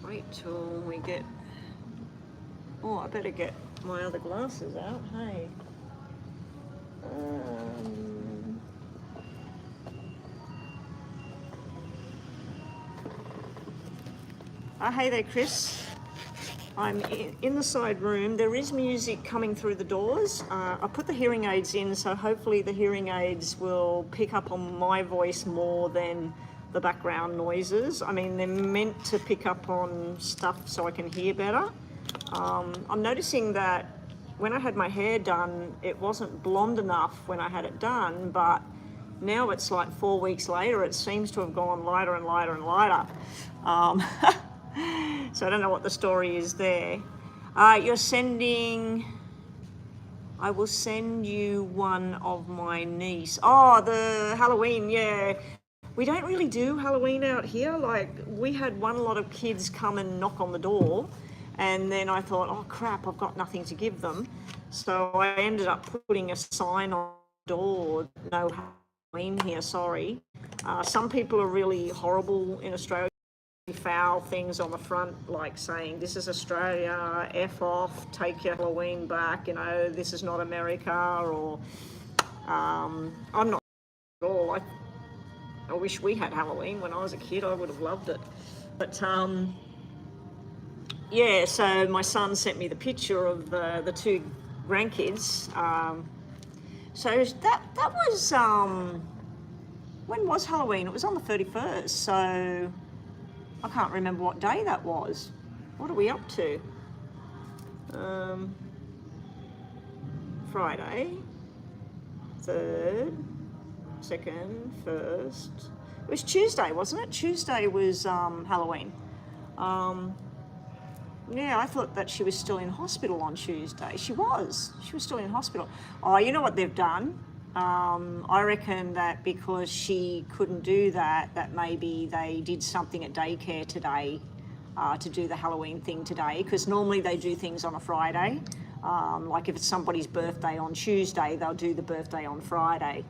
Wait till we get... Oh, I better get my other glasses out, hey. Hey there, Chris. I'm in the side room. There is music coming through the doors. I put the hearing aids in, so hopefully the hearing aids will pick up on my voice more than the background noises. I mean, they're meant to pick up on stuff so I can hear better. I'm noticing that when I had my hair done, it wasn't blonde enough when I had it done, but now it's like 4 weeks later, it seems to have gone lighter and lighter and lighter. So I don't know what the story is there. You're sending... I will send you one of my niece. Oh, the Halloween, yeah. We don't really do Halloween out here. Like, we had one lot of kids come and knock on the door, and then I thought, oh crap, I've got nothing to give them. So I ended up putting a sign on the door, no Halloween here, sorry. Some people are really horrible in Australia. Foul things on the front, like saying, this is Australia, F off, take your Halloween back, you know, this is not America, or I'm not at all. I wish we had Halloween when I was a kid. I would have loved it. But yeah, so my son sent me the picture of the two grandkids. So that was, when was Halloween? It was on the 31st, so I can't remember what day that was. What are we up to? Friday, 3rd, 2nd, 1st. It was Tuesday, wasn't it? Tuesday was Halloween. Yeah, I thought that she was still in hospital on Tuesday. She was still in hospital. Oh, you know what they've done? I reckon that because she couldn't do that, that maybe they did something at daycare today to do the Halloween thing today, because normally they do things on a Friday. Like if it's somebody's birthday on Tuesday, they'll do the birthday on Friday.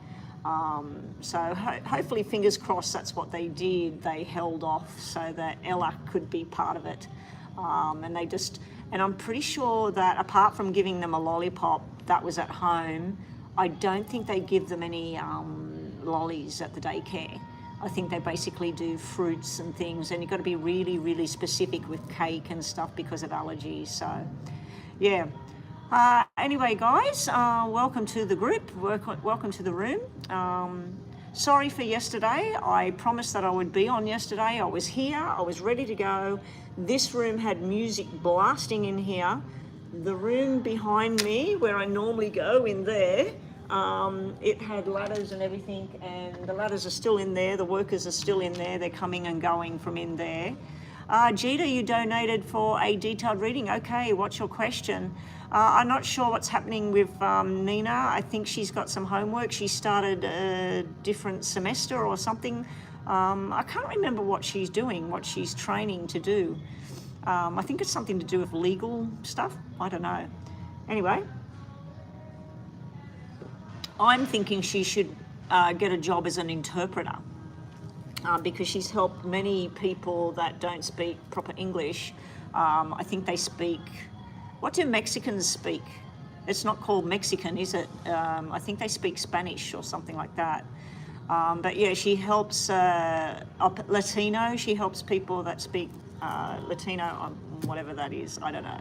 So hopefully, fingers crossed, that's what they did. They held off so that Ella could be part of it. And I'm pretty sure that apart from giving them a lollipop that was at home, I don't think they give them any lollies at the daycare. I think they basically do fruits and things, and you've got to be really, really specific with cake and stuff because of allergies. So, yeah. Anyway, guys, welcome to the group. Welcome to the room. Sorry for yesterday. I promised that I would be on yesterday. I was here. I was ready to go. This room had music blasting in here. The room behind me, where I normally go in there, it had ladders and everything, and the ladders are still in there. The workers are still in there. They're coming and going from in there. Gita, you donated for a detailed reading. Okay, what's your question? I'm not sure what's happening with Nina. I think she's got some homework. She started a different semester or something. I can't remember what she's doing, what she's training to do. I think it's something to do with legal stuff. I don't know. Anyway, I'm thinking she should get a job as an interpreter because she's helped many people that don't speak proper English. I think they speak... What do Mexicans speak? It's not called Mexican, is it? I think they speak Spanish or something like that. But yeah, she helps Latino. She helps people that speak Latino, whatever that is, I don't know.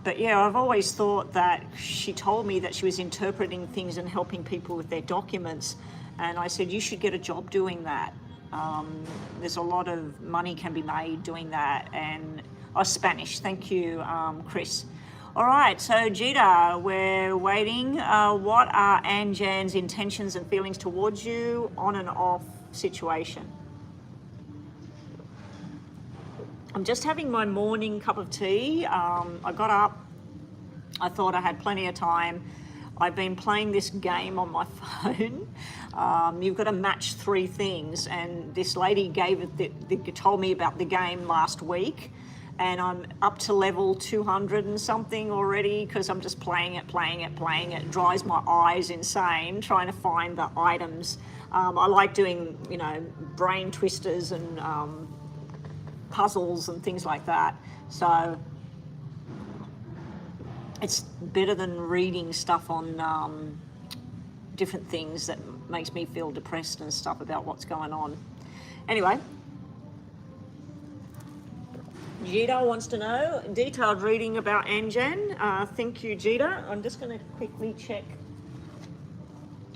But yeah, I've always thought that she told me that she was interpreting things and helping people with their documents. And I said, you should get a job doing that. There's a lot of money can be made doing that. And Spanish, thank you, Chris. All right, so Gita, we're waiting. What are Anjan's intentions and feelings towards you, on and off situation? I'm just having my morning cup of tea. I got up, I thought I had plenty of time. I've been playing this game on my phone. You've got to match 3 things, and this lady told me about the game last week, and I'm up to level 200 and something already because I'm just playing it. It drives my eyes insane trying to find the items. I like doing, brain twisters and puzzles and things like that. So it's better than reading stuff on different things that makes me feel depressed and stuff about what's going on. Anyway, Jita wants to know detailed reading about Anjan. Thank you, Jita. I'm just going to quickly check.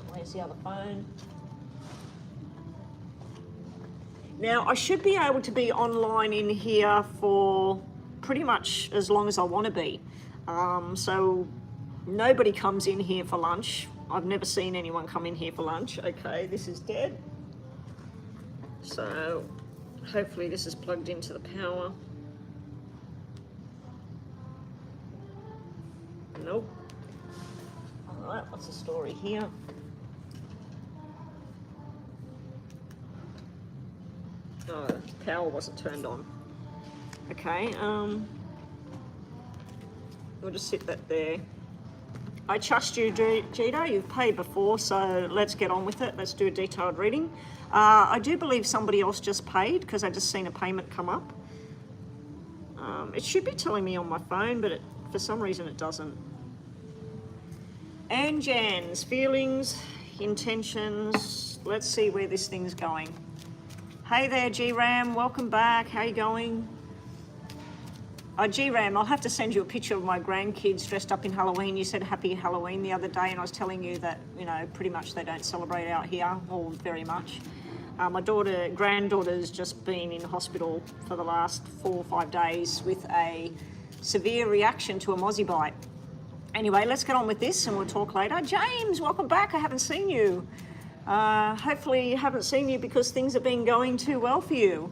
Where's the other phone? Now, I should be able to be online in here for pretty much as long as I want to be. So nobody comes in here for lunch. I've never seen anyone come in here for lunch. Okay, this is dead. So hopefully this is plugged into the power. Nope. All right, what's the story here? Oh, the power wasn't turned on. Okay, we'll just sit that there. I trust you, Jita. You've paid before, so let's get on with it. Let's do a detailed reading. I do believe somebody else just paid because I just seen a payment come up. It should be telling me on my phone, but for some reason it doesn't. Anjan's feelings, intentions. Let's see where this thing's going. Hey there, G-Ram. Welcome back. How you going? G-Ram, I'll have to send you a picture of my grandkids dressed up in Halloween. You said happy Halloween the other day, and I was telling you that, you know, pretty much they don't celebrate out here, or very much. My granddaughter's just been in hospital for the last 4 or 5 days with a severe reaction to a mozzie bite. Anyway, let's get on with this and we'll talk later. James, welcome back. I haven't seen you. Hopefully I haven't seen you because things have been going too well for you.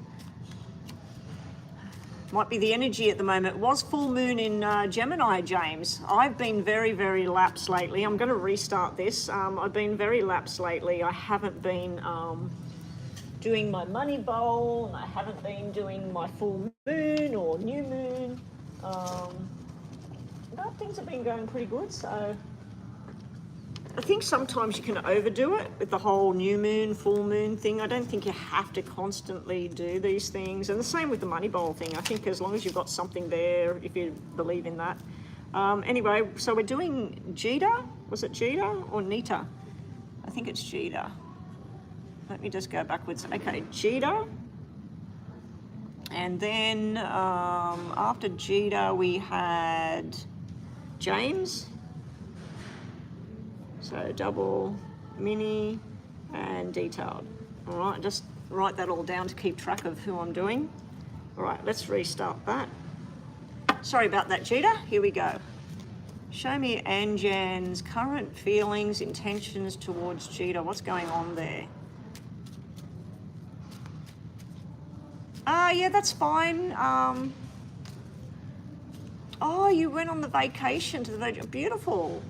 Might be the energy at the moment. It was full moon in Gemini, James. I've been very, very lapsed lately. I'm going to restart this. I've been very lapsed lately. I haven't been doing my money bowl, and I haven't been doing my full moon or new moon. But things have been going pretty good, so I think sometimes you can overdo it with the whole new moon, full moon thing. I don't think you have to constantly do these things. And the same with the money bowl thing. I think as long as you've got something there, if you believe in that. Anyway, so we're doing Jita. Was it Jita or Nita? I think it's Jita. Let me just go backwards. Okay, Jita. And then after Jita, we had James. So double, mini, and detailed. All right, just write that all down to keep track of who I'm doing. All right, let's restart that. Sorry about that, Jita. Here we go. Show me Anjan's current feelings, intentions towards Jita. What's going on there? Yeah, that's fine. Oh, you went on the vacation to the beautiful.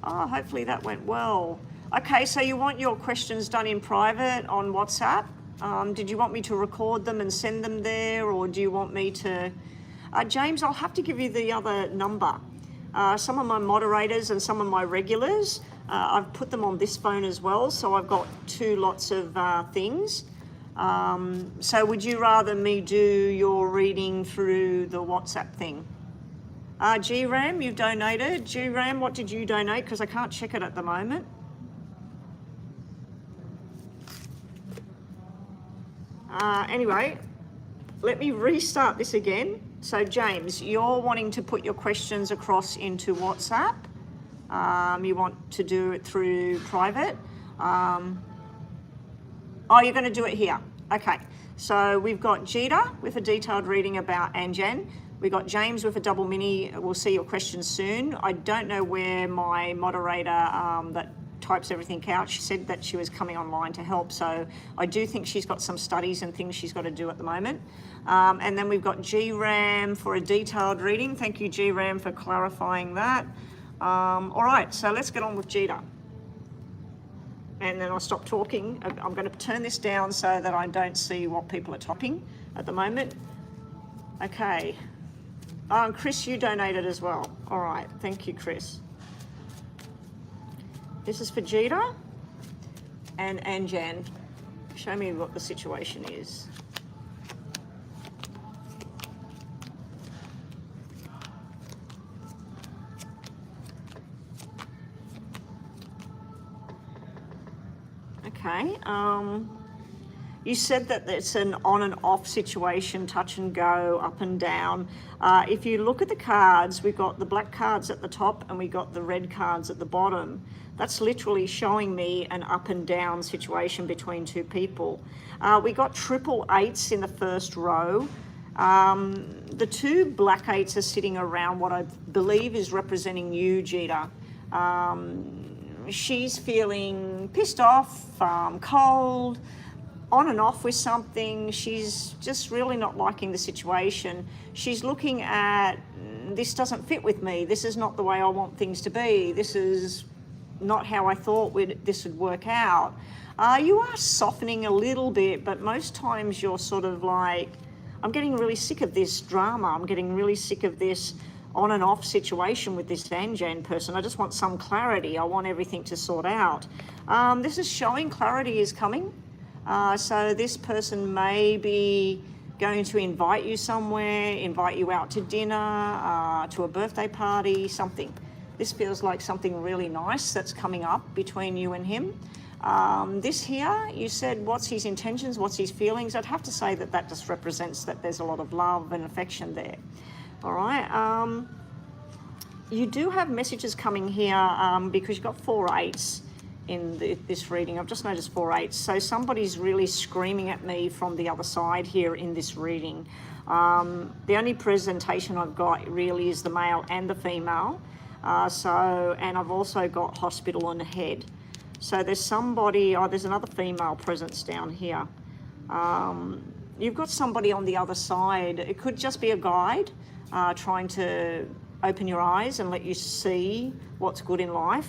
Oh, hopefully that went well. Okay, so you want your questions done in private on WhatsApp? Did you want me to record them and send them there, or do you want me to... James, I'll have to give you the other number. Some of my moderators and some of my regulars, I've put them on this phone as well, so I've got 2 lots of things. So would you rather me do your reading through the WhatsApp thing? G-Ram, you've donated. G-Ram, what did you donate? Because I can't check it at the moment. Anyway, let me restart this again. So James, you're wanting to put your questions across into WhatsApp. You want to do it through private. Oh, you're going to do it here. Okay. So we've got Jita with a detailed reading about Anjan. We've got James with a double mini. We'll see your questions soon. I don't know where my moderator that types everything out, she said that she was coming online to help. So I do think she's got some studies and things she's got to do at the moment. And then we've got G-Ram for a detailed reading. Thank you, G-Ram, for clarifying that. All right, so let's get on with Jita. And then I'll stop talking. I'm going to turn this down so that I don't see what people are typing at the moment. Okay. Chris, you donated as well. All right, thank you, Chris. This is for Jita and Anjan. Show me what the situation is. Okay. You said that it's an on and off situation, touch and go, up and down. If you look at the cards, we've got the black cards at the top and we got the red cards at the bottom. That's literally showing me an up and down situation between two people. We got triple eights in the first row. The two black eights are sitting around what I believe is representing you, Jita. She's feeling pissed off, cold, on and off with something. She's just really not liking the situation. She's looking at, this doesn't fit with me. This is not the way I want things to be. This is not how I thought this would work out. You are softening a little bit, but most times you're sort of like, I'm getting really sick of this drama. I'm getting really sick of this on and off situation with this Anjan person. I just want some clarity. I want everything to sort out. This is showing clarity is coming. So this person may be going to invite you somewhere, invite you out to dinner, to a birthday party, something. This feels like something really nice that's coming up between you and him. This here, you said, what's his intentions, what's his feelings? I'd have to say that that just represents that there's a lot of love and affection there. All right. You do have messages coming here because you've got 4 eights in this reading. I've just noticed 4 eights. So somebody's really screaming at me from the other side here in this reading. The only presentation I've got really is the male and the female. And I've also got hospital and head. So there's somebody, there's another female presence down here. You've got somebody on the other side. It could just be a guide trying to open your eyes and let you see what's good in life.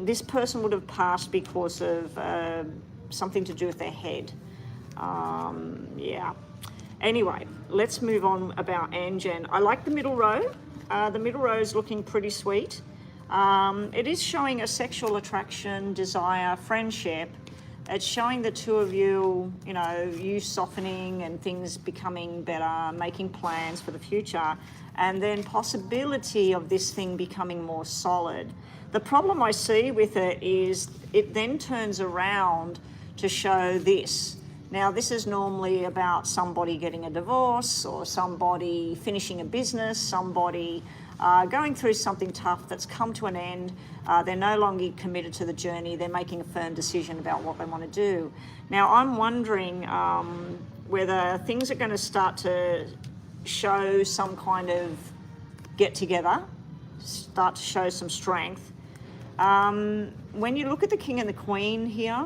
This person would have passed because of something to do with their head. Yeah. Anyway, let's move on about Anjan. I like the middle row. The middle row is looking pretty sweet. It is showing a sexual attraction, desire, friendship. It's showing the two of you, you know, you softening and things becoming better, making plans for the future, and then possibility of this thing becoming more solid. The problem I see with it is it then turns around to show this. Now, this is normally about somebody getting a divorce or somebody finishing a business, somebody going through something tough that's come to an end. They're no longer committed to the journey. They're making a firm decision about what they want to do. Now, I'm wondering whether things are going to start to show some kind of get together, start to show some strength. When you look at the king and the queen here,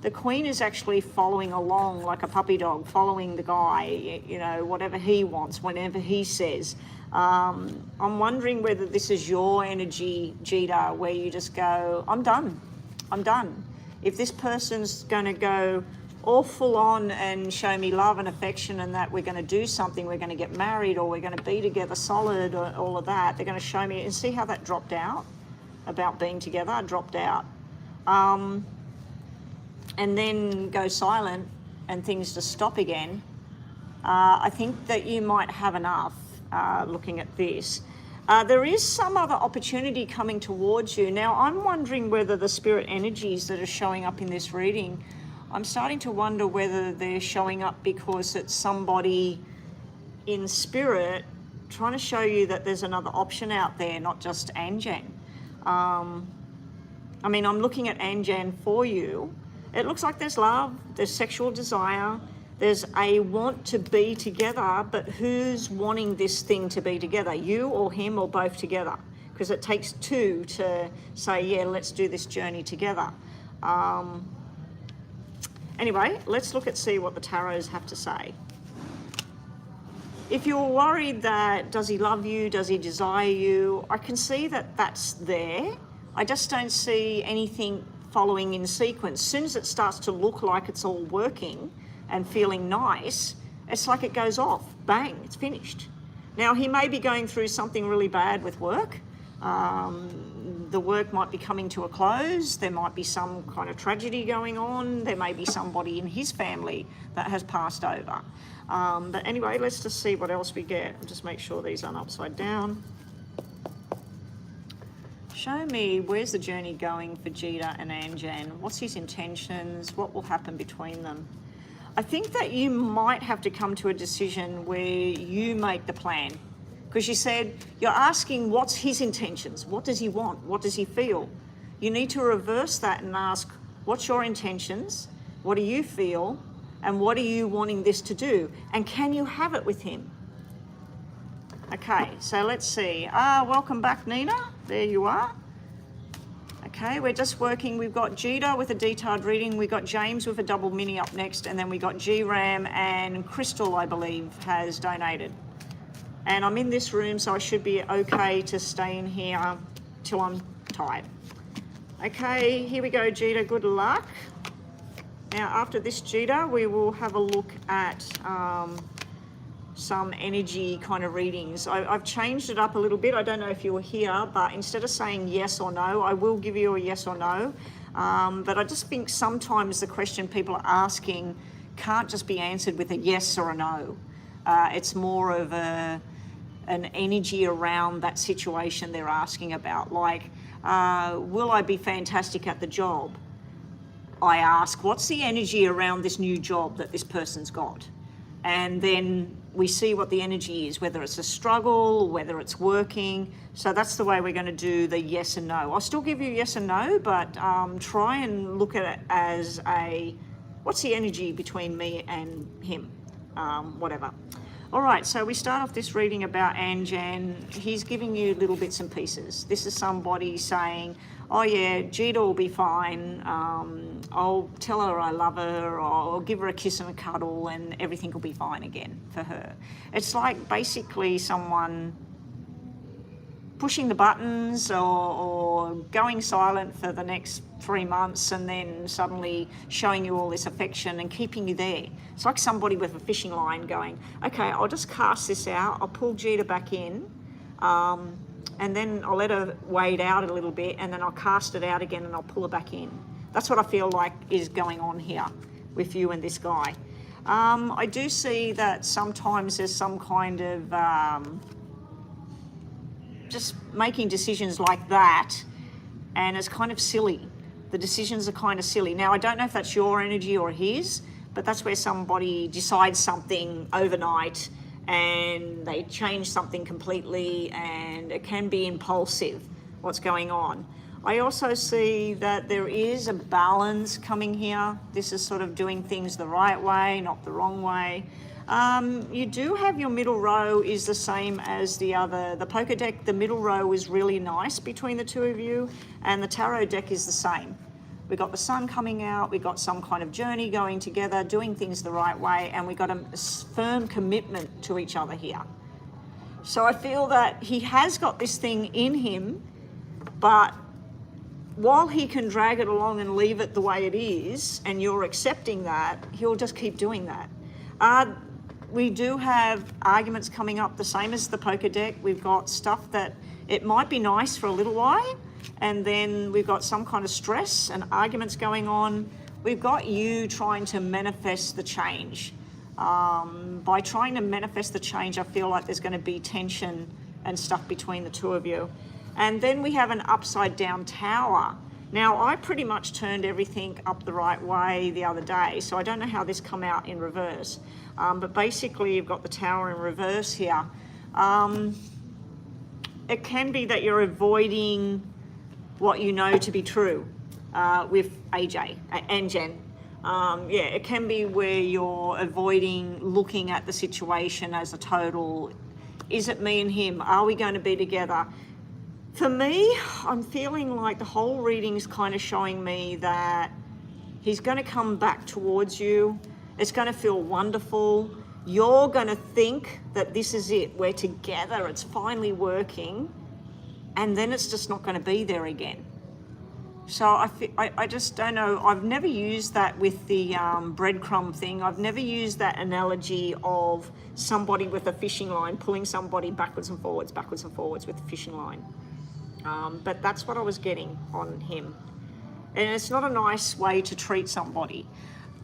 the queen is actually following along like a puppy dog, following the guy, you know, whatever he wants, whenever he says. I'm wondering whether this is your energy, Jita, where you just go, I'm done. I'm done. If this person's going to go all full on and show me love and affection and that we're going to do something, we're going to get married or we're going to be together solid or all of that, they're going to show me, and see how that dropped out about being together, dropped out. And then go silent and things just stop again. I think that you might have enough looking at this. There is some other opportunity coming towards you. Now, I'm wondering whether the spirit energies that are showing up in this reading, I'm starting to wonder whether they're showing up because it's somebody in spirit trying to show you that there's another option out there, not just Anjan. I mean, I'm looking at Anjan for you. It looks like there's love, there's sexual desire, there's a want to be together, but who's wanting this thing to be together? You or him or both together? Because it takes two to say, yeah, let's do this journey together. Anyway, let's see what the tarots have to say. If you're worried that, does he love you, does he desire you, I can see that that's there. I just don't see anything following in sequence. As soon as it starts to look like it's all working and feeling nice, it's like it goes off. Bang, it's finished. Now, he may be going through something really bad with work. The work might be coming to a close. There might be some kind of tragedy going on. There may be somebody in his family that has passed over. But anyway, let's just see what else we get. I'll just make sure these aren't upside down. Show me, where's the journey going for Jita and Anjan? What's his intentions? What will happen between them? I think that you might have to come to a decision where you make the plan. Because you said, you're asking what's his intentions? What does he want? What does he feel? You need to reverse that and ask, what's your intentions? What do you feel? And what are you wanting this to do? And can you have it with him? Okay, so let's see. Welcome back, Nina. There you are. Okay, we're just working. We've got Jita with a detailed reading. We've got James with a double mini up next. And then we got G-Ram and Crystal, I believe, has donated. And I'm in this room, so I should be okay to stay in here till I'm tired. Okay, here we go, Jita. Good luck. Now, after this, Jita, we will have a look at some energy kind of readings. I've changed it up a little bit. I don't know if you were here, but instead of saying yes or no, I will give you a yes or no. But I just think sometimes the question people are asking can't just be answered with a yes or a no. It's more of an energy around that situation they're asking about. Like, will I be fantastic at the job? I ask, what's the energy around this new job that this person's got? And then we see what the energy is, whether it's a struggle, whether it's working. So that's the way we're going to do the yes and no. I'll still give you yes and no, but try and look at it as what's the energy between me and him, whatever. All right, so we start off this reading about Anjan. He's giving you little bits and pieces. This is somebody saying, oh yeah, Jita will be fine. I'll tell her I love her, or I'll give her a kiss and a cuddle, and everything will be fine again for her. It's like basically someone pushing the buttons or going silent for the next 3 months and then suddenly showing you all this affection and keeping you there. It's like somebody with a fishing line going, okay, I'll just cast this out, I'll pull Jita back in, and then I'll let her wade out a little bit, and then I'll cast it out again and I'll pull her back in. That's what I feel like is going on here with you and this guy. I do see that sometimes there's some kind of just making decisions like that, and it's kind of silly. The decisions are kind of silly. Now, I don't know if that's your energy or his, but that's where somebody decides something overnight and they change something completely, and it can be impulsive, what's going on. I also see that there is a balance coming here. This is sort of doing things the right way, not the wrong way. You do have your middle row is the same as the other. The poker deck, the middle row is really nice between the two of you, and the tarot deck is the same. We got the sun coming out, we got some kind of journey going together, doing things the right way, and we got a firm commitment to each other here. So I feel that he has got this thing in him, but while he can drag it along and leave it the way it is, and you're accepting that, he'll just keep doing that. We do have arguments coming up, the same as the poker deck. We've got stuff that it might be nice for a little while, and then we've got some kind of stress and arguments going on. We've got you trying to manifest the change. By trying to manifest the change, I feel like there's going to be tension and stuff between the two of you. And then we have an upside down tower. Now, I pretty much turned everything up the right way the other day, so I don't know how this come out in reverse. But basically, you've got the tower in reverse here. It can be that you're avoiding what you know to be true with Anjan. Yeah, it can be where you're avoiding looking at the situation as a total. Is it me and him? Are we going to be together? For me, I'm feeling like the whole reading is kind of showing me that he's going to come back towards you. It's going to feel wonderful. You're going to think that this is it. We're together. It's finally working. And then it's just not going to be there again. So I just don't know. I've never used that with the breadcrumb thing. I've never used that analogy of somebody with a fishing line pulling somebody backwards and forwards with a fishing line. But that's what I was getting on him. And it's not a nice way to treat somebody.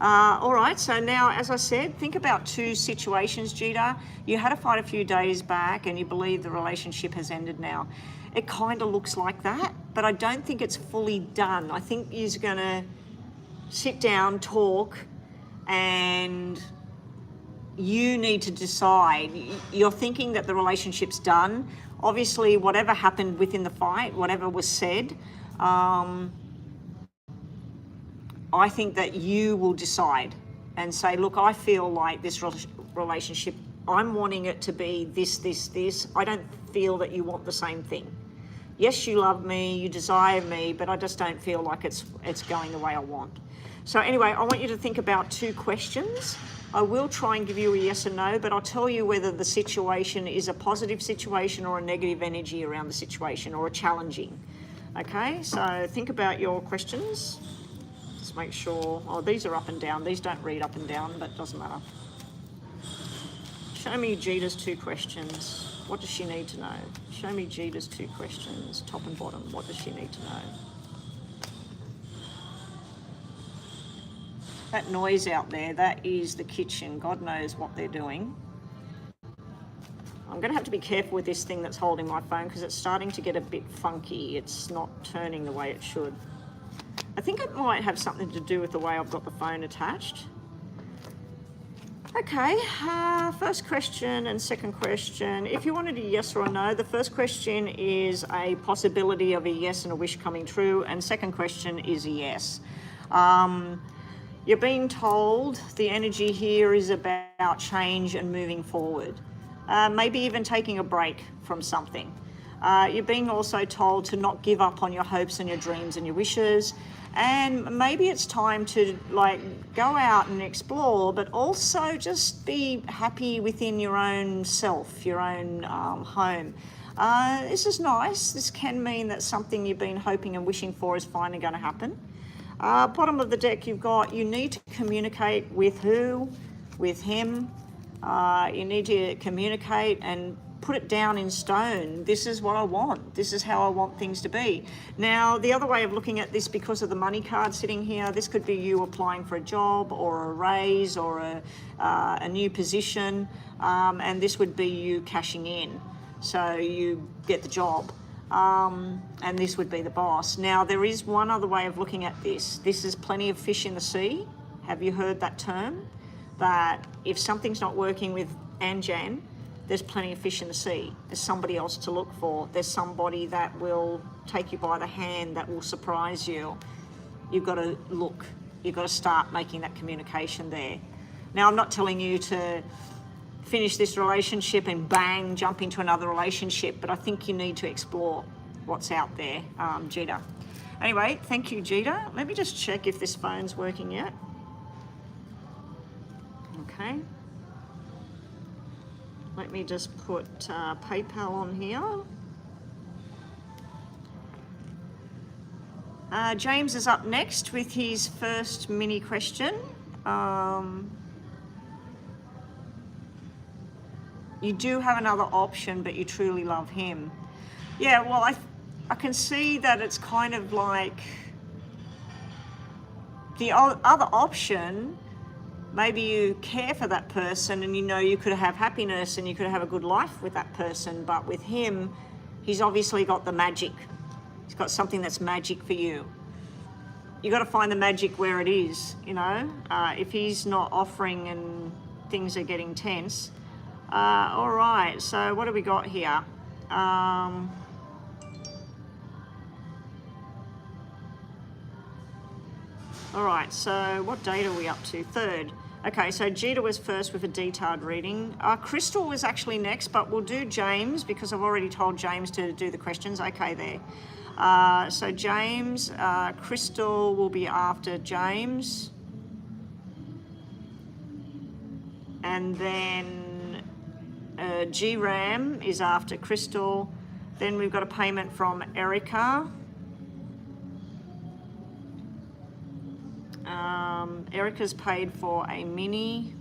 All right, so now, as I said, think about two situations, Jita. You had a fight a few days back and you believe the relationship has ended now. It kind of looks like that, but I don't think it's fully done. I think you're going to sit down, talk, and you need to decide. You're thinking that the relationship's done. Obviously, whatever happened within the fight, whatever was said, I think that you will decide and say, look, I feel like this relationship, I'm wanting it to be this, this, this. I don't feel that you want the same thing. Yes, you love me, you desire me, but I just don't feel like it's going the way I want. So anyway, I want you to think about two questions. I will try and give you a yes or no, but I'll tell you whether the situation is a positive situation or a negative energy around the situation, or a challenging. Okay, so think about your questions. Just make sure, oh, these are up and down. These don't read up and down, but it doesn't matter. Show me Jita's two questions. What does she need to know? Show me Jita's two questions, top and bottom. What does she need to know? That noise out there, that is the kitchen. God knows what they're doing. I'm going to have to be careful with this thing that's holding my phone because it's starting to get a bit funky. It's not turning the way it should. I think it might have something to do with the way I've got the phone attached. Okay, first question and second question. If you wanted a yes or a no, the first question is a possibility of a yes and a wish coming true, and second question is a yes. You're being told the energy here is about change and moving forward. Maybe even taking a break from something. You're being also told to not give up on your hopes and your dreams and your wishes. And maybe it's time to go out and explore, but also just be happy within your own self, your own home. This is nice. This can mean that something you've been hoping and wishing for is finally going to happen. Bottom of the deck, you've got, you need to communicate with who? With him. You need to communicate and put it down in stone. This is what I want. This is how I want things to be. Now, the other way of looking at this, because of the money card sitting here, this could be you applying for a job or a raise or a new position, and this would be you cashing in. So you get the job, and this would be the boss. Now, there is one other way of looking at this. This is plenty of fish in the sea. Have you heard that term? That if something's not working with Anjan, there's plenty of fish in the sea. There's somebody else to look for. There's somebody that will take you by the hand, that will surprise you. You've got to look. You've got to start making that communication there. Now, I'm not telling you to finish this relationship and bang, jump into another relationship, but I think you need to explore what's out there, Jita. Anyway, thank you, Jita. Let me just check if this phone's working yet. Okay. Let me just put PayPal on here. James is up next with his first mini question. You do have another option, but you truly love him. Yeah, well, I can see that it's kind of like the other option. Maybe you care for that person and you know you could have happiness and you could have a good life with that person, but with him, he's obviously got the magic. He's got something that's magic for you. You got to find the magic where it is, you know. If he's not offering and things are getting tense. All right, so what do we got here? All right, so what date are we up to? 3rd. Okay, so Jita was first with a detailed reading. Crystal was actually next, but we'll do James because I've already told James to do the questions. Okay, there. So James, Crystal will be after James. And then G-Ram is after Crystal. Then we've got a payment from Erica. Erica's paid for a mini,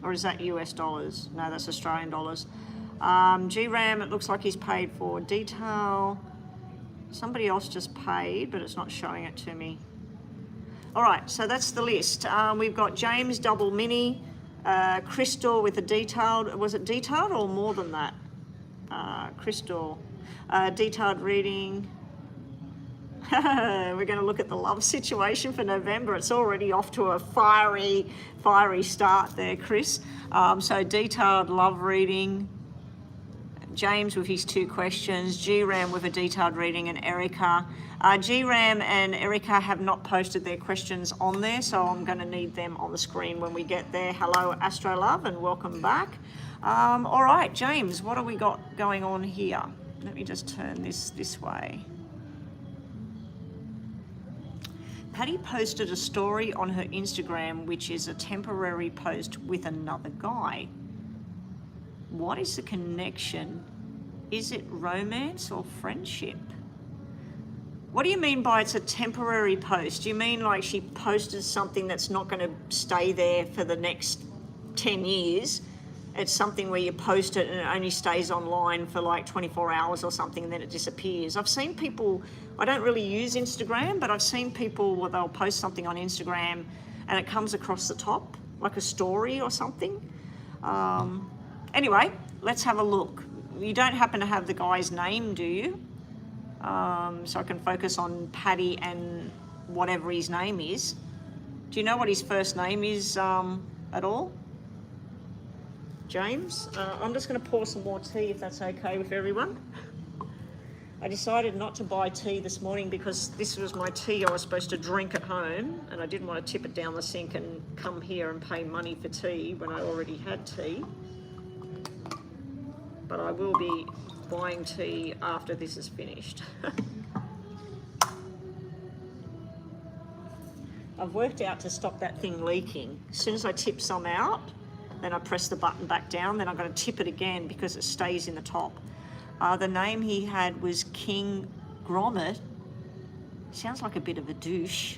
or is that US dollars? No, that's Australian dollars. G-Ram, it looks like he's paid for detail. Somebody else just paid, but it's not showing it to me. All right, so that's the list. We've got James double mini, Crystal with a detailed, was it detailed or more than that? Crystal, detailed reading. We're going to look at the love situation for November. It's already off to a fiery start there, Chris. So detailed love reading. James with his 2 questions, G-Ram with a detailed reading, and Erica. G-Ram and Erica have not posted their questions on there, so I'm going to need them on the screen when we get there. Hello, Astro Love, and welcome back. All right, James, what have we got going on here? Let me just turn this way. Patty posted a story on her Instagram, which is a temporary post with another guy. What is the connection? Is it romance or friendship? What do you mean by it's a temporary post? Do you mean like she posted something that's not going to stay there for the next 10 years? It's something where you post it and it only stays online for like 24 hours or something and then it disappears. I've seen people, I don't really use Instagram, but I've seen people where they'll post something on Instagram and it comes across the top, like a story or something. Anyway, let's have a look. You don't happen to have the guy's name, do you? So I can focus on Paddy and whatever his name is. Do you know what his first name is at all? James? I'm just going to pour some more tea if that's okay with everyone. I decided not to buy tea this morning because this was my tea I was supposed to drink at home and I didn't want to tip it down the sink and come here and pay money for tea when I already had tea. But I will be buying tea after this is finished. I've worked out to stop that thing leaking. As soon as I tip some out, then I press the button back down, then I'm going to tip it again because it stays in the top. The name he had was King Grommet. Sounds like a bit of a douche.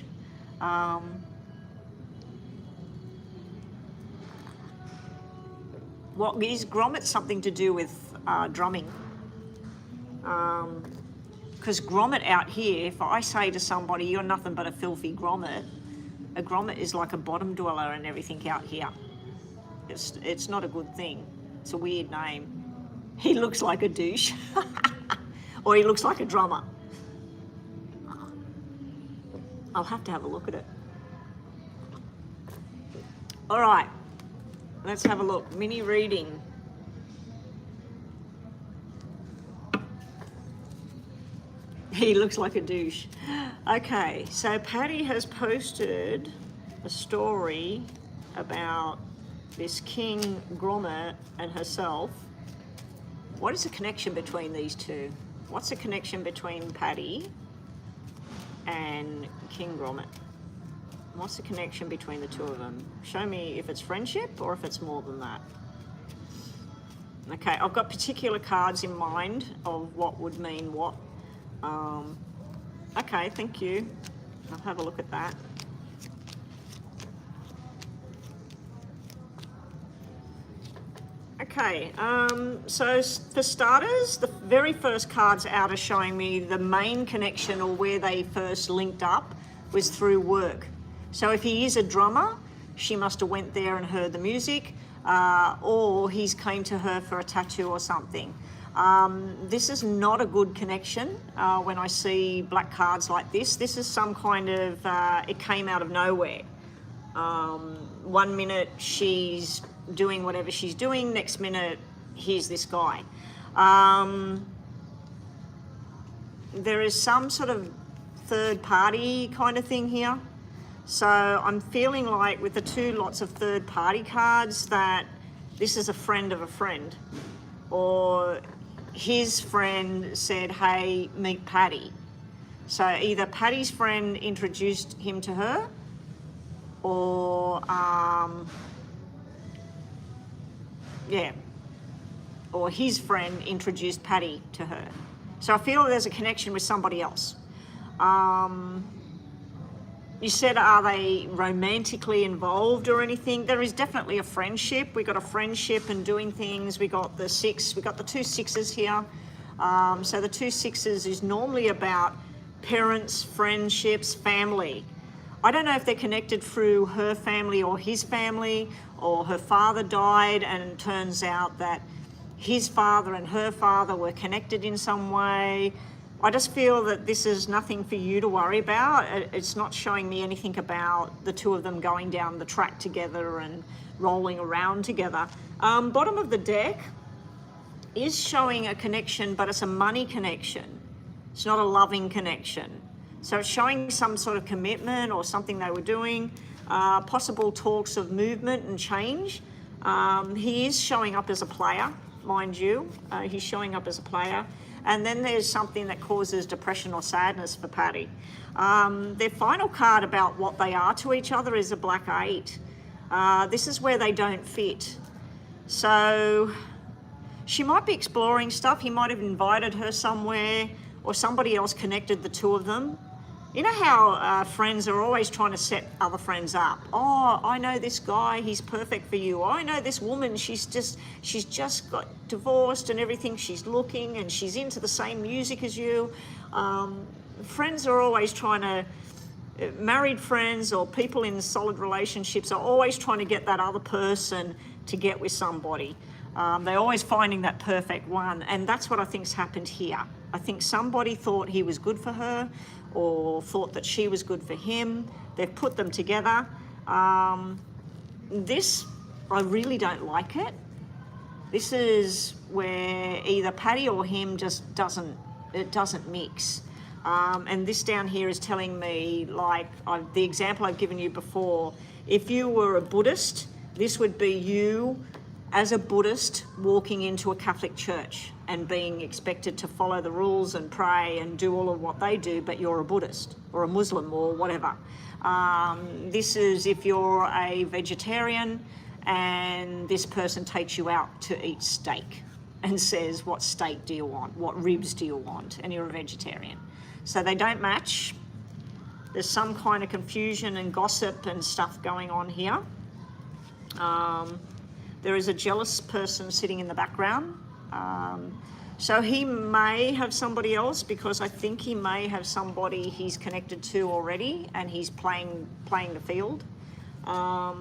What is Grommet something to do with drumming? Because Grommet out here, if I say to somebody, you're nothing but a filthy Grommet, a Grommet is like a bottom dweller and everything out here. It's not a good thing. It's a weird name. He looks like a douche. Or he looks like a drummer. I'll have to have a look at it. All right, let's have a look. Mini reading. He looks like a douche. Okay, so Patty has posted a story about this King Grommet and herself. What is the connection between these two? What's the connection between Patty and King Grommet? What's the connection between the two of them? Show me if it's friendship or if it's more than that. Okay, I've got particular cards in mind of what would mean what. Okay, thank you. I'll have a look at that. Okay, so for starters, the very first cards out are showing me the main connection or where they first linked up was through work. So if he is a drummer, she must have went there and heard the music, or he's came to her for a tattoo or something. This is not a good connection when I see black cards like this. This is some kind of, it came out of nowhere. 1 minute she's doing whatever she's doing, next minute here's this guy. There is some sort of third party kind of thing here. So I'm feeling like with the two lots of third party cards that this is a friend of a friend, or his friend said, hey, meet Patty. So either Patty's friend introduced him to her, or or his friend introduced Patty to her. So I feel there's a connection with somebody else. You said, are they romantically involved or anything? There is definitely a friendship. We got a friendship and doing things. We got the six. We got the 2 6s here. So the 2 6s is normally about parents, friendships, family. I don't know if they're connected through her family or his family, or her father died and it turns out that his father and her father were connected in some way. I just feel that this is nothing for you to worry about. It's not showing me anything about the two of them going down the track together and rolling around together. Bottom of the deck is showing a connection, but it's a money connection. It's not a loving connection. So it's showing some sort of commitment or something they were doing, possible talks of movement and change. He is showing up as a player, mind you. He's showing up as a player. And then there's something that causes depression or sadness for Patty. Their final card about what they are to each other is a Black 8. This is where they don't fit. So she might be exploring stuff. He might have invited her somewhere, or somebody else connected the two of them. You know how friends are always trying to set other friends up. Oh, I know this guy, he's perfect for you. I know this woman, she's just got divorced and everything. She's looking and she's into the same music as you. Friends are always trying to, married friends or people in solid relationships are always trying to get that other person to get with somebody. They're always finding that perfect one. And that's what I think's happened here. I think somebody thought he was good for her, or thought that she was good for him. They've put them together. This, I really don't like it. This is where either Patty or him just doesn't mix. And this down here is telling me, like the example I've given you before, if you were a Buddhist, this would be you as a Buddhist walking into a Catholic church and being expected to follow the rules and pray and do all of what they do, but you're a Buddhist or a Muslim or whatever. This is if you're a vegetarian and this person takes you out to eat steak and says, what steak do you want? What ribs do you want? And you're a vegetarian. So they don't match. There's some kind of confusion and gossip and stuff going on here. There is a jealous person sitting in the background. So he may have somebody else, because I think he may have somebody he's connected to already and he's playing the field. I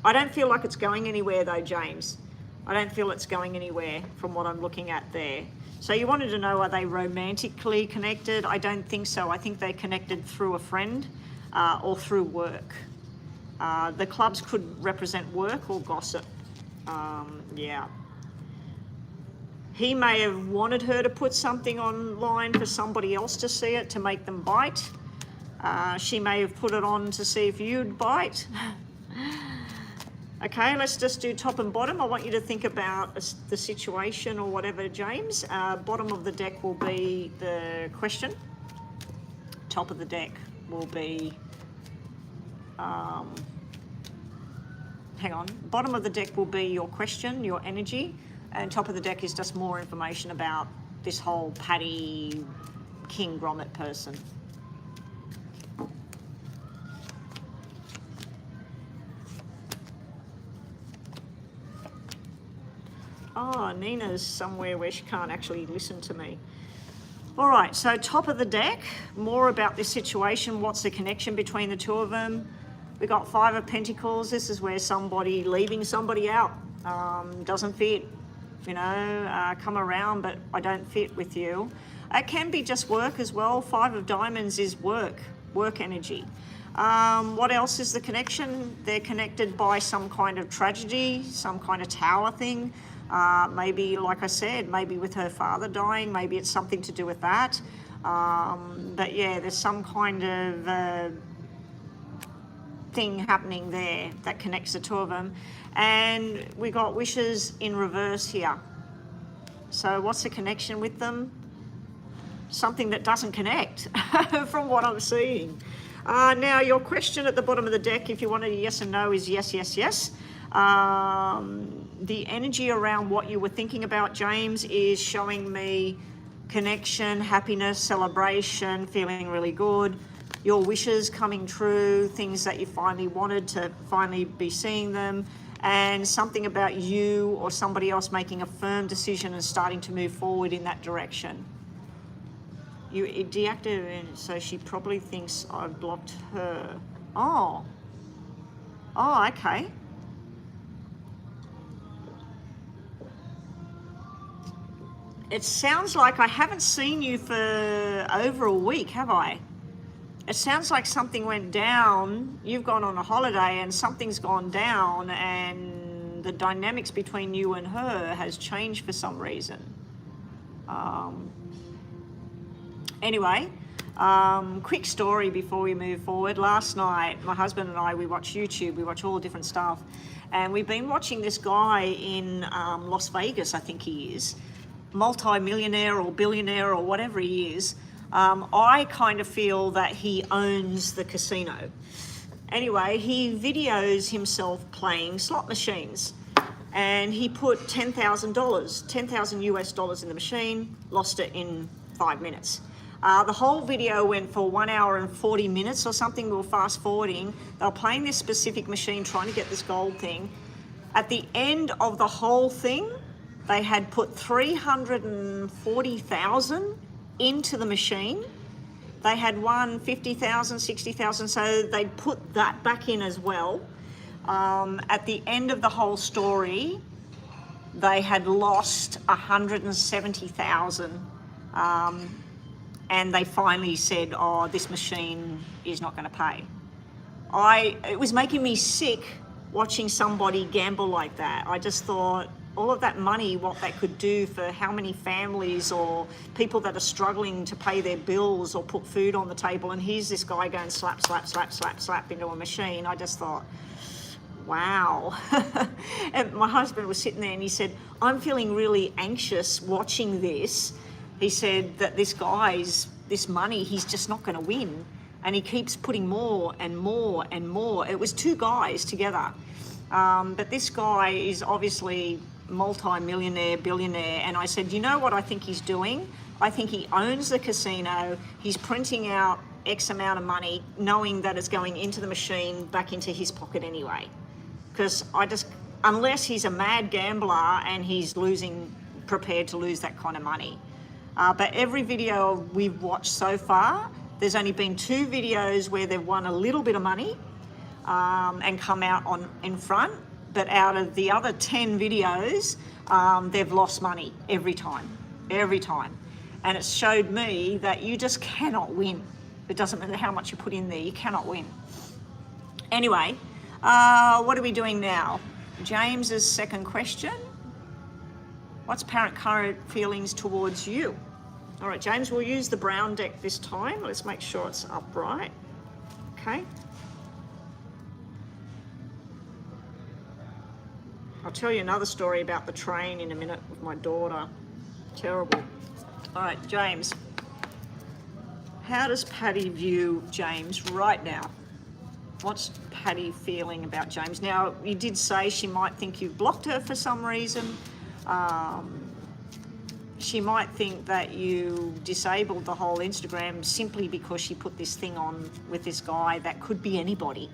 don't feel like it's going anywhere though, James. I don't feel it's going anywhere from what I'm looking at there. So you wanted to know, are they romantically connected? I don't think so. I think they're connected through a friend or through work. The clubs could represent work or gossip. Yeah. He may have wanted her to put something online for somebody else to see it, to make them bite. She may have put it on to see if you'd bite. Okay, let's just do top and bottom. I want you to think about the situation or whatever, James. Bottom of the deck will be the question. Top of the deck will be... hang on. Bottom of the deck will be your question, your energy. And top of the deck is just more information about this whole Patty King Grommet person. Oh, Nina's somewhere where she can't actually listen to me. All right, so top of the deck, more about this situation. What's the connection between the two of them? We got 5 of Pentacles. This is where somebody leaving somebody out doesn't fit. You know, come around, but I don't fit with you. It can be just work as well. 5 of Diamonds is work energy. What else is the connection? They're connected by some kind of tragedy, some kind of tower thing. Maybe, like I said, maybe with her father dying, maybe it's something to do with that. But yeah, there's some kind of thing happening there that connects the two of them. And we got wishes in reverse here. So what's the connection with them? Something that doesn't connect from what I'm seeing. Now, your question at the bottom of the deck, if you wanted a yes and no, is yes, yes, yes. The energy around what you were thinking about, James, is showing me connection, happiness, celebration, feeling really good. Your wishes coming true, things that you finally wanted to finally be seeing them. And something about you or somebody else making a firm decision and starting to move forward in that direction. it deactivated, so she probably thinks I've blocked her. Oh. Oh, okay. It sounds like I haven't seen you for over a week, have I? It sounds like something went down. You've gone on a holiday and something's gone down, and the dynamics between you and her has changed for some reason. Anyway, quick story before we move forward. Last night, my husband and I, we watch YouTube, we watch all different stuff, and we've been watching this guy in Las Vegas, I think he is, multi-millionaire or billionaire or whatever he is. I kind of feel that he owns the casino. Anyway, he videos himself playing slot machines, and he put $10,000, 10,000 US dollars in the machine, lost it in 5 minutes. The whole video went for 1 hour and 40 minutes or something. We were fast forwarding. They were playing this specific machine, trying to get this gold thing. At the end of the whole thing, they had put 340,000 into the machine. They had won 50,000, 60,000, so they put that back in as well. At the end of the whole story, they had lost 170,000. And they finally said, oh, this machine is not going to pay. It was making me sick watching somebody gamble like that. I just thought, all of that money, what that could do for how many families or people that are struggling to pay their bills or put food on the table, and here's this guy going slap, slap, slap, slap, slap into a machine. I just thought, wow. And my husband was sitting there and he said, I'm feeling really anxious watching this. He said that this money, he's just not going to win. And he keeps putting more and more and more. It was two guys together. But this guy is obviously multi-millionaire, billionaire. And I said, you know what I think he's doing? I think he owns the casino. He's printing out X amount of money, knowing that it's going into the machine, back into his pocket anyway. Because unless he's a mad gambler and he's prepared to lose that kind of money. But every video we've watched so far, there's only been 2 videos where they've won a little bit of money and come out in front. But out of the other 10 videos, they've lost money every time. And it showed me that you just cannot win. It doesn't matter how much you put in there, you cannot win. Anyway, what are we doing now? James's second question. What's parent current feelings towards you? All right, James, we'll use the brown deck this time. Let's make sure it's upright. Okay. I'll tell you another story about the train in a minute with my daughter. Terrible. All right, James. How does Patty view James right now? What's Patty feeling about James? Now, you did say she might think you've blocked her for some reason. She might think that you disabled the whole Instagram simply because she put this thing on with this guy that could be anybody,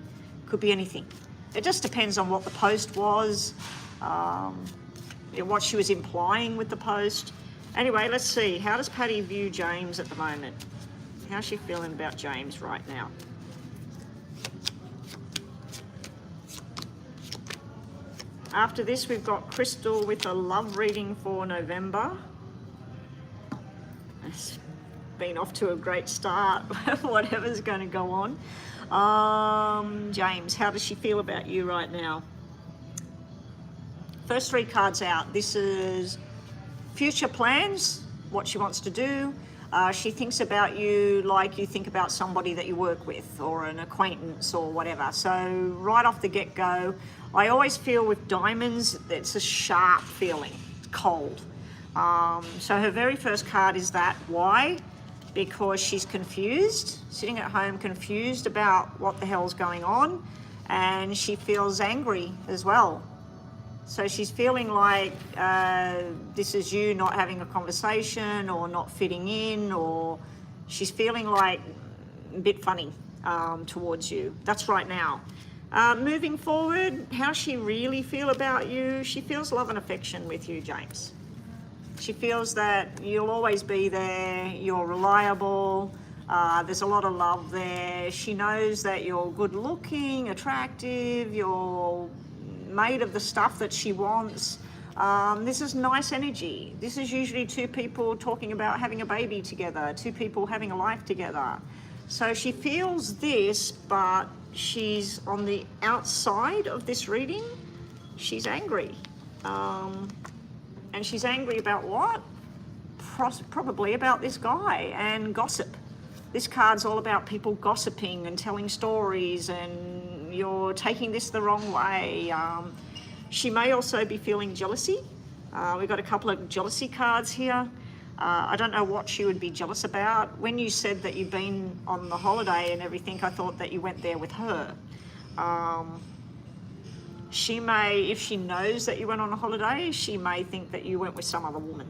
could be anything. It just depends on what the post was, what she was implying with the post. Anyway, let's see. How does Patty view James at the moment? How's she feeling about James right now? After this, we've got Crystal with a love reading for November. It's been off to a great start, whatever's going to go on. James, how does she feel about you right now? First 3 cards out. This is future plans, what she wants to do. She thinks about you like you think about somebody that you work with or an acquaintance or whatever. So right off the get-go, I always feel with diamonds, it's a sharp feeling, cold. So her very first card is that. Why? Because she's confused, sitting at home confused about what the hell's going on, and she feels angry as well. So she's feeling like this is you not having a conversation or not fitting in, or she's feeling like a bit funny towards you. That's right now. Moving forward, how she really feel about you? She feels love and affection with you, James. She feels that you'll always be there, you're reliable, there's a lot of love there. She knows that you're good looking, attractive, you're made of the stuff that she wants. This is nice energy. This is usually two people talking about having a baby together, two people having a life together. So she feels this, but she's on the outside of this reading, she's angry. And she's angry about what? Probably about this guy and gossip. This card's all about people gossiping and telling stories, and you're taking this the wrong way. She may also be feeling jealousy. We've got a couple of jealousy cards here. I don't know what she would be jealous about. When you said that you've been on the holiday and everything, I thought that you went there with her. She may, if she knows that you went on a holiday, she may think that you went with some other woman.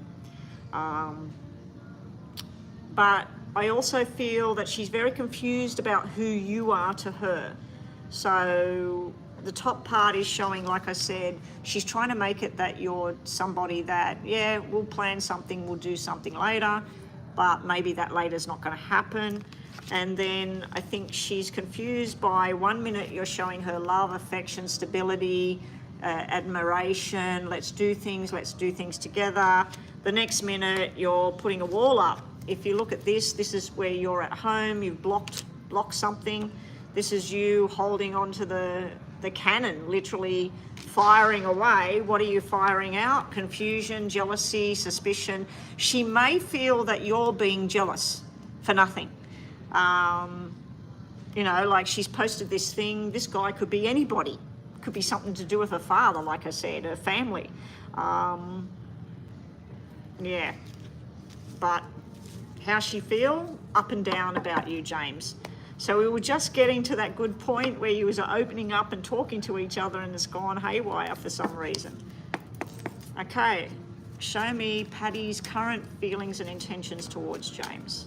But I also feel that she's very confused about who you are to her. So the top part is showing, like I said, she's trying to make it that you're somebody that, yeah, we'll plan something, we'll do something later, but maybe that later's not going to happen. And then I think she's confused by 1 minute you're showing her love, affection, stability, admiration, let's do things together. The next minute you're putting a wall up. If you look at this is where you're at home, you've blocked something. This is you holding onto the cannon, literally firing away. What are you firing out? Confusion, jealousy, suspicion. She may feel that you're being jealous for nothing. You know, like she's posted this thing. This guy could be anybody. Could be something to do with her father, like I said, her family. Yeah. But how's she feel? Up and down about you, James. So we were just getting to that good point where you was opening up and talking to each other, and it's gone haywire for some reason. Okay, show me Patty's current feelings and intentions towards James.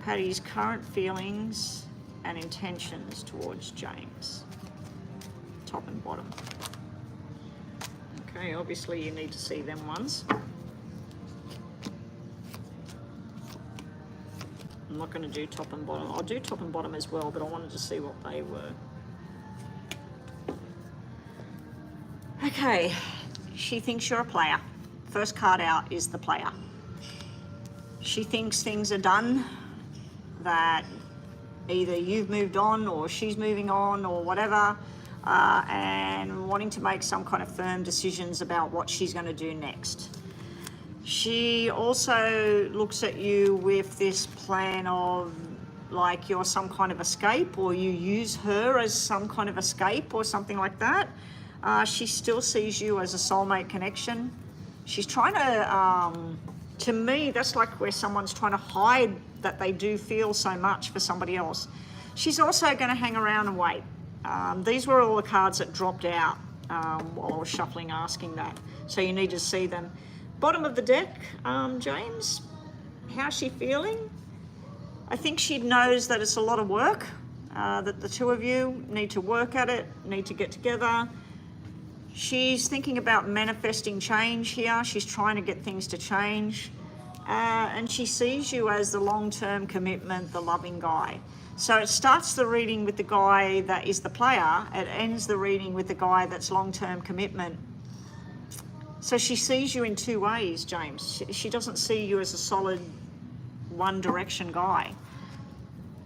Patty's current feelings and intentions towards James. Top and bottom. Okay, obviously you need to see them ones. I'm not going to do top and bottom. I'll do top and bottom as well, but I wanted to see what they were. Okay, she thinks you're a player. First card out is the player. She thinks things are done, that either you've moved on or she's moving on or whatever, and wanting to make some kind of firm decisions about what she's going to do next. She also looks at you with this plan of like you're some kind of escape, or you use her as some kind of escape or something like that. She still sees you as a soulmate connection. She's trying to me, that's like where someone's trying to hide that they do feel so much for somebody else. She's also going to hang around and wait. These were all the cards that dropped out while I was shuffling asking that. So you need to see them. Bottom of the deck, James, how's she feeling? I think she knows that it's a lot of work, that the two of you need to work at it, need to get together. She's thinking about manifesting change here. She's trying to get things to change. And she sees you as the long-term commitment, the loving guy. So it starts the reading with the guy that is the player. It ends the reading with the guy that's long-term commitment. So she sees you in two ways, James. She doesn't see you as a solid one-direction guy.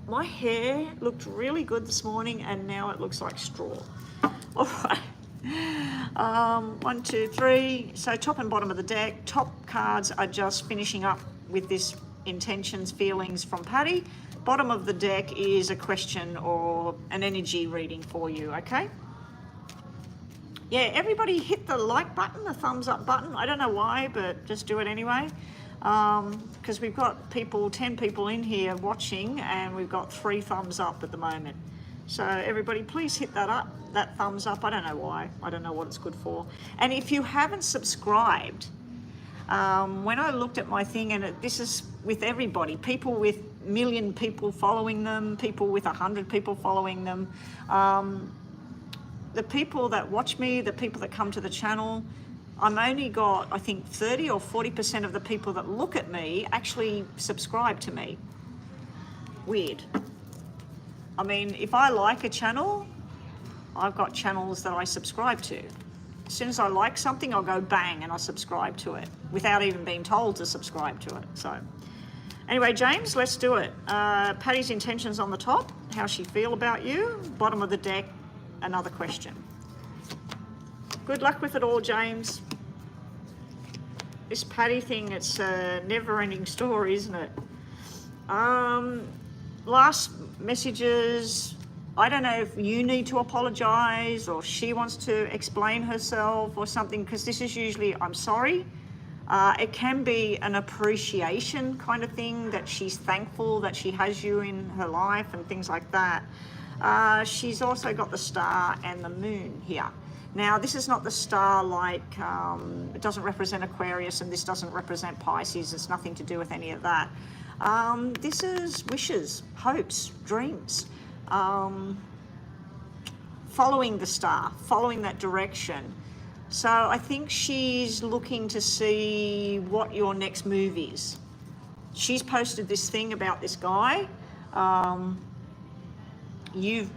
My hair looked really good this morning, and now it looks like straw. All right. 1, 2, 3. So top and bottom of the deck. Top cards are just finishing up with this intentions, feelings from Patty. Bottom of the deck is a question or an energy reading for you, okay? Yeah, everybody hit the like button, the thumbs up button. I don't know why, but just do it anyway. Because we've got 10 people in here watching, and we've got 3 thumbs up at the moment. So everybody, please hit that thumbs up. I don't know why. I don't know what it's good for. And if you haven't subscribed, when I looked at my thing, and this is with everybody, people with 1 million people following them, people with 100 people following them, the people that watch me, the people that come to the channel, I'm only got, I think 30 or 40% of the people that look at me actually subscribe to me. Weird. I mean, if I like a channel, I've got channels that I subscribe to. As soon as I like something, I'll go bang and I subscribe to it without even being told to subscribe to it. So anyway, James, let's do it. Patty's intentions on the top, how she feel about you. Bottom of the deck, another question. Good luck with it all, James. This Patty thing, it's a never-ending story, isn't it? Last messages, I don't know if you need to apologise or she wants to explain herself or something, because this is usually, I'm sorry. It can be an appreciation kind of thing, that she's thankful that she has you in her life and things like that. She's also got the star and the moon here. Now, this is not the star like, it doesn't represent Aquarius, and this doesn't represent Pisces. It's nothing to do with any of that. This is wishes, hopes, dreams. Following the star, following that direction. So I think she's looking to see what your next move is. She's posted this thing about this guy. You've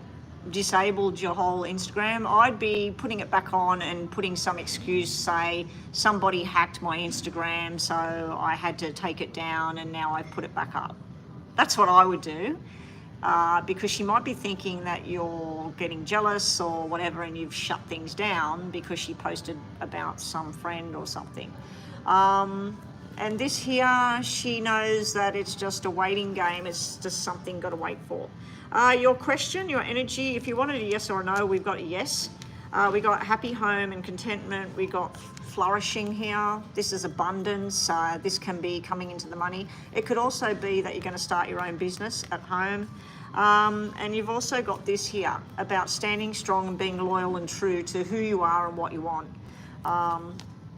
disabled your whole Instagram. I'd be putting it back on and putting some excuse, say somebody hacked my Instagram, so I had to take it down and now I put it back up. That's what I would do. Because she might be thinking that you're getting jealous or whatever and you've shut things down because she posted about some friend or something. And this here, she knows that it's just a waiting game. It's just something got to wait for. Your question, your energy, if you wanted a yes or a no, we've got a yes. We got happy home and contentment. We got flourishing here. This is abundance. This can be coming into the money. It could also be that you're going to start your own business at home. And you've also got this here about standing strong and being loyal and true to who you are and what you want.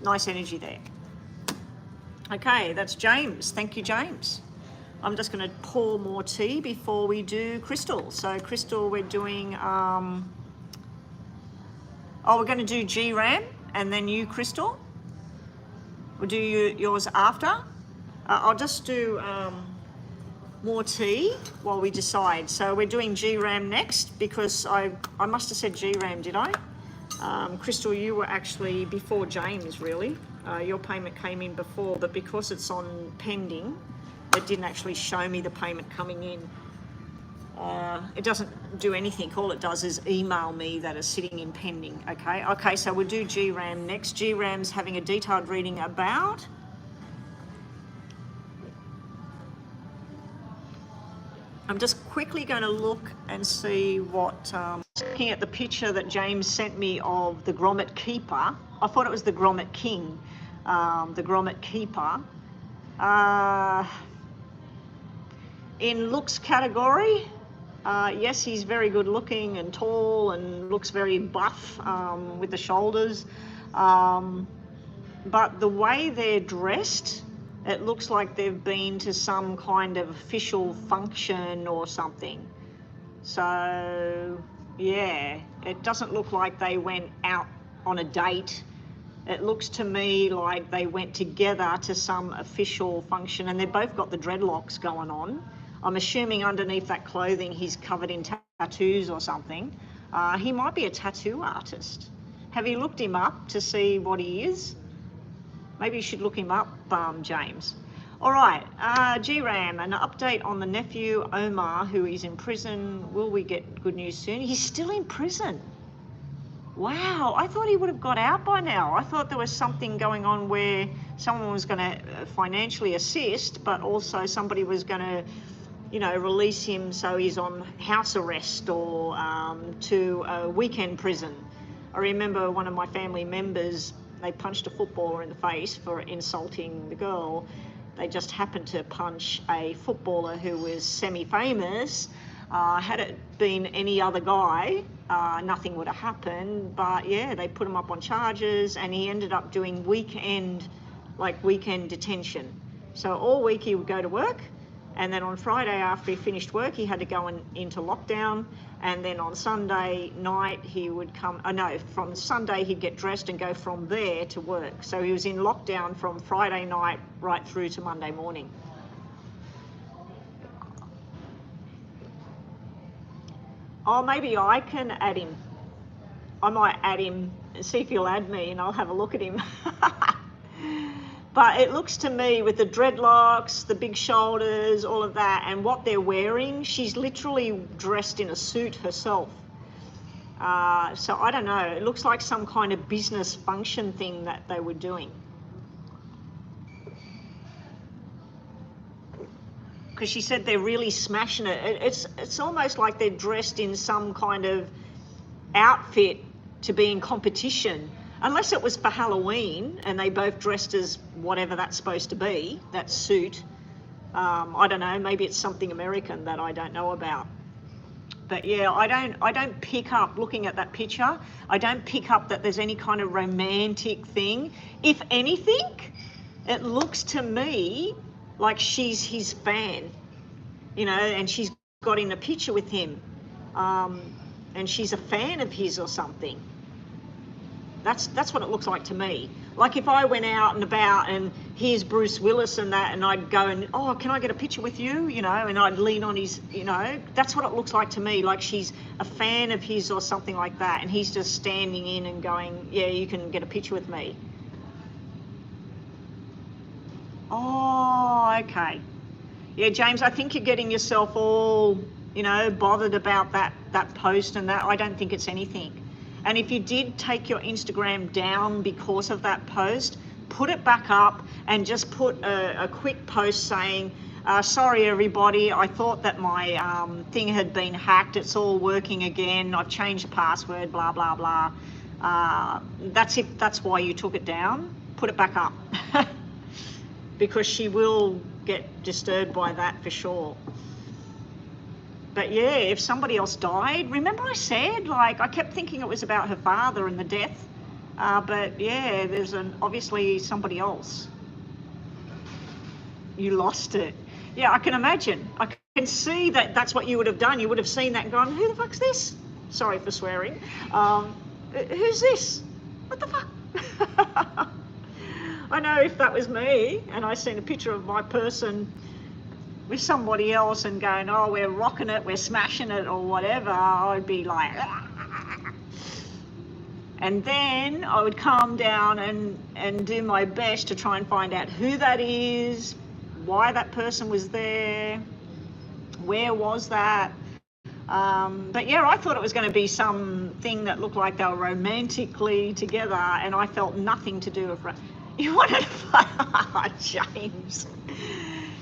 Nice energy there. Okay, that's James. Thank you, James. I'm just going to pour more tea before we do Crystal. So Crystal, we're doing, we're going to do GRAM and then you, Crystal. We'll do yours after. I'll just do more tea while we decide. So we're doing GRAM next because I must have said GRAM, did I? Crystal, you were actually before James, really. Your payment came in before, but because it's on pending, it didn't actually show me the payment coming in. It doesn't do anything. All it does is email me that it's sitting in pending. Okay, so we'll do GRAM next. GRAM's having a detailed reading about I'm just quickly going to look and see what, looking at the picture that James sent me of the Grommet Keeper. I thought it was the Grommet King, the Grommet Keeper. In looks category, yes, he's very good looking and tall and looks very buff with the shoulders. But the way they're dressed, it looks like they've been to some kind of official function or something. So, yeah, it doesn't look like they went out on a date. It looks to me like they went together to some official function, and they've both got the dreadlocks going on. I'm assuming underneath that clothing he's covered in tattoos or something. He might be a tattoo artist. Have you looked him up to see what he is? Maybe you should look him up, James. All right, GRAM, an update on the nephew, Omar, who is in prison. Will we get good news soon? He's still in prison. Wow, I thought he would have got out by now. I thought there was something going on where someone was going to financially assist, but also somebody was going to, you know, release him so he's on house arrest or to a weekend prison. I remember one of my family members, they punched a footballer in the face for insulting the girl. They just happened to punch a footballer who was semi-famous. Had it been any other guy, nothing would have happened. But yeah, they put him up on charges and he ended up doing weekend detention. So all week he would go to work And then on Friday, after he finished work, he had to go into lockdown. And then on Sunday night, he would come, from Sunday, he'd get dressed and go from there to work. So he was in lockdown from Friday night right through to Monday morning. Oh, maybe I can add him. I might add him and see if he'll add me, and I'll have a look at him. But it looks to me, with the dreadlocks, the big shoulders, all of that, and what they're wearing, she's literally dressed in a suit herself. So I don't know, it looks like some kind of business function thing that they were doing. Because she said they're really smashing it. It's almost like they're dressed in some kind of outfit to be in competition. Unless it was for Halloween and they both dressed as whatever that's supposed to be, that suit. I don't know, maybe it's something American that I don't know about. But yeah, I don't pick up, looking at that picture, I don't pick up that there's any kind of romantic thing. If anything, it looks to me like she's his fan, you know, and she's got in a picture with him, and she's a fan of his or something. That's what it looks like to me. Like if I went out and about and here's Bruce Willis and that, and I'd go and, oh, can I get a picture with you? You know, and I'd lean on his, you know, that's what it looks like to me. Like she's a fan of his or something like that. And he's just standing in and going, yeah, you can get a picture with me. Oh, okay. Yeah, James, I think you're getting yourself all, you know, bothered about that post and that. I don't think it's anything. And if you did take your Instagram down because of that post, put it back up and just put a quick post saying, sorry everybody, I thought that my thing had been hacked, it's all working again, I've changed the password, blah, blah, blah. That's why you took it down. Put it back up. Because she will get disturbed by that for sure. But yeah, if somebody else died, remember I said, like, I kept thinking it was about her father and the death, but yeah, there's obviously somebody else. You lost it. Yeah, I can imagine. I can see that that's what you would have done. You would have seen that and gone, who the fuck's this? Sorry for swearing. Who's this? What the fuck? I know if that was me and I seen a picture of my person with somebody else and going, oh, we're rocking it, we're smashing it or whatever, I'd be like, and then I would calm down and do my best to try and find out who that is, why that person was there, where was that. But yeah, I thought it was going to be something that looked like they were romantically together, and I felt nothing to do with you wanted to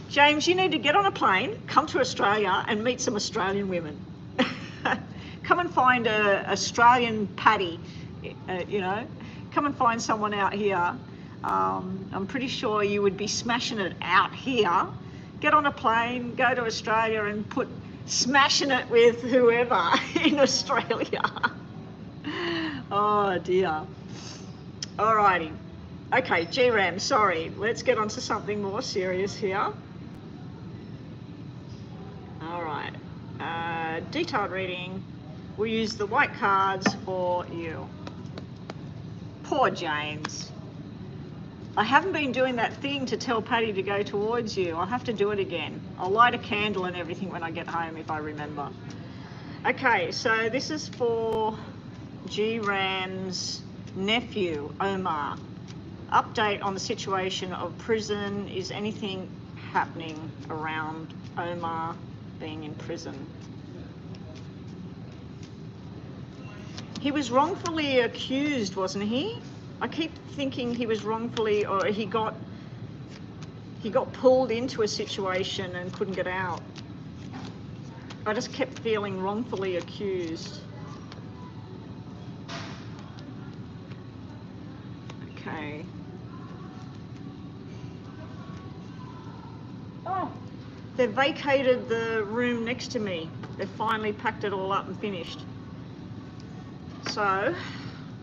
James, you need to get on a plane, come to Australia and meet some Australian women. Come and find a Australian Paddy, you know, come and find someone out here. I'm pretty sure you would be smashing it out here. Get on a plane, go to Australia and put smashing it with whoever in Australia. Oh dear. Alrighty. Okay, GRAM, sorry. Let's get on to something more serious here. All right, detailed reading. We'll use the white cards for you. Poor James. I haven't been doing that thing to tell Patty to go towards you. I'll have to do it again. I'll light a candle and everything when I get home if I remember. Okay, so this is for GRAM's nephew, Omar. Update on the situation of prison. Is anything happening around Omar being in prison? He was wrongfully accused, wasn't he? I keep thinking he was wrongfully, or he got pulled into a situation and couldn't get out. I just kept feeling wrongfully accused. Okay. Oh, they've vacated the room next to me. They've finally packed it all up and finished. So I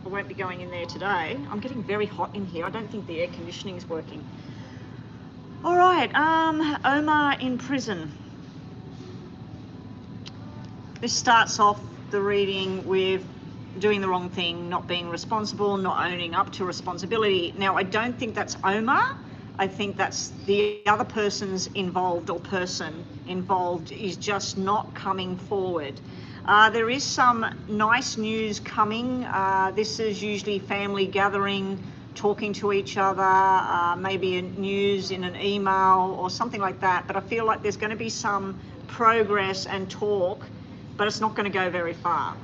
won't be going in there today. I'm getting very hot in here. I don't think the air conditioning is working. All right, Omar in prison. This starts off the reading with doing the wrong thing, not being responsible, not owning up to responsibility. Now, I don't think that's Omar. I think that's the other person's involved, or person involved is just not coming forward. There is some nice news coming. This is usually family gathering, talking to each other, maybe news in an email or something like that. But I feel like there's going to be some progress and talk, but it's not going to go very far.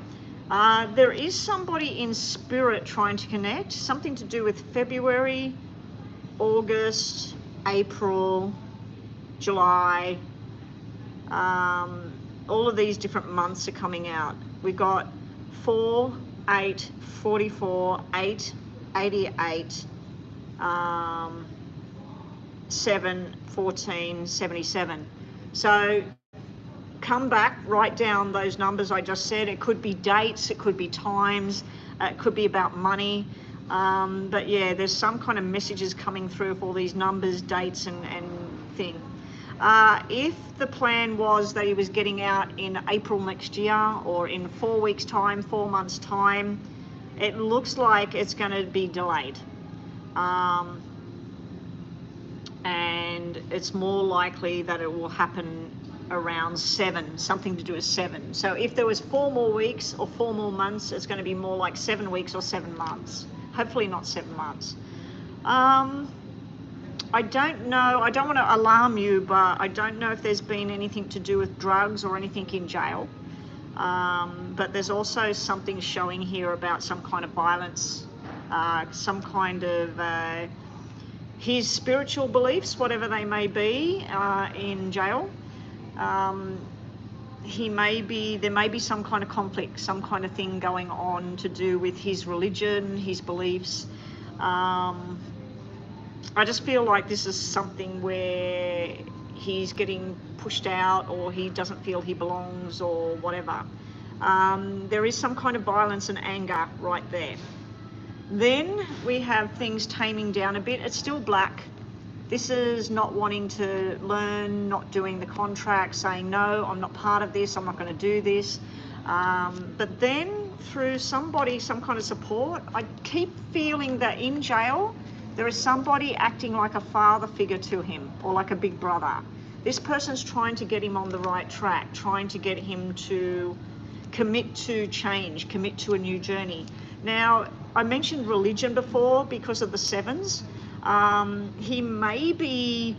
There is somebody in spirit trying to connect, something to do with February, August, April, July. All of these different months are coming out. We've got 4, 8, 44, 8, 88, 7, 14, 77. So come back, write down those numbers I just said. It could be dates, it could be times, it could be about money. But yeah, there's some kind of messages coming through of all these numbers, dates, and thing. If the plan was that he was getting out in April next year, or in 4 weeks' time, 4 months' time, it looks like it's going to be delayed. And it's more likely that it will happen around 7, something to do with 7. So if there was 4 more weeks or 4 more months, it's going to be more like 7 weeks or 7 months. Hopefully not 7 months. I don't know, I don't want to alarm you, but I don't know if there's been anything to do with drugs or anything in jail. But there's also something showing here about some kind of violence, some kind of his spiritual beliefs, whatever they may be, in jail. There may be some kind of conflict, some kind of thing going on to do with his religion, his beliefs. I just feel like this is something where he's getting pushed out, or he doesn't feel he belongs, or whatever. There is some kind of violence and anger right there. Then we have things taming down a bit. It's still black. This is not wanting to learn, not doing the contract, saying, no, I'm not part of this, I'm not going to do this. But then through somebody, some kind of support, I keep feeling that in jail, there is somebody acting like a father figure to him, or like a big brother. This person's trying to get him on the right track, trying to get him to commit to change, commit to a new journey. Now, I mentioned religion before because of the 7s. He may be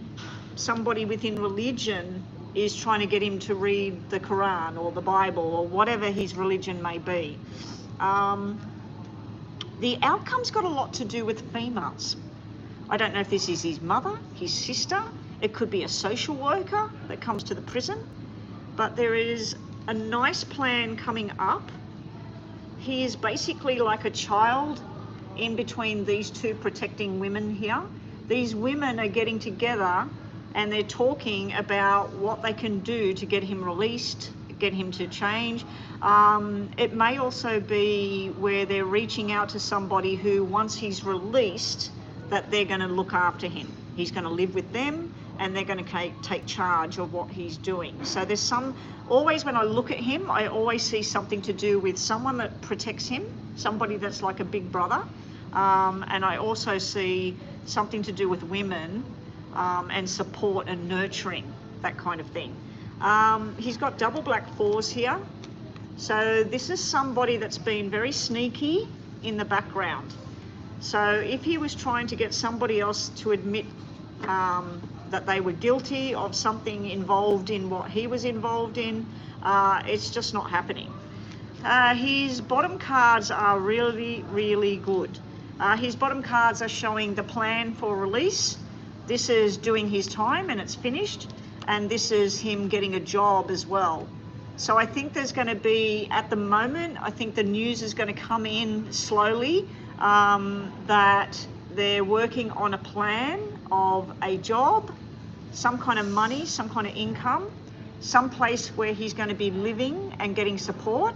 somebody within religion is trying to get him to read the Quran or the Bible or whatever his religion may be. The outcome's got a lot to do with females. I don't know if this is his mother, his sister. It could be a social worker that comes to the prison. But there is a nice plan coming up. He is basically like a child in between these two protecting women here. These women are getting together and they're talking about what they can do to get him released, get him to change. It may also be where they're reaching out to somebody who, once he's released, that they're going to look after him. He's going to live with them and they're going to take charge of what he's doing. So there's always when I look at him, I always see something to do with someone that protects him, somebody that's like a big brother. And I also see something to do with women and support and nurturing, that kind of thing. He's got double black 4s here. So this is somebody that's been very sneaky in the background. So if he was trying to get somebody else to admit that they were guilty of something involved in what he was involved in, it's just not happening. His bottom cards are really, really good. His bottom cards are showing the plan for release. This is doing his time and it's finished. And this is him getting a job as well. So I think there's going to be, at the moment, I think the news is going to come in slowly, that they're working on a plan of a job, some kind of money, some kind of income, some place where he's going to be living and getting support,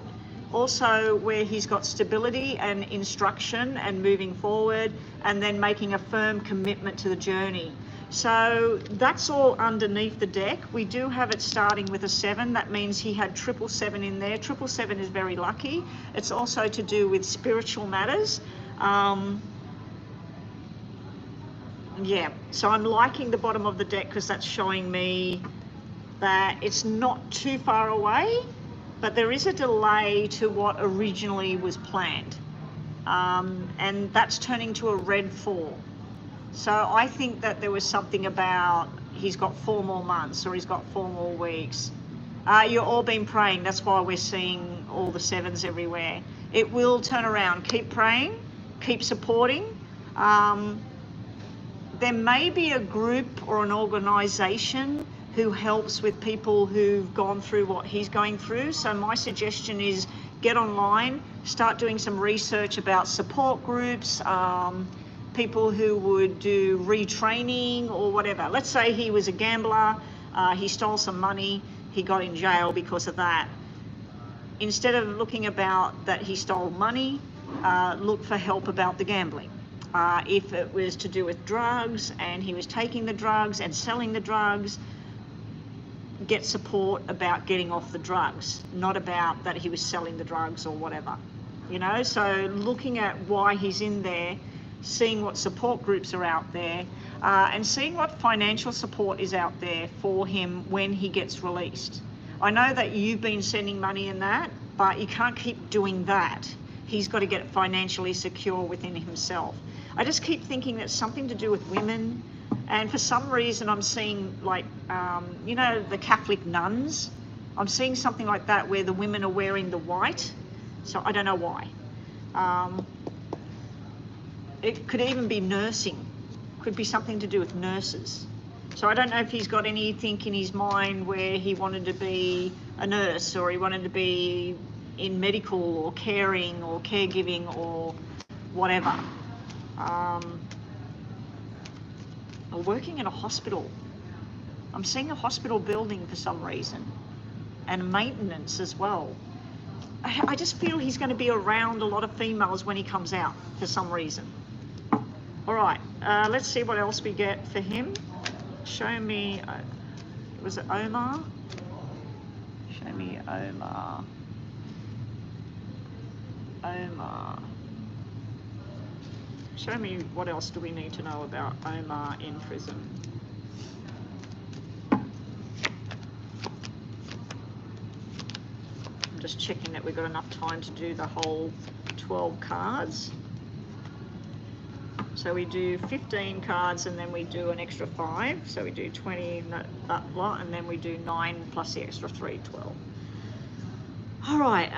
also where he's got stability and instruction and moving forward, and then making a firm commitment to the journey. So that's all underneath the deck. We do have it starting with a 7. That means he had 777 in there. 777 is very lucky. It's also to do with spiritual matters. Yeah, so I'm liking the bottom of the deck because that's showing me that it's not too far away, but there is a delay to what originally was planned. And that's turning to a red 4. So I think that there was something about he's got 4 more months or he's got 4 more weeks. You've all been praying. That's why we're seeing all the 7s everywhere. It will turn around. Keep praying. Keep supporting. There may be a group or an organisation who helps with people who've gone through what he's going through. So my suggestion is get online, start doing some research about support groups, people who would do retraining or whatever. Let's say he was a gambler, he stole some money, he got in jail because of that. Instead of looking about that he stole money, look for help about the gambling. If it was to do with drugs and he was taking the drugs and selling the drugs, get support about getting off the drugs, not about that he was selling the drugs or whatever. You know, so looking at why he's in there, seeing what support groups are out there, and seeing what financial support is out there for him when he gets released. I know that you've been sending money in that, but you can't keep doing that. He's got to get financially secure within himself. I just keep thinking that's something to do with women. And for some reason I'm seeing like, you know, the Catholic nuns. I'm seeing something like that where the women are wearing the white. So I don't know why. It could even be nursing. Could be something to do with nurses. So I don't know if he's got anything in his mind where he wanted to be a nurse or he wanted to be in medical or caring or caregiving or whatever. Or working in a hospital. I'm seeing a hospital building for some reason, and maintenance as well. I just feel he's going to be around a lot of females when he comes out for some reason. All right, let's see what else we get for him. Show me, was it Omar? Show me Omar. Omar. Show me what else do we need to know about Omar in prison. I'm just checking that we've got enough time to do the whole 12 cards. So we do 15 cards and then we do an extra 5. So we do 20 that lot and then we do 9 plus the extra 3, 12. All right,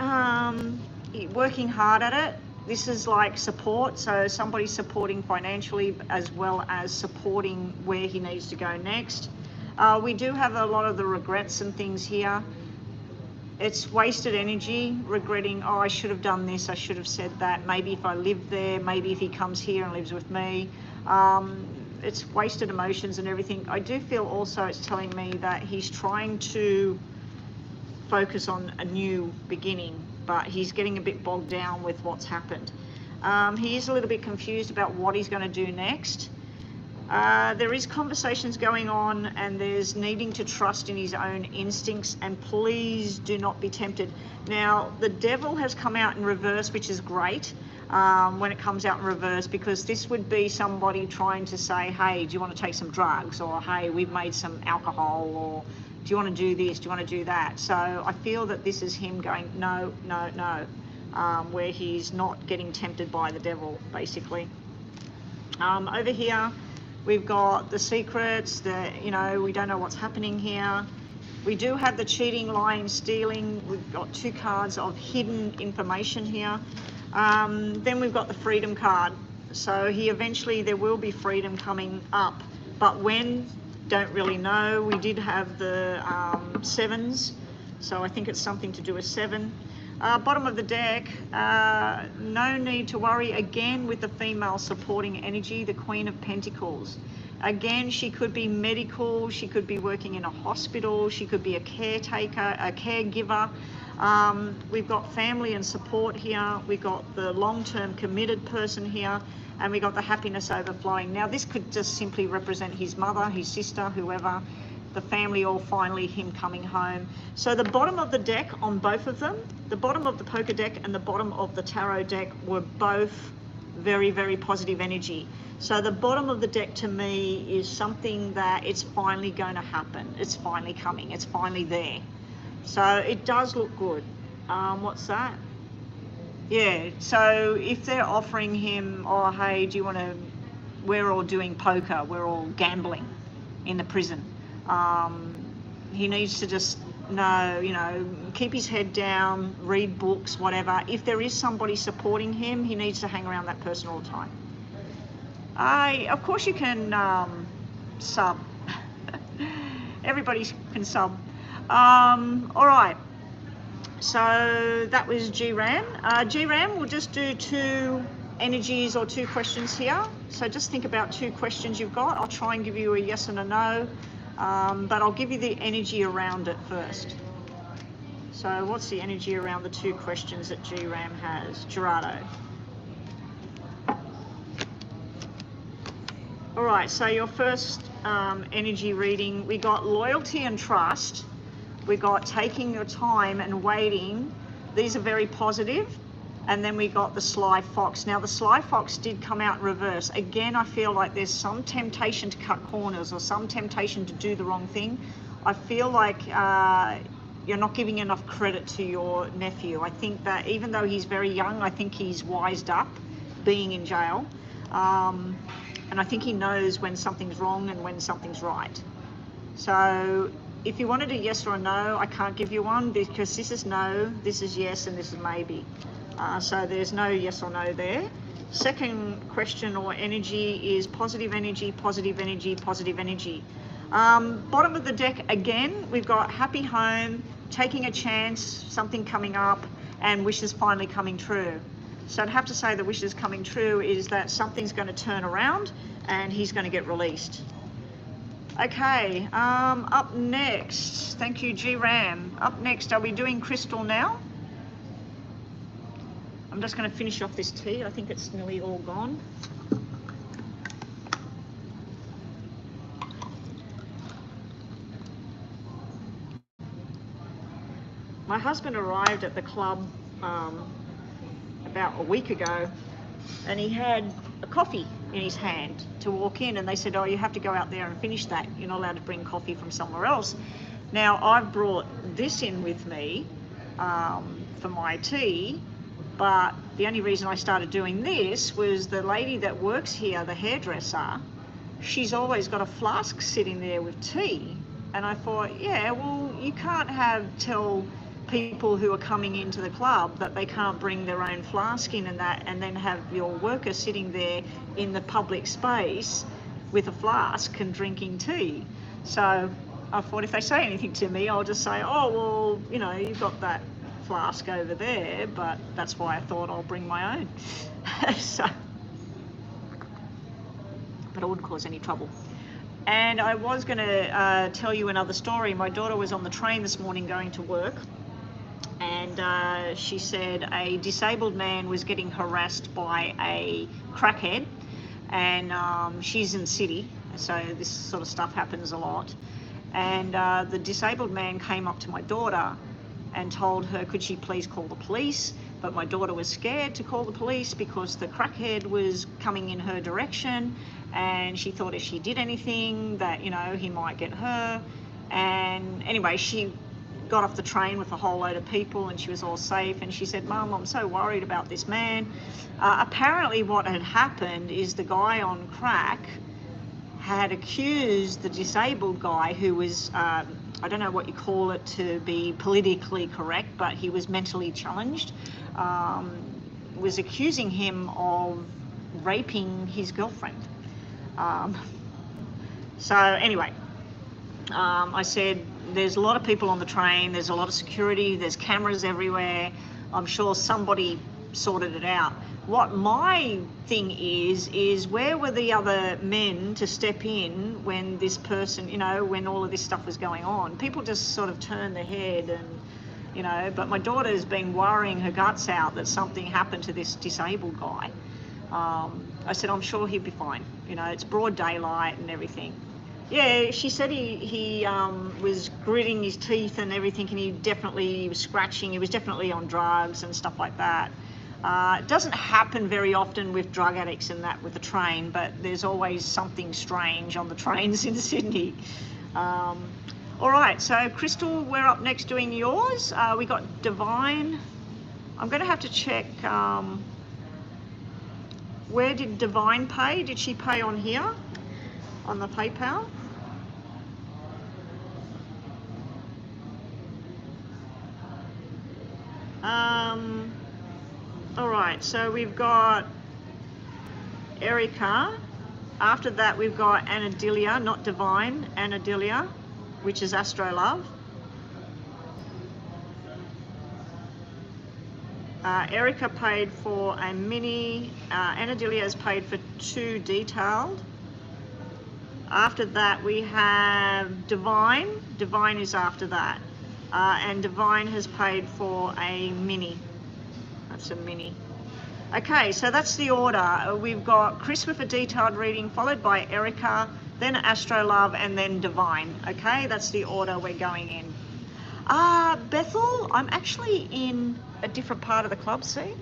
working hard at it. This is like support, so somebody's supporting financially as well as supporting where he needs to go next. We do have a lot of the regrets and things here. It's wasted energy, regretting, oh, I should have done this, I should have said that, maybe if I lived there, maybe if he comes here and lives with me. It's wasted emotions and everything. I do feel also it's telling me that he's trying to focus on a new beginning, but he's getting a bit bogged down with what's happened. He is a little bit confused about what he's going to do next. There is conversations going on and there's needing to trust in his own instincts, and please do not be tempted. Now, the devil has come out in reverse, which is great when it comes out in reverse, because this would be somebody trying to say, hey, do you want to take some drugs? Or, hey, we've made some alcohol, or do you want to do this? Do you want to do that? So I feel that this is him going, no, no, no, where he's not getting tempted by the devil, basically. Over here, we've got the secrets, you know, we don't know what's happening here. We do have the cheating, lying, stealing. We've got 2 cards of hidden information here. Then we've got the freedom card. So there will be freedom coming up, but when? Don't really know. We did have the 7s, so I think it's something to do with 7. Bottom of the deck, no need to worry, again with the female supporting energy, the Queen of Pentacles. Again, she could be medical, she could be working in a hospital, she could be a caretaker, a caregiver. We've got family and support here, we've got the long-term committed person here, and we've got the happiness overflowing. Now this could just simply represent his mother, his sister, whoever, the family, or finally him coming home. So the bottom of the deck on both of them, the bottom of the poker deck and the bottom of the tarot deck, were both very, very positive energy. So the bottom of the deck to me is something that it's finally going to happen. It's finally coming. It's finally there. So it does look good. What's that? Yeah, so if they're offering him, oh, hey, do you want to, we're all doing poker, we're all gambling in the prison. He needs to just know, keep his head down, read books, whatever. If there is somebody supporting him, he needs to hang around that person all the time. Of course you can sub. Everybody can sub. All right. So that was G-Ram. G-Ram, we'll just do 2 energies or 2 questions here. So just think about 2 questions you've got. I'll try and give you a yes and a no, but I'll give you the energy around it first. So what's the energy around the 2 questions that G-Ram has? Gerardo. All right, so your first energy reading, we got loyalty and trust. We got taking your time and waiting. These are very positive. And then we got the sly fox. Now the sly fox did come out in reverse. Again, I feel like there's some temptation to cut corners or some temptation to do the wrong thing. I feel like you're not giving enough credit to your nephew. I think that even though he's very young, I think he's wised up being in jail. And I think he knows when something's wrong and when something's right. So if you wanted a yes or a no, I can't give you one because this is no, this is yes, and this is maybe. So there's no yes or no there. Second question or energy is positive energy, positive energy, positive energy. Bottom of the deck again, we've got happy home, taking a chance, something coming up, and wishes finally coming true. So I'd have to say the wishes coming true is that something's going to turn around and he's going to get released. Okay, up next, thank you G-Ram. Up next, are we doing crystal now? I'm just going to finish off this tea. I think it's nearly all gone. My husband arrived at the club about a week ago, and he had a coffee in his hand to walk in, and they said, oh, you have to go out there and finish that. You're not allowed to bring coffee from somewhere else. Now, I've brought this in with me for my tea, but the only reason I started doing this was the lady that works here, the hairdresser, she's always got a flask sitting there with tea. And I thought, yeah, well, you can't tell people who are coming into the club that they can't bring their own flask in and then have your worker sitting there in the public space with a flask and drinking tea. So I thought if they say anything to me, I'll just say, oh, well, you've got that flask over there, but that's why I thought I'll bring my own. But it wouldn't cause any trouble. And I was going to tell you another story. My daughter was on the train this morning going to work, and she said a disabled man was getting harassed by a crackhead, and she's in the city, so this sort of stuff happens a lot. And the disabled man came up to my daughter and told her, could she please call the police? But my daughter was scared to call the police because the crackhead was coming in her direction, and she thought if she did anything that, he might get her. And anyway, she got off the train with a whole load of people and she was all safe, and she said, Mum, I'm so worried about this man. Apparently what had happened is the guy on crack had accused the disabled guy, who was, I don't know what you call it to be politically correct, but he was mentally challenged, was accusing him of raping his girlfriend. So anyway, I said, there's a lot of people on the train, there's a lot of security, there's cameras everywhere. I'm sure somebody sorted it out. what my thing is where were the other men to step in when this person, you know, when all of this stuff was going on? People just sort of turned their head and, you know, but my daughter's been worrying her guts out that something happened to this disabled guy. I said, I'm sure he'll be fine. You know, it's broad daylight and everything. Yeah, she said he was gritting his teeth and everything, and he was scratching. He was definitely on drugs and stuff like that. It doesn't happen very often with drug addicts and that with the train, but there's always something strange on the trains in Sydney. All right, so Crystal, we're up next doing yours. We got Divine. I'm going to have to check, where did Divine pay? Did she pay on here, on the PayPal? All right, so we've got Erica. After that, we've got Anadilia, not Divine, Anadilia, which is Astro Love. Erica paid for a mini. Anadilia has paid for 2 detailed. After that, we have Divine. Divine is after that. And Divine has paid for a mini. That's a mini. Okay, so that's the order. We've got Chris with a detailed reading, followed by Erica, then Astro Love, and then Divine. Okay, that's the order we're going in. Bethel, I'm actually in a different part of the club, see?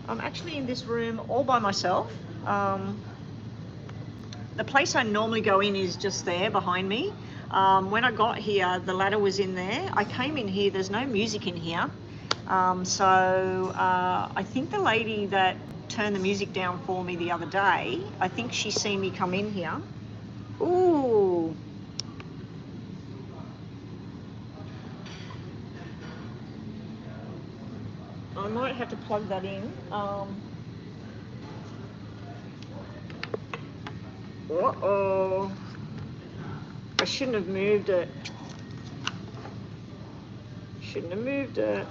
I'm actually in this room all by myself. The place I normally go in is just there behind me. When I got here, the ladder was in there. I came in here, there's no music in here. I think the lady that turned the music down for me the other day, I think she's seen me come in here. Ooh. I might have to plug that in. Uh-oh. I shouldn't have moved it. Shouldn't have moved it.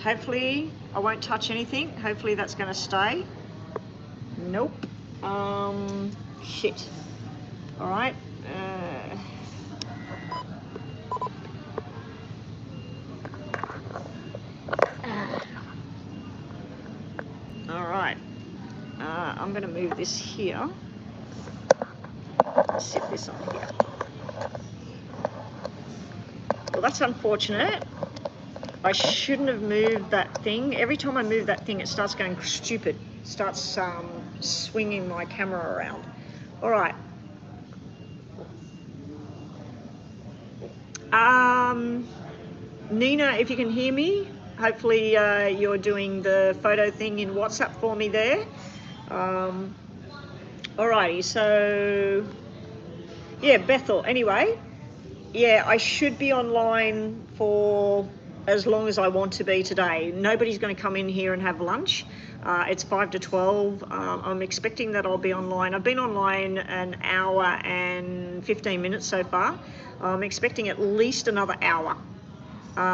Hopefully I won't touch anything. Hopefully that's going to stay. Nope. Shit. All right. All right. I'm going to move this here. Sit this on here. Well, that's unfortunate. I shouldn't have moved that thing. Every time I move that thing, it starts going stupid. It starts swinging my camera around. All right. Nina, if you can hear me, hopefully you're doing the photo thing in WhatsApp for me there. Alrighty, so yeah, Bethel. Anyway, yeah, I should be online for as long as I want to be today. Nobody's going to come in here and have lunch. It's 5 to 12. I'm expecting that I'll be online. I've been online an hour and 15 minutes so far. I'm expecting at least another hour.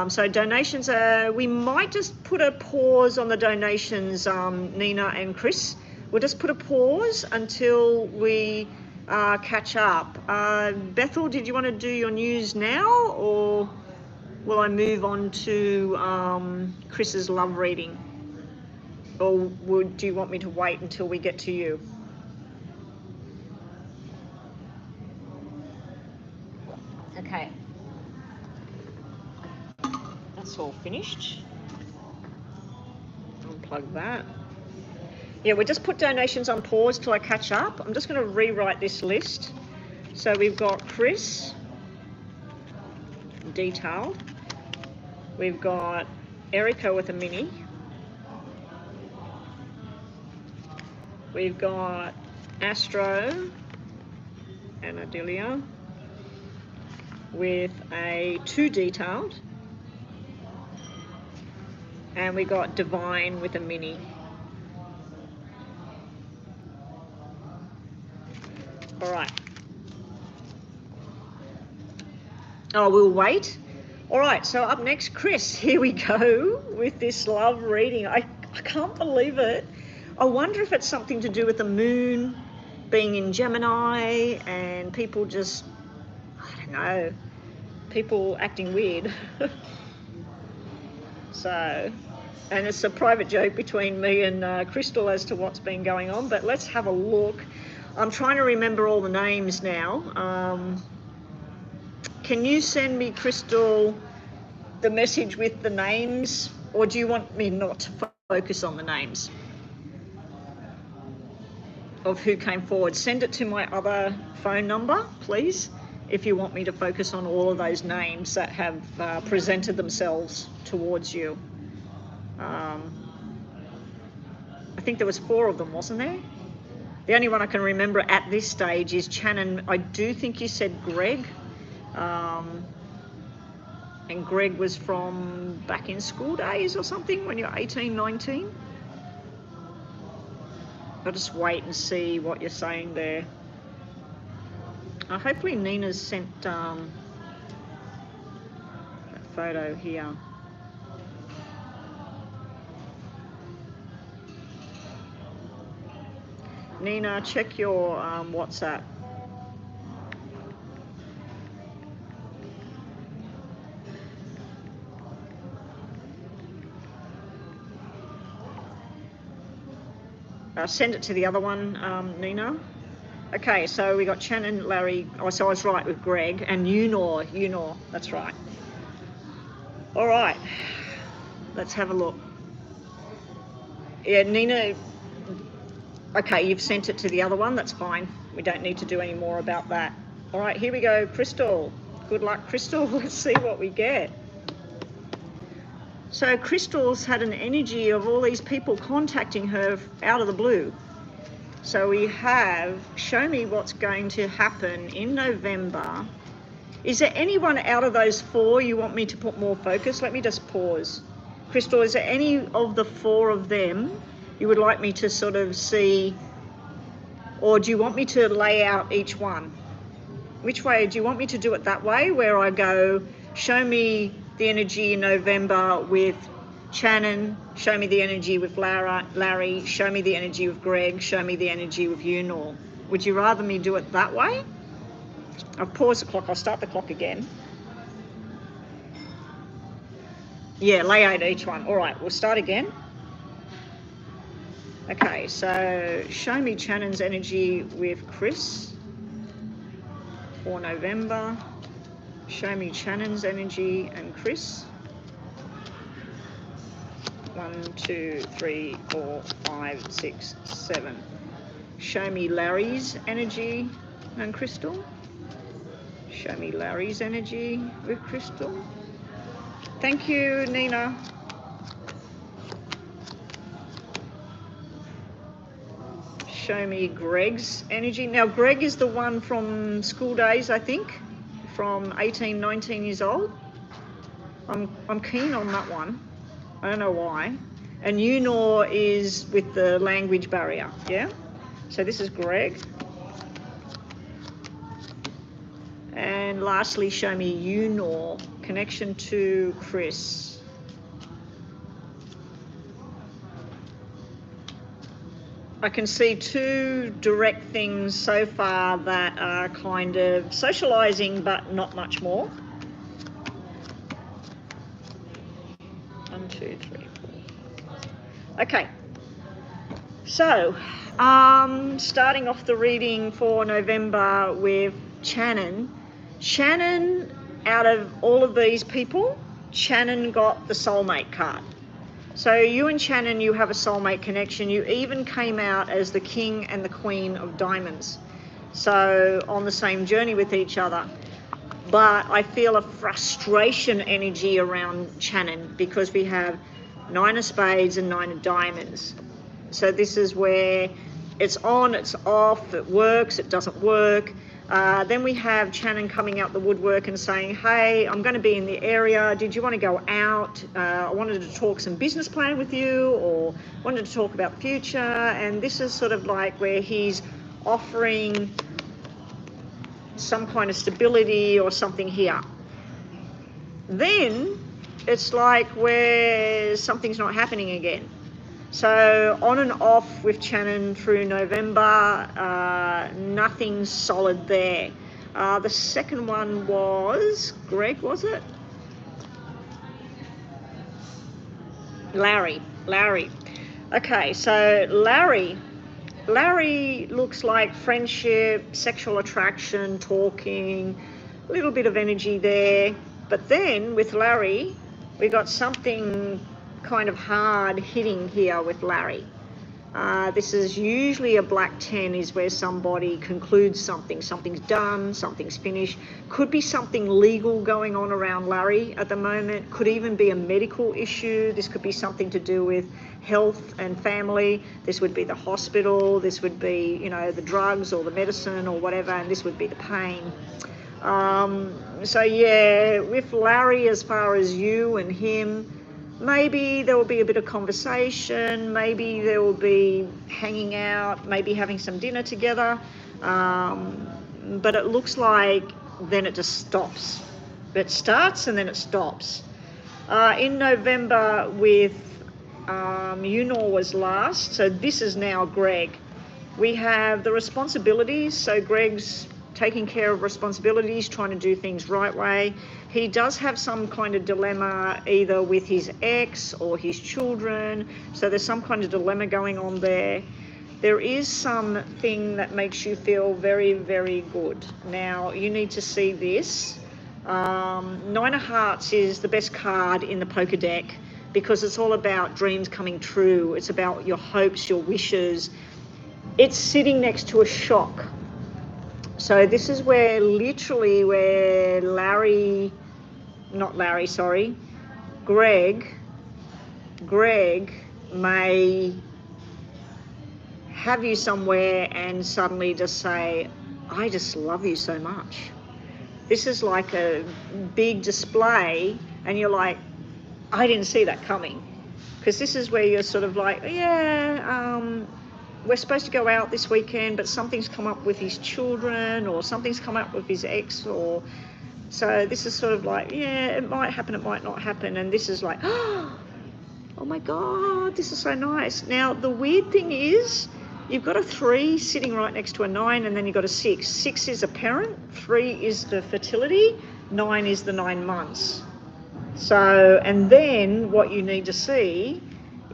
So donations, we might just put a pause on the donations, Nina and Chris. We'll just put a pause until we catch up. Bethel, did you want to do your news now, or will I move on to Chris's love reading? Or do you want me to wait until we get to you? Okay. That's all finished. Unplug that. Yeah, we just put donations on pause till I catch up. I'm just going to rewrite this list. So we've got Chris, detailed. We've got Erica with a mini. We've got Astro and Adelia with a 2 detailed. And we got Divine with a mini. Oh, we'll wait. All right, so up next, Chris, here we go with this love reading. I can't believe it. I wonder if it's something to do with the moon being in Gemini and people just, I don't know, people acting weird. So, and it's a private joke between me and Crystal as to what's been going on, but let's have a look. I'm trying to remember all the names now. Can you send me, Crystal, the message with the names, or do you want me not to focus on the names of who came forward? Send it to my other phone number, please, if you want me to focus on all of those names that have presented themselves towards you. I think there was 4 of them, wasn't there? The only one I can remember at this stage is Shannon. I do think you said Greg. And Greg was from back in school days or something when you're 18, 19. I'll just wait and see what you're saying there. Hopefully Nina's sent that photo here. Nina, check your WhatsApp. Send it to the other one, Nina. Okay, so we got Shannon, Larry. Oh, so I was right with Greg and Unor. That's right. All right, let's have a look. Yeah, Nina. Okay, you've sent it to the other one. That's fine. We don't need to do any more about that. All right, here we go, Crystal. Good luck, Crystal. Let's see what we get. So Crystal's had an energy of all these people contacting her out of the blue. So we have, show me what's going to happen in November. Is there anyone out of those 4 you want me to put more focus? Let me just pause. Crystal, is there any of the 4 of them you would like me to sort of see, or do you want me to lay out each one? Which way? Do you want me to do it that way, where I go, show me the energy in November with Shannon, show me the energy with Larry, show me the energy with Greg, show me the energy with Unor? Would you rather me do it that way? I'll pause the clock. I'll start the clock again. Yeah, lay out each one. All right, we'll start again. Okay, so show me Shannon's energy with Chris for November. Show me Shannon's energy and Chris. 1, 2, 3, 4, 5, 6, 7. Show me Larry's energy and Crystal. Show me Larry's energy with Crystal. Thank you, Nina. Show me Greg's energy. Now, Greg is the one from school days, I think, from 18, 19 years old. I'm keen on that one. I don't know why. And Unor is with the language barrier, yeah? So this is Greg. And lastly, show me Unor, connection to Chris. I can see 2 direct things so far that are kind of socialising, but not much more. 1, 2, 3, 4. Okay. So, starting off the reading for November with Shannon. Shannon, out of all of these people, Shannon got the soulmate card. So you and Shannon, you have a soulmate connection. You even came out as the king and the queen of diamonds. So on the same journey with each other. But I feel a frustration energy around Shannon because we have 9 of spades and 9 of diamonds. So this is where it's on, it's off, it works, it doesn't work. Then we have Shannon coming out the woodwork and saying, hey, I'm going to be in the area. Did you want to go out? I wanted to talk some business plan with you, or wanted to talk about the future. And this is sort of like where he's offering some kind of stability or something here. then it's like where something's not happening again. So on and off with Shannon through November, nothing solid there. The second one was Greg, was it? Larry. Okay, so Larry looks like friendship, sexual attraction, talking, a little bit of energy there. But then with Larry, we got something kind of hard hitting here with Larry. This is usually a black 10 is where somebody concludes something. Something's done, something's finished. Could be something legal going on around Larry at the moment. Could even be a medical issue. This could be something to do with health and family. This would be the hospital. This would be, you know, the drugs or the medicine or whatever, and this would be the pain. So yeah, with Larry, as far as you and him, maybe there will be a bit of conversation, maybe there will be hanging out, maybe having some dinner together, but it looks like then it just stops. It starts and then it stops. In November with Unor was last, so this is now Greg. We have the responsibilities, so Greg's taking care of responsibilities, trying to do things right way. He does have some kind of dilemma either with his ex or his children, so there's some kind of dilemma going on there. There is something that makes you feel very, very good. Now, you need to see this. Nine of Hearts is the best card in the poker deck because it's all about dreams coming true. It's about your hopes, your wishes. It's sitting next to a shock. So this is where literally where Greg may have you somewhere and suddenly just say, I just love you so much. This is like a big display and you're like, I didn't see that coming. Because this is where you're sort of like, we're supposed to go out this weekend, but something's come up with his children or something's come up with his ex, or so this is sort of like, yeah, it might happen, it might not happen. And this is like, oh my God, this is so nice. Now, the weird thing is you've got a 3 sitting right next to a 9 and then you've got a 6. 6 is a parent, 3 is the fertility, 9 is the 9 months. So, and then what you need to see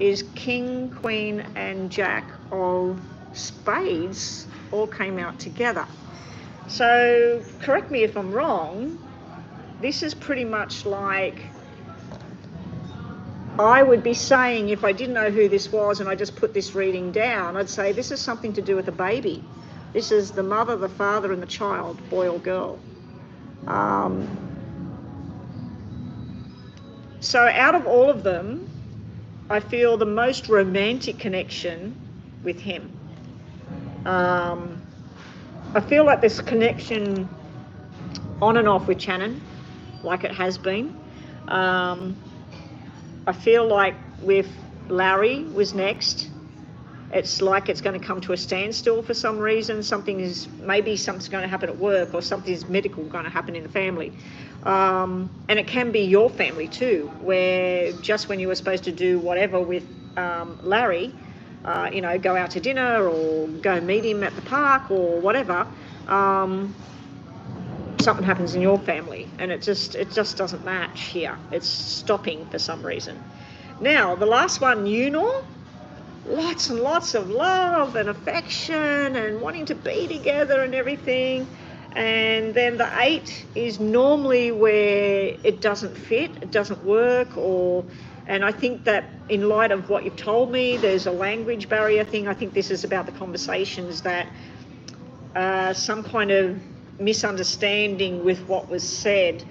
is King, Queen and Jack of Spades all came out together. So correct me if I'm wrong, this is pretty much like I would be saying if I didn't know who this was and I just put this reading down, I'd say this is something to do with a baby. This is the mother, the father and the child, boy or girl. So out of all of them, I feel the most romantic connection with him. I feel like this connection on and off with Shannon, like it has been. I feel like with Larry was next. It's like it's going to come to a standstill for some reason. Maybe something's going to happen at work or something's medical going to happen in the family. And it can be your family too, where just when you were supposed to do whatever with Larry, go out to dinner or go meet him at the park or whatever, something happens in your family and it just doesn't match here. It's stopping for some reason. Now, the last one, Unor, lots and lots of love and affection and wanting to be together and everything. And then the 8 is normally where it doesn't fit, it doesn't work, and I think that in light of what you've told me, there's a language barrier thing. I think this is about the conversations that some kind of misunderstanding with what was said.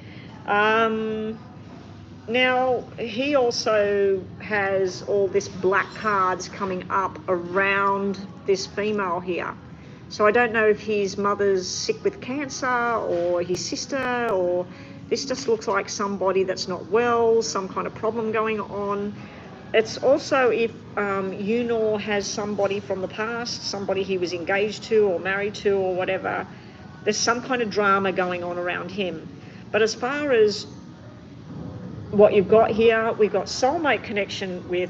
Now, he also has all this black cards coming up around this female here. So I don't know if his mother's sick with cancer or his sister, or this just looks like somebody that's not well, some kind of problem going on. It's also if Unor has somebody from the past, somebody he was engaged to or married to or whatever, there's some kind of drama going on around him. But as far as what you've got here, we've got soulmate connection with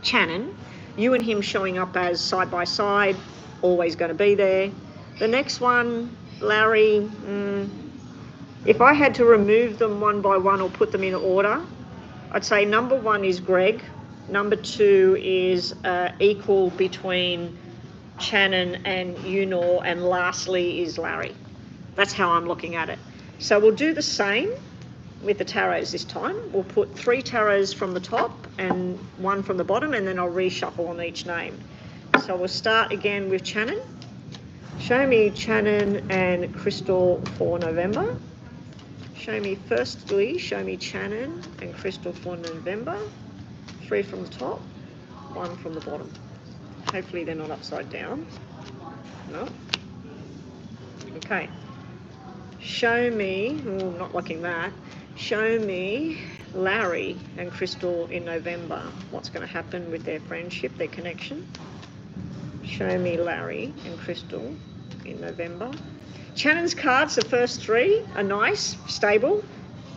Channon. You and him showing up as side by side, always going to be there. The next one, Larry, if I had to remove them one by one or put them in order, I'd say number 1 is Greg. Number 2 is equal between Channon and Unor, and lastly is Larry. That's how I'm looking at it. So we'll do the same with the tarots this time. We'll put 3 tarots from the top and 1 from the bottom, and then I'll reshuffle on each name. So we'll start again with Channon. Show me Channon and Crystal for November. Show me Channon and Crystal for November. 3 from the top, 1 from the bottom. Hopefully they're not upside down. No. Okay. Show me, not liking that. Show me Larry and Crystal in November. What's going to happen with their friendship, their connection? Show me Larry and Crystal in November. Channon's cards, the first 3 are nice, stable,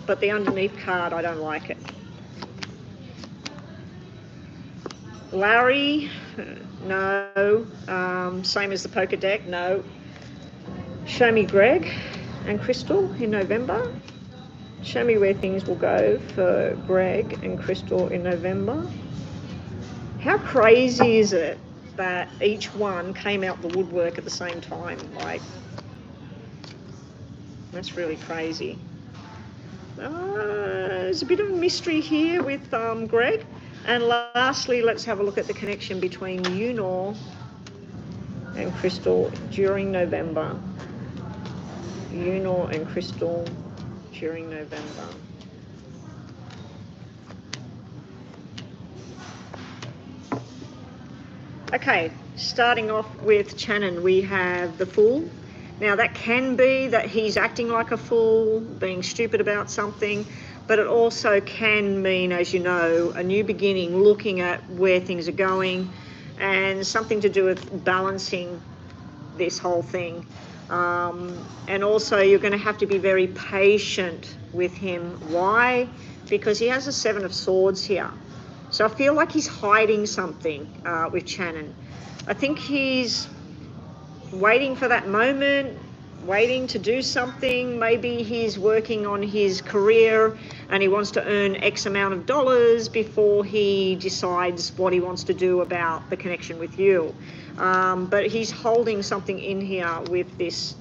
but the underneath card, I don't like it. Larry, no. Same as the poker deck, no. Show me Greg and Crystal in November. Show me where things will go for Greg and Crystal in November. How crazy is it that each one came out the woodwork at the same time? Like, that's really crazy. There's a bit of a mystery here with Greg. And lastly, let's have a look at the connection between Unor and Crystal during November. Unor and Crystal during November. Okay, starting off with Channon, we have the Fool. Now that can be that he's acting like a fool, being stupid about something, but it also can mean, as you know, a new beginning, looking at where things are going, and something to do with balancing this whole thing. And also you're going to have to be very patient with him. Why? Because he has a 7 of Swords here. So I feel like he's hiding something with Channon. I think he's waiting for that moment, waiting to do something. Maybe he's working on his career and he wants to earn X amount of dollars before he decides what he wants to do about the connection with you. But he's holding something in here with this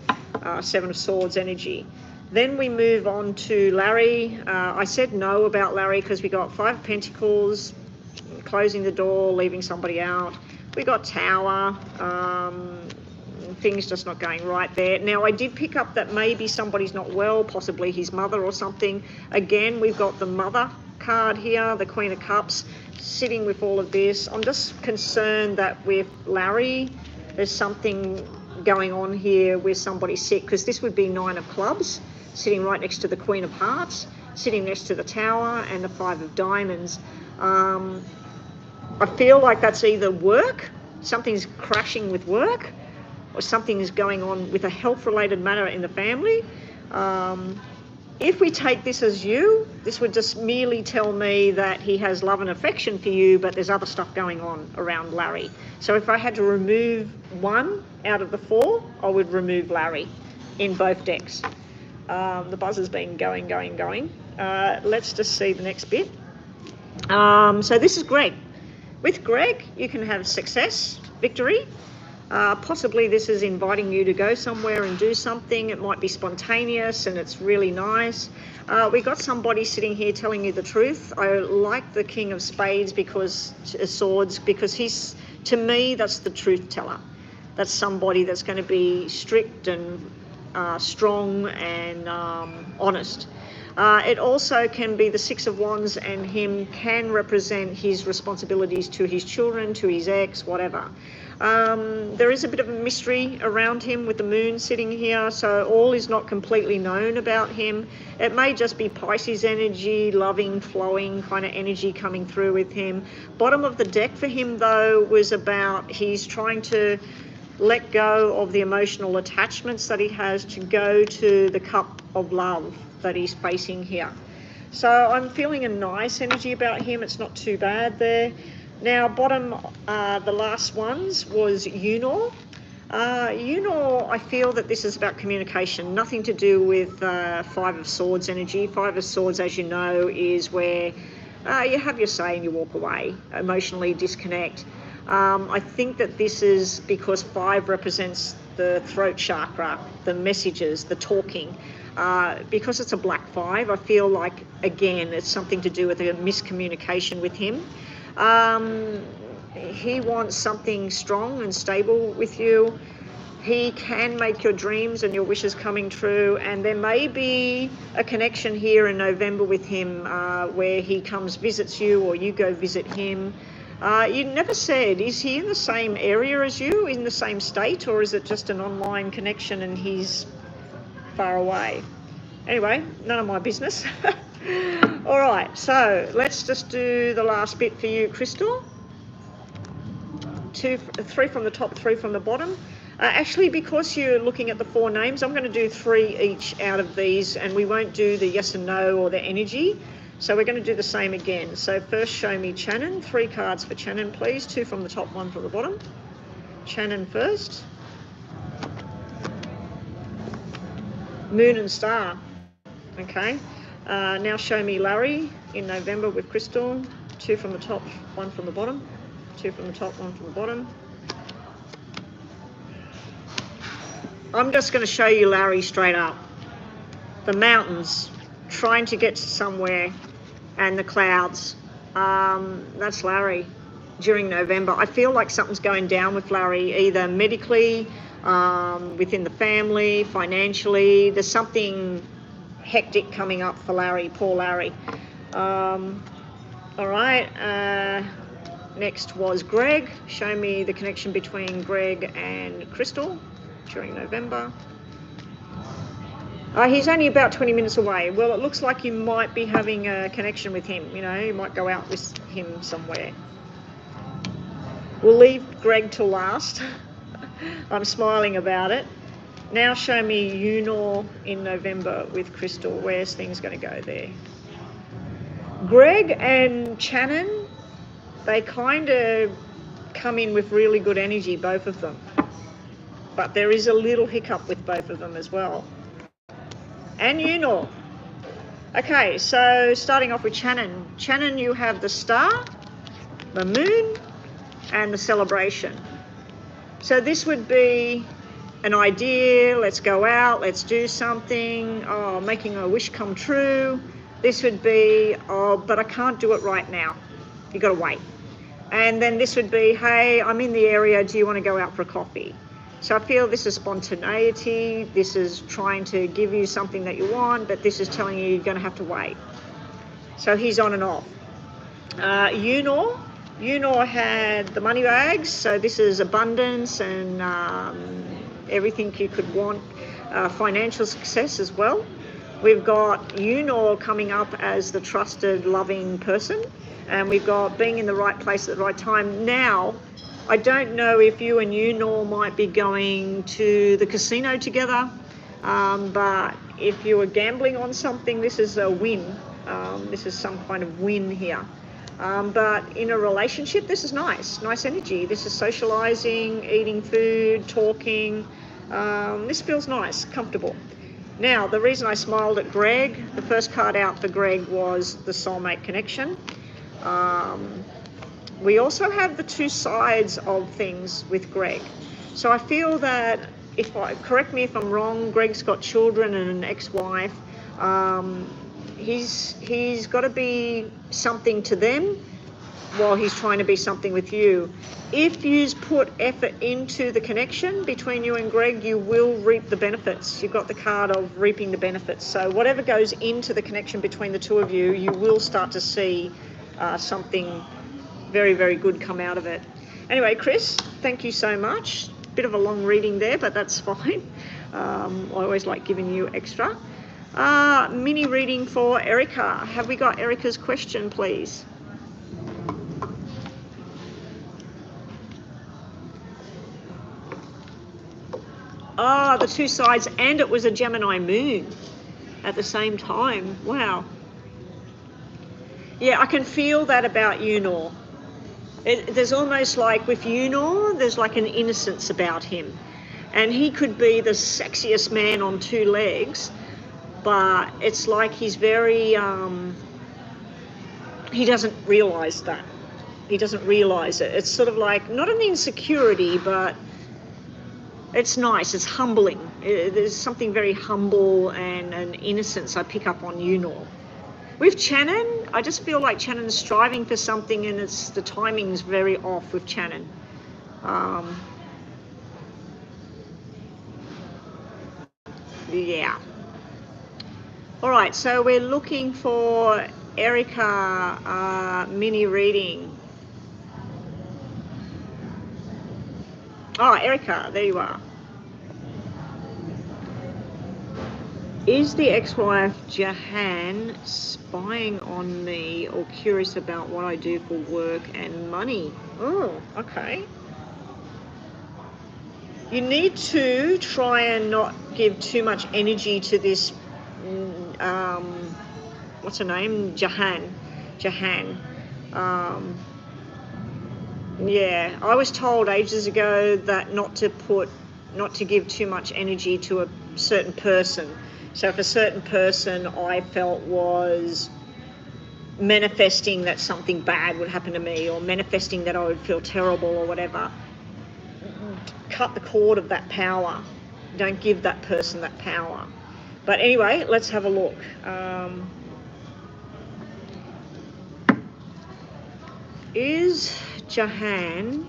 7 of Swords energy. Then we move on to Larry. I said no about Larry because we got 5 of Pentacles, closing the door, leaving somebody out. We got Tower. Things just not going right there. Now I did pick up that maybe somebody's not well, possibly his mother or something. Again, we've got the Mother card here, the Queen of Cups, sitting with all of this. I'm just concerned that with Larry, there's something going on here with somebody sick, because this would be 9 of Clubs, sitting right next to the Queen of Hearts, sitting next to the Tower and the 5 of Diamonds. I feel like that's either work, something's crashing with work, or something is going on with a health-related matter in the family. If we take this as you, this would just merely tell me that he has love and affection for you, but there's other stuff going on around Larry. So if I had to remove 1 out of the 4, I would remove Larry in both decks. The buzzer's been going. Let's just see the next bit. So this is Greg. With Greg, you can have success, victory. Possibly this is inviting you to go somewhere and do something. It might be spontaneous and it's really nice. We got somebody sitting here telling you the truth. I like the King of Spades, because Swords, because he's, to me, that's the truth teller. That's somebody that's going to be strict and strong and honest. It also can be the 6 of Wands, and him can represent his responsibilities to his children, to his ex, whatever. There is a bit of a mystery around him with the Moon sitting here, so all is not completely known about him. It may just be Pisces energy, loving, flowing kind of energy coming through with him. Bottom of the deck for him, though, was about he's trying to let go of the emotional attachments that he has to go to the cup of love that he's facing here. So I'm feeling a nice energy about him. It's not too bad there. Now, bottom, the last ones was Unor. Unor, I feel that this is about communication, nothing to do with Five of Swords energy. Five of Swords, as you know, is where you have your say and you walk away, emotionally disconnect. I think that this is because 5 represents the throat chakra, the messages, the talking. Because it's a black 5, I feel like, again, it's something to do with a miscommunication with him. He wants something strong and stable with you. He can make your dreams and your wishes coming true, and there may be a connection here in November with him where he comes, visits you, or you go visit him. You never said, is he in the same area as you, in the same state, or is it just an online connection and he's far away? Anyway, none of my business. All right, so let's just do the last bit for you, Crystal. 3 from the top, 3 from the bottom. Actually, because you're looking at the 4 names, I'm going to do 3 each out of these, and we won't do the yes and no or the energy. So we're going to do the same again. So first, show me Channon. 3 cards for Channon, please. 2 from the top, 1 from the bottom. Channon first. Moon and Star. Okay. Now show me Larry in November with Crystal. 2 from the top, 1 from the bottom. 2 from the top, 1 from the bottom. I'm just going to show you Larry straight up. The mountains, trying to get to somewhere, and the clouds. That's Larry during November. I feel like something's going down with Larry, either medically, within the family, financially. There's something hectic coming up for Larry, poor Larry. All right. Next was Greg. Show me the connection between Greg and Crystal during November. He's only about 20 minutes away. Well, it looks like you might be having a connection with him. You know, you might go out with him somewhere. We'll leave Greg till last. I'm smiling about it. Now show me Unor in November with Crystal. Where's things going to go there? Greg and Channon, they kind of come in with really good energy, both of them. But there is a little hiccup with both of them as well. And Unor. Okay, so starting off with Channon. Channon, you have the star, the moon, and the celebration. So this would be an idea, let's go out, let's do something, making a wish come true. This would be, but I can't do it right now. You've got to wait. And then this would be, hey, I'm in the area, do you want to go out for a coffee? So I feel this is spontaneity, this is trying to give you something that you want, but this is telling you you're going to have to wait. So he's on and off. Unor had the money bags, so this is abundance and everything you could want, financial success as well. We've got Unor coming up as the trusted, loving person, and we've got being in the right place at the right time. Now, I don't know if you and Unor might be going to the casino together, but if you were gambling on something, this is a win. This is some kind of win here. But in a relationship, this is nice energy. This is socializing, eating food, talking. This feels nice, comfortable. Now, the reason I smiled at Greg, the first card out for Greg was the soulmate connection. We also have the 2 sides of things with Greg. So I feel that, correct me if I'm wrong, Greg's got children and an ex-wife. He's got to be something to them while he's trying to be something with you. If you put effort into the connection between you and Greg, you will reap the benefits. You've got the card of reaping the benefits. So whatever goes into the connection between the 2 of you, you will start to see something very, very good come out of it. Anyway, Chris, thank you so much. Bit of a long reading there, but that's fine. I always like giving you extra. Mini reading for Erica. Have we got Erica's question, please? The 2 sides, and it was a Gemini moon at the same time. Wow. Yeah, I can feel that about Unor. There's almost like with Unor, there's like an innocence about him. And he could be the sexiest man on two legs, but it's like he's very, he doesn't realise that. He doesn't realise it. It's sort of like, not an insecurity, but it's nice, it's humbling. There's something very humble and an innocence I pick up on Unor. With Channon, I just feel like Channon's striving for something and the timing's very off with Channon. Yeah. All right, so we're looking for Erica mini reading. Oh, Erica, there you are. Is the ex-wife Jahan spying on me or curious about what I do for work and money? Oh, okay. You need to try and not give too much energy to this, what's her name? Jahan. Yeah, I was told ages ago that not to give too much energy to a certain person. So if a certain person I felt was manifesting that something bad would happen to me or manifesting that I would feel terrible or whatever, cut the cord of that power. Don't give that person that power. But anyway, let's have a look. Is Jahan,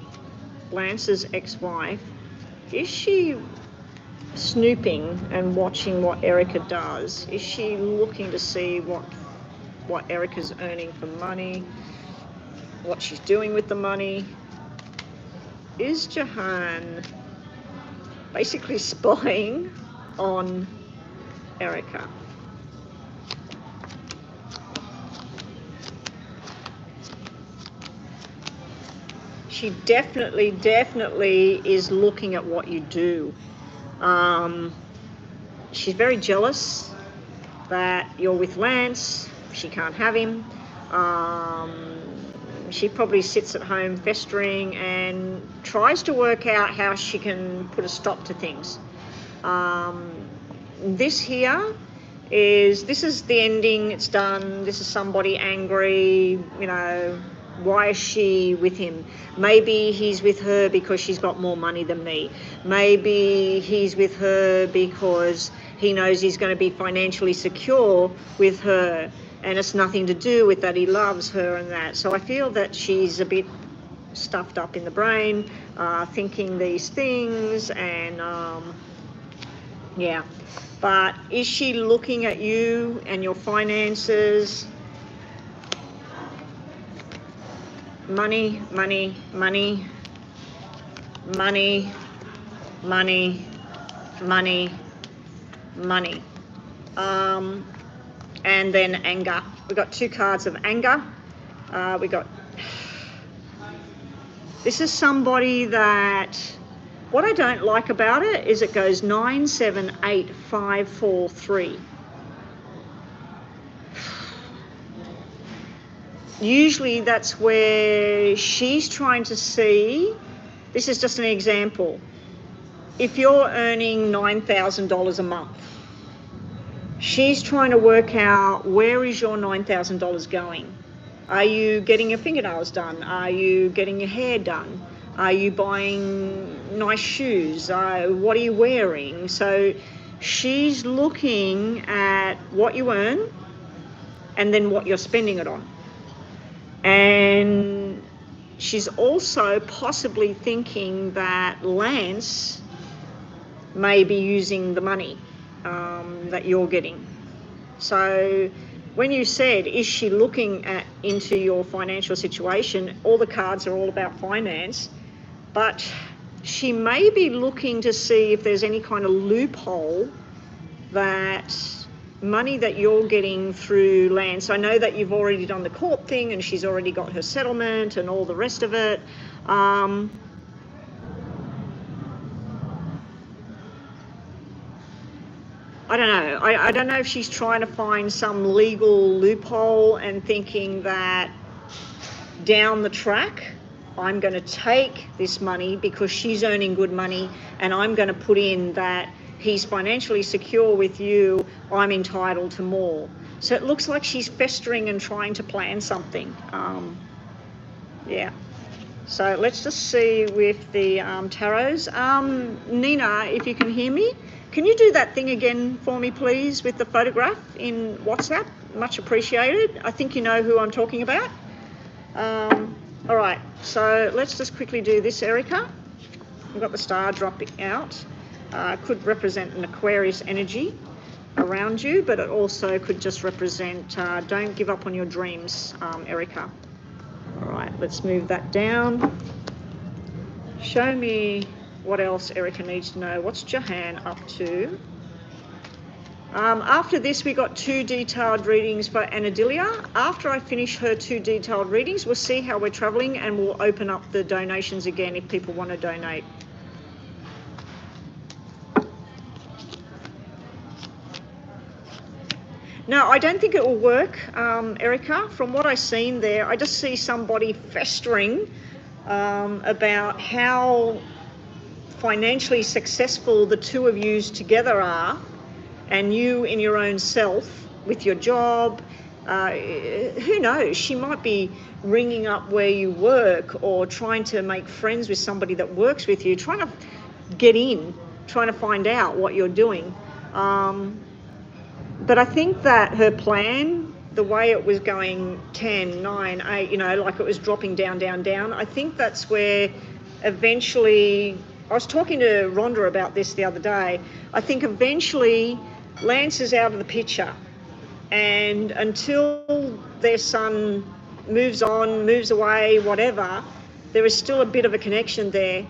Lance's ex-wife, is she snooping and watching what Erica does? Is she looking to see what Erica's earning for money, what she's doing with the money? Is Jahan basically spying on Erica? She definitely is looking at what you do. She's very jealous that you're with Lance. She can't have him. She probably sits at home festering and tries to work out how she can put a stop to things. This here this is the ending, it's done. This is somebody angry, you know, why is she with him? Maybe he's with her because she's got more money than me. Maybe he's with her because he knows he's going to be financially secure with her, and it's nothing to do with that. He loves her and that. So I feel that she's a bit stuffed up in the brain, thinking these things, and yeah. But is she looking at you and your finances? Money, money, money, money, money, money, money. And then anger. We've got two cards of anger. This is somebody that, what I don't like about it is it goes 9, 7, 8, 5, 4, 3. Usually that's where she's trying to see, this is just an example, if you're earning $9,000 a month, she's trying to work out, where is your $9,000 going? Are you getting your fingernails done? Are you getting your hair done? Are you buying nice shoes? What are you wearing? So she's looking at what you earn and then what you're spending it on. And she's also possibly thinking that Lance may be using the money that you're getting. So when you said, is she looking into your financial situation, all the cards are all about finance, but she may be looking to see if there's any kind of loophole that money that you're getting through Lance. I know that you've already done the court thing and she's already got her settlement and all the rest of it. I I don't know. I don't know if she's trying to find some legal loophole and thinking that down the track, I'm going to take this money because she's earning good money, and I'm going to put in that he's financially secure with you, I'm entitled to more. So it looks like she's festering and trying to plan something. Yeah. So let's just see with the tarots. Nina, if you can hear me, can you do that thing again for me, please, with the photograph in WhatsApp? Much appreciated. I think you know who I'm talking about. All right, so let's just quickly do this, Erica. We've got the star dropping out. Could represent an Aquarius energy around you, but it also could just represent don't give up on your dreams, Erica. All right, let's move that down. Show me what else Erica needs to know. What's Jahan up to? After this, we got 2 detailed readings for Anadilia. After I finish her 2 detailed readings, we'll see how we're traveling, and we'll open up the donations again if people want to donate. No, I don't think it will work, Erica. From what I've seen there, I just see somebody festering about how financially successful the two of you together are, and you in your own self with your job. Who knows? She might be ringing up where you work or trying to make friends with somebody that works with you, trying to get in, trying to find out what you're doing. But I think that her plan, the way it was going 10, 9, 8, you know, like it was dropping down, down, down, I think that's where eventually, I was talking to Rhonda about this the other day, I think eventually Lance is out of the picture, and until their son moves on, moves away, whatever, there is still a bit of a connection there.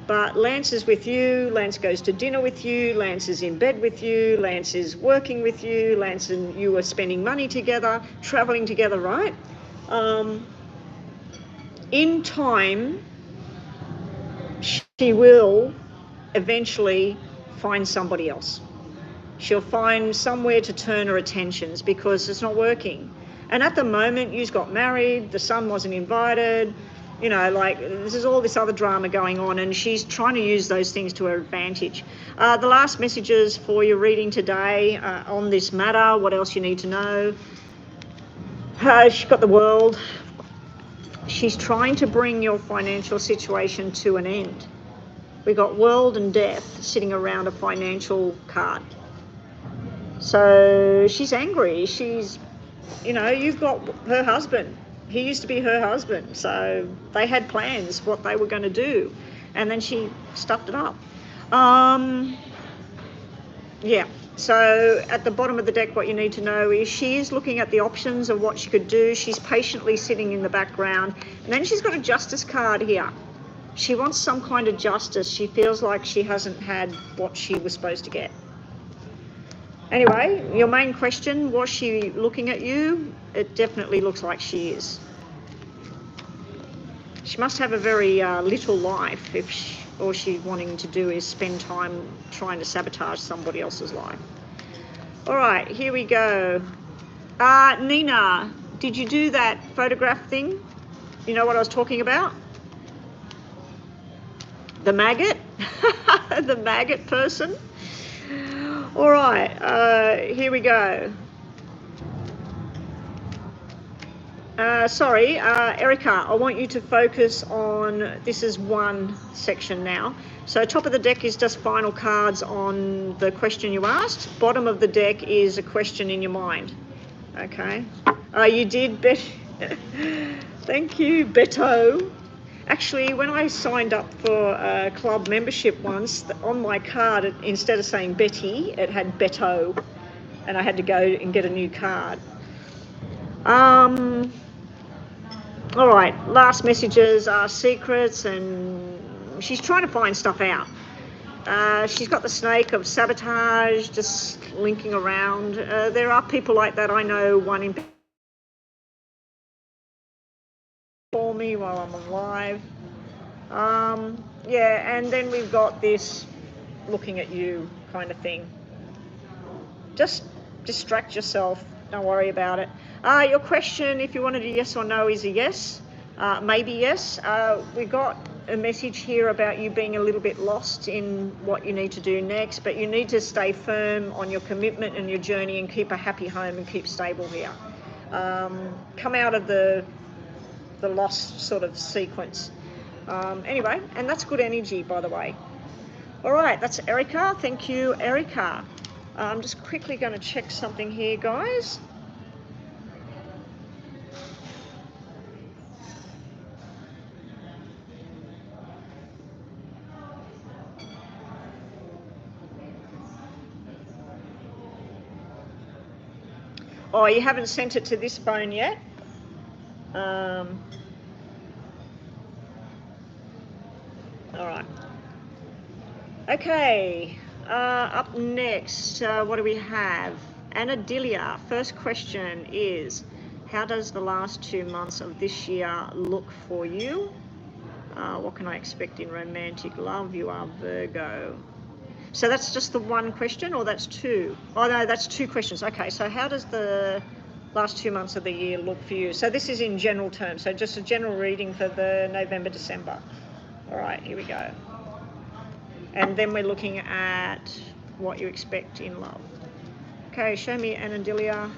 But Lance is with you, Lance goes to dinner with you, Lance is in bed with you, Lance is working with you, Lance and you are spending money together, traveling together, right? In time, she will eventually find somebody else. She'll find somewhere to turn her attentions because it's not working. And at the moment, you've got married, the son wasn't invited, you know, like this is all this other drama going on, and she's trying to use those things to her advantage. The last messages for your reading today on this matter, what else you need to know. She's got the World. She's trying to bring your financial situation to an end. We got World and Death sitting around a financial card. So she's angry. She's, you know, you've got her husband. He used to be her husband. So they had plans what they were going to do. And then she stuffed it up. Yeah. So at the bottom of the deck, what you need to know is she is looking at the options of what she could do. She's patiently sitting in the background. And then she's got a Justice card here. She wants some kind of justice. She feels like she hasn't had what she was supposed to get. Anyway, your main question, was she looking at you? It definitely looks like she is. She must have a very little life if all she's wanting to do is spend time trying to sabotage somebody else's life. All right, here we go. Nina, did you do that photograph thing? You know what I was talking about? The maggot? The maggot person? All right, here we go. Sorry, Erica, I want you to focus on, this is one section now. So top of the deck is just final cards on the question you asked. Bottom of the deck is a question in your mind. Okay. You did, thank you, Beto. Actually, when I signed up for a club membership once, on my card, instead of saying Betty, it had Beto, and I had to go and get a new card. All right, last messages are secrets, and she's trying to find stuff out. She's got the snake of sabotage just linking around. There are people like that. I know one in for me while I'm alive. Yeah, and then we've got this looking at you kind of thing. just distract yourself. Don't worry about it. Your question, if you wanted a yes or no, is a yes. Maybe yes. We got a message here about you being a little bit lost in what you need to do next, but you need to stay firm on your commitment and your journey and keep a happy home and keep stable here. Come out of the lost sort of sequence. Anyway, and that's good energy, by the way. All right, that's Erica. Thank you, Erica. I'm just quickly going to check something here, guys. Oh, you haven't sent it to this phone yet? All right. Okay, up next, what do we have? Anadilia, first question is, how does the last 2 months of this year look for you? What can I expect in romantic love? You are Virgo. So that's just the one question, or that's two? Oh no, that's two questions. Okay, so how does the last 2 months of the year look for you? So this is in general terms, so just a general reading for the November, December. All right, here we go. And then we're looking at what you expect in love. Okay, show me Anadilia.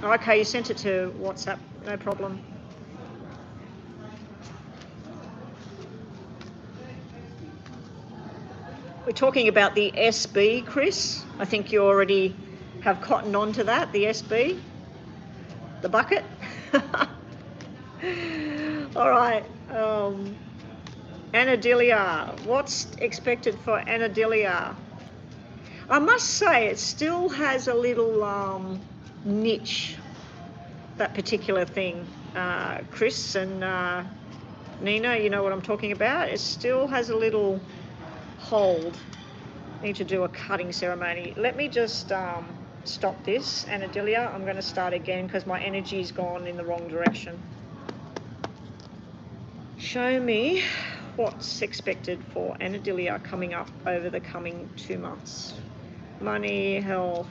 Oh, okay, you sent it to WhatsApp, no problem. We're talking about the SB, Chris. I think you already have cottoned on to that, the SB, the bucket. All right. Anadilia, what's expected for Anadilia? I must say it still has a little niche, that particular thing. Chris and Nina, you know what I'm talking about? It still has a little hold. Need to do a cutting ceremony. Let me just stop this, Anadilia. I'm going to start again because my energy's gone in the wrong direction. Show me what's expected for Anadilia coming up over the coming 2 months. Money, health.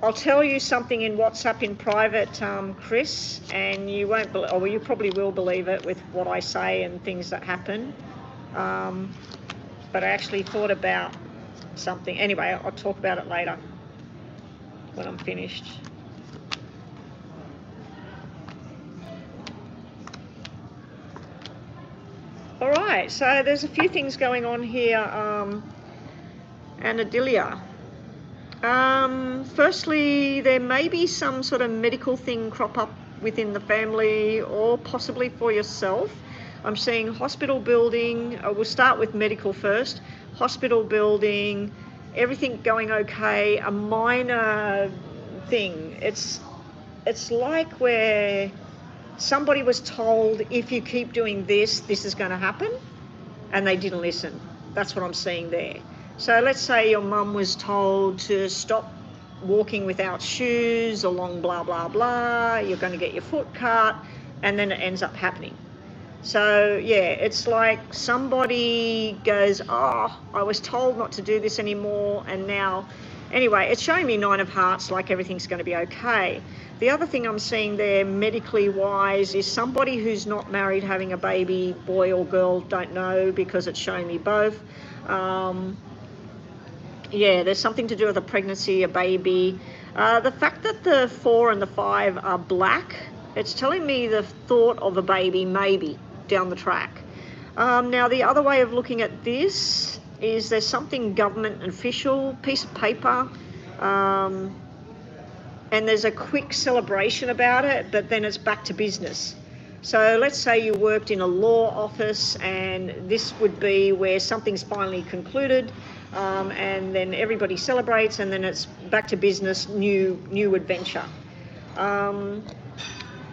I'll tell you something in WhatsApp in private, Chris, and you won't believe, or you probably will believe it with what I say and things that happen. But I actually thought about something. Anyway, I'll talk about it later when I'm finished. All right, so there's a few things going on here, Anadilia. Firstly, there may be some sort of medical thing crop up within the family or possibly for yourself. I'm seeing hospital building. We'll start with medical first. Hospital building, everything going okay, a minor thing. It's like where somebody was told, if you keep doing this, this is going to happen, and they didn't listen. That's what I'm seeing there. So let's say your mum was told to stop walking without shoes along blah, blah, blah. You're going to get your foot cut, and then it ends up happening. So, yeah, it's like somebody goes, oh, I was told not to do this anymore, and now... Anyway, it's showing me 9 of Hearts, like everything's going to be okay. The other thing I'm seeing there, medically wise, is somebody who's not married having a baby, boy or girl, don't know, because it's showing me both. Yeah, there's something to do with a pregnancy, a baby. The fact that the 4 and the 5 are black, it's telling me the thought of a baby maybe down the track. Now, the other way of looking at this is there's something government official, piece of paper, and there's a quick celebration about it, but then it's back to business. So let's say you worked in a law office, and this would be where something's finally concluded, and then everybody celebrates, and then it's back to business, new adventure.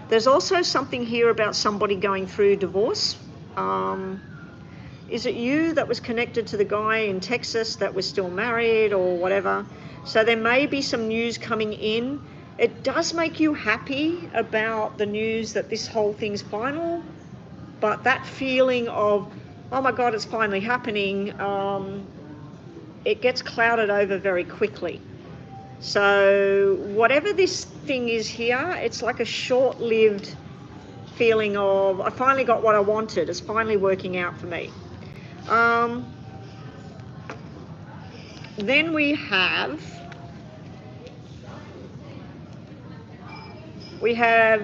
There's also something here about somebody going through divorce. Is it you that was connected to the guy in Texas that was still married or whatever? So there may be some news coming in. It does make you happy about the news that this whole thing's final, but that feeling of oh my God, it's finally happening, it gets clouded over very quickly. So whatever this thing is here, it's like a short-lived feeling of, I finally got what I wanted. It's finally working out for me. Then we have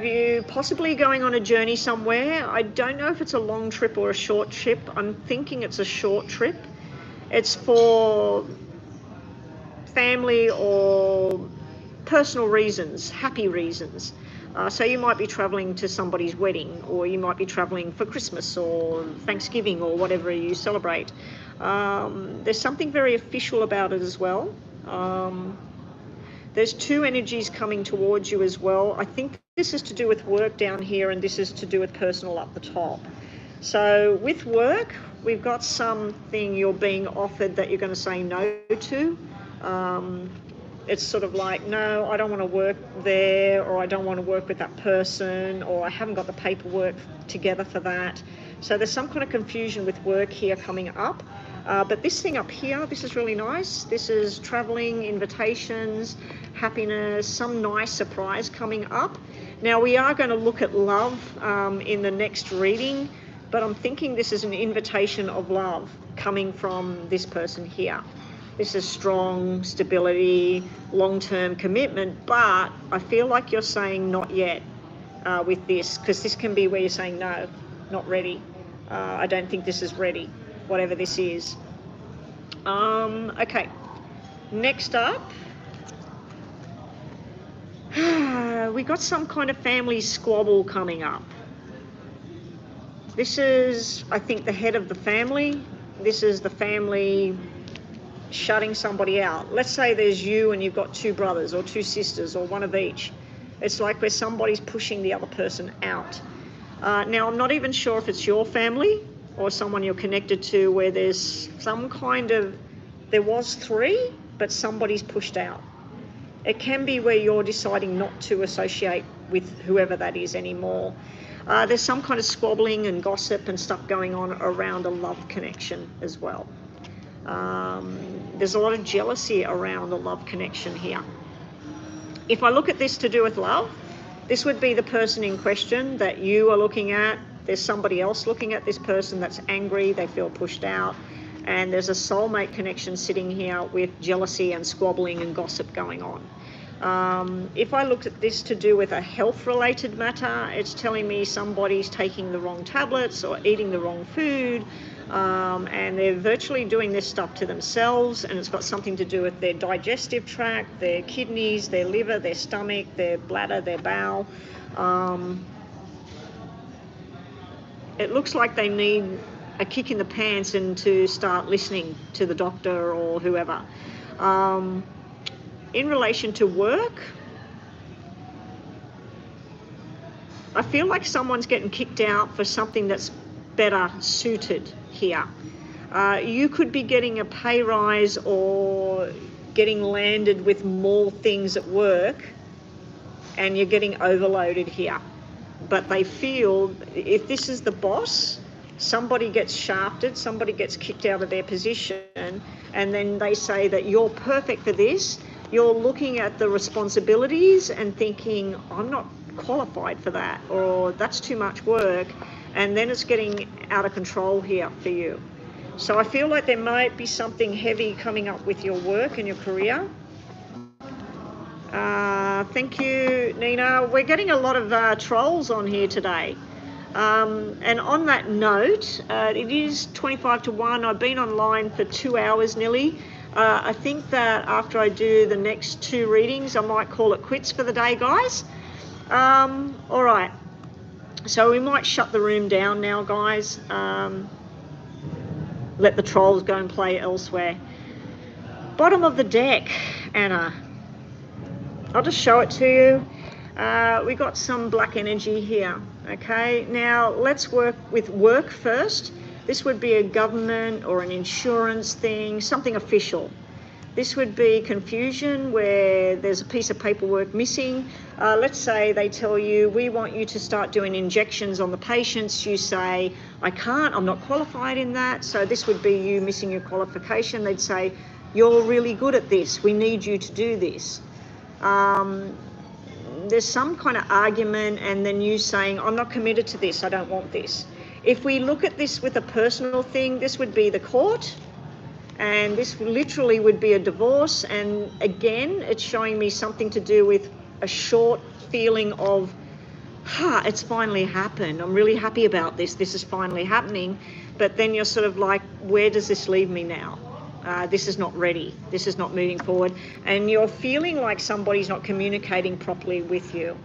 you possibly going on a journey somewhere. I don't know if it's a long trip or a short trip. I'm thinking it's a short trip. It's for family or personal reasons, happy reasons. So you might be traveling to somebody's wedding, or you might be traveling for Christmas or Thanksgiving or whatever you celebrate. There's something very official about it as well. There's two energies coming towards you as well. I think this is to do with work down here, and this is to do with personal up the top. So with work, we've got something you're being offered that you're going to say no to. It's sort of like, no, I don't want to work there, or I don't want to work with that person, or I haven't got the paperwork together for that. So there's some kind of confusion with work here coming up. But this thing up here, this is really nice. This is traveling, invitations, happiness, some nice surprise coming up. Now we are going to look at love in the next reading, but I'm thinking this is an invitation of love coming from this person here. This is strong, stability, long-term commitment, but I feel like you're saying not yet with this, because this can be where you're saying no, not ready. I don't think this is ready, whatever this is. Okay, next up, we got some kind of family squabble coming up. This is, I think, the head of the family. This is the family shutting somebody out. Let's say there's you and you've got two brothers or two sisters or one of each. It's like where somebody's pushing the other person out. Now, I'm not even sure if it's your family or someone you're connected to, where there's some kind of, there was three, but somebody's pushed out. It can be where you're deciding not to associate with whoever that is anymore. There's some kind of squabbling and gossip and stuff going on around a love connection as well. There's a lot of jealousy around the love connection here. If I look at this to do with love, this would be the person in question that you are looking at. There's somebody else looking at this person that's angry, they feel pushed out, and there's a soulmate connection sitting here with jealousy and squabbling and gossip going on. If I looked at this to do with a health-related matter, it's telling me somebody's taking the wrong tablets or eating the wrong food, and they're virtually doing this stuff to themselves, and it's got something to do with their digestive tract, their kidneys, their liver, their stomach, their bladder, their bowel. It looks like they need a kick in the pants and to start listening to the doctor or whoever. In relation to work, I feel like someone's getting kicked out for something that's better suited here. You could be getting a pay rise or getting landed with more things at work, and you're getting overloaded here. But they feel if this is the boss, somebody gets shafted, somebody gets kicked out of their position, and then they say that you're perfect for this. You're looking at the responsibilities and thinking, I'm not qualified for that, or that's too much work, and then it's getting out of control here for you. So I feel like there might be something heavy coming up with your work and your career. Thank you, Nina. We're getting a lot of trolls on here today. And on that note, it is 25 to 1. I've been online for 2 hours nearly. I think that after I do the next 2 readings, I might call it quits for the day, guys. All right. So we might shut the room down now, guys. Let the trolls go and play elsewhere. Bottom of the deck, Anna. I'll just show it to you. We got some black energy here. Okay, now let's work with work first. This would be a government or an insurance thing, something official. This would be confusion where there's a piece of paperwork missing. Let's say they tell you, we want you to start doing injections on the patients. You say, I can't, I'm not qualified in that. So this would be you missing your qualification. They'd say, you're really good at this. We need you to do this. There's some kind of argument and then you saying, I'm not committed to this. I don't want this. If we look at this with a personal thing, this would be the court. And this literally would be a divorce. And again, it's showing me something to do with a short feeling of, it's finally happened. I'm really happy about this. This is finally happening. But then you're sort of like, where does this leave me now? This is not ready. This is not moving forward. And you're feeling like somebody's not communicating properly with you.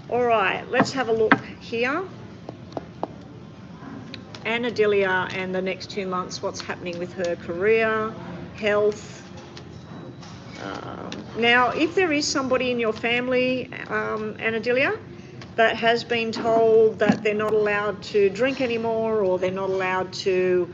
All right, let's have a look here. Anadilia and the next 2 months, what's happening with her career, health. Now, if there is somebody in your family, Anadilia, that has been told that they're not allowed to drink anymore or they're not allowed to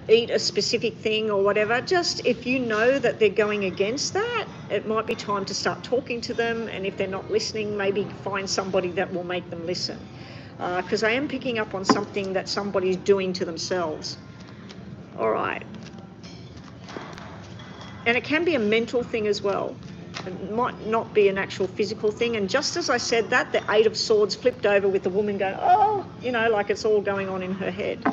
eat a specific thing or whatever, just if you know that they're going against that, it might be time to start talking to them. And if they're not listening, maybe find somebody that will make them listen. Because I am picking up on something that somebody's doing to themselves. All right. And it can be a mental thing as well. It might not be an actual physical thing. And just as I said that, the Eight of Swords flipped over with the woman going, oh, you know, like it's all going on in her head.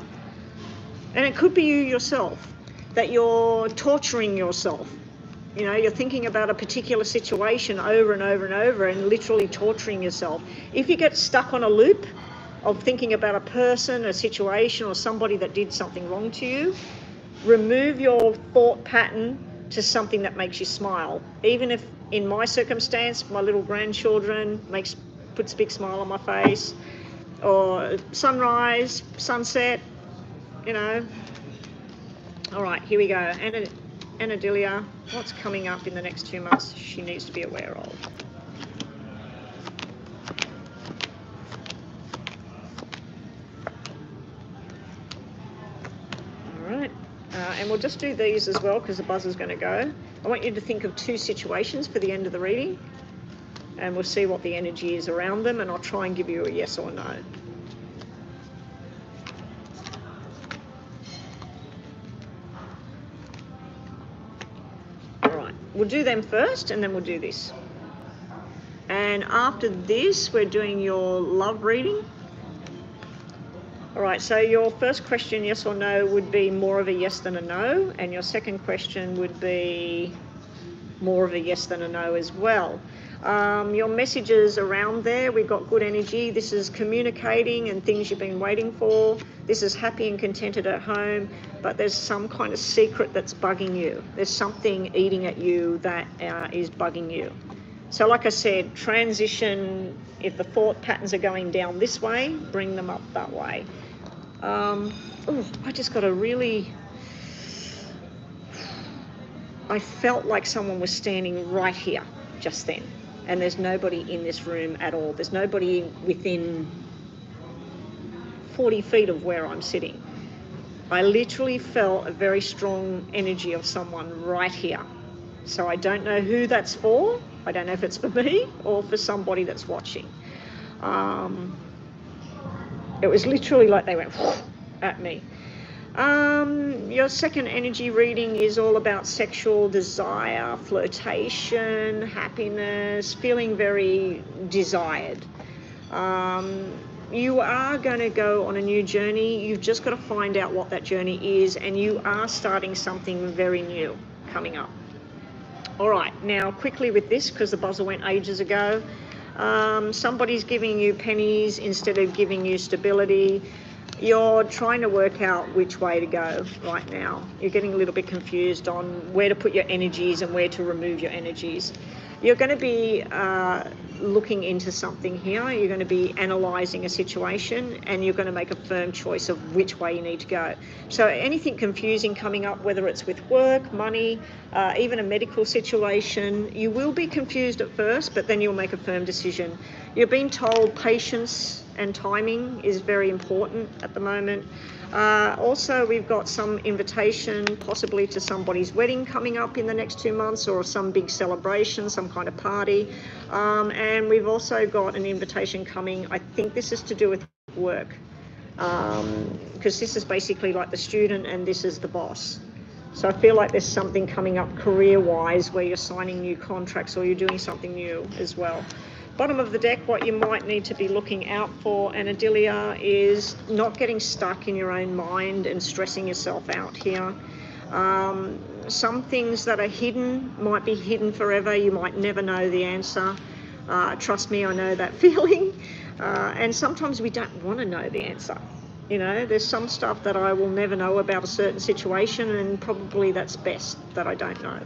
And it could be you yourself, that you're torturing yourself. You know, you're thinking about a particular situation over and over and over and literally torturing yourself. If you get stuck on a loop of thinking about a person, a situation, or somebody that did something wrong to you, remove your thought pattern to something that makes you smile. Even if, in my circumstance, my little grandchildren puts a big smile on my face, or sunrise, sunset, you know. All right, here we go. Anadilia, what's coming up in the next 2 months she needs to be aware of? And we'll just do these as well because the buzzer's going to go. I want you to think of 2 situations for the end of the reading, and we'll see what the energy is around them, and I'll try and give you a yes or no. All right, we'll do them first and then we'll do this. And after this, we're doing your love reading. All right, so your first question, yes or no, would be more of a yes than a no. And your second question would be more of a yes than a no as well. Your messages around there, we've got good energy. This is communicating and things you've been waiting for. This is happy and contented at home, but there's some kind of secret that's bugging you. There's something eating at you that is bugging you. So like I said, transition, if the thought patterns are going down this way, bring them up that way. I just got a really, I felt like someone was standing right here just then. And there's nobody in this room at all. There's nobody within 40 feet of where I'm sitting. I literally felt a very strong energy of someone right here. So I don't know who that's for. I don't know if it's for me or for somebody that's watching. It was literally like they went at me. Your second energy reading is all about sexual desire, flirtation, happiness, feeling very desired. You are going to go on a new journey. You've just got to find out what that journey is, and you are starting something very new coming up. All right, now quickly with this, because the buzzer went ages ago. Somebody's giving you pennies instead of giving you stability. You're trying to work out which way to go right now. You're getting a little bit confused on where to put your energies and where to remove your energies. You're going to be looking into something here. You're going to be analysing a situation, and you're going to make a firm choice of which way you need to go. So anything confusing coming up, whether it's with work, money, even a medical situation, you will be confused at first, but then you'll make a firm decision. You're being told patience and timing is very important at the moment. Also, we've got some invitation possibly to somebody's wedding coming up in the next 2 months, or some big celebration, some kind of party. And we've also got an invitation coming. I think this is to do with work, because this is basically like the student and this is the boss. So I feel like there's something coming up career-wise where you're signing new contracts or you're doing something new as well. Bottom of the deck, what you might need to be looking out for, Anadelia, is not getting stuck in your own mind and stressing yourself out here. Some things that are hidden might be hidden forever. You might never know the answer. Trust me, I know that feeling. And sometimes we don't want to know the answer. You know, there's some stuff that I will never know about a certain situation, and probably that's best that I don't know.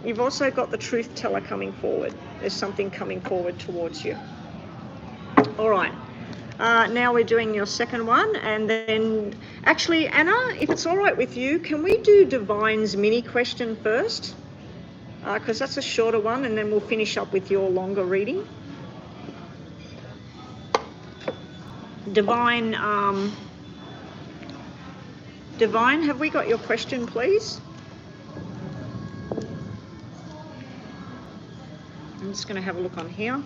You've also got the truth teller coming forward. There's something coming forward towards you. All right. Now we're doing your second one, and then actually, Anna, if it's all right with you, can we do Divine's mini question first? Because that's a shorter one, and then we'll finish up with your longer reading. Divine, Divine, have we got your question, please? I'm just going to have a look on here.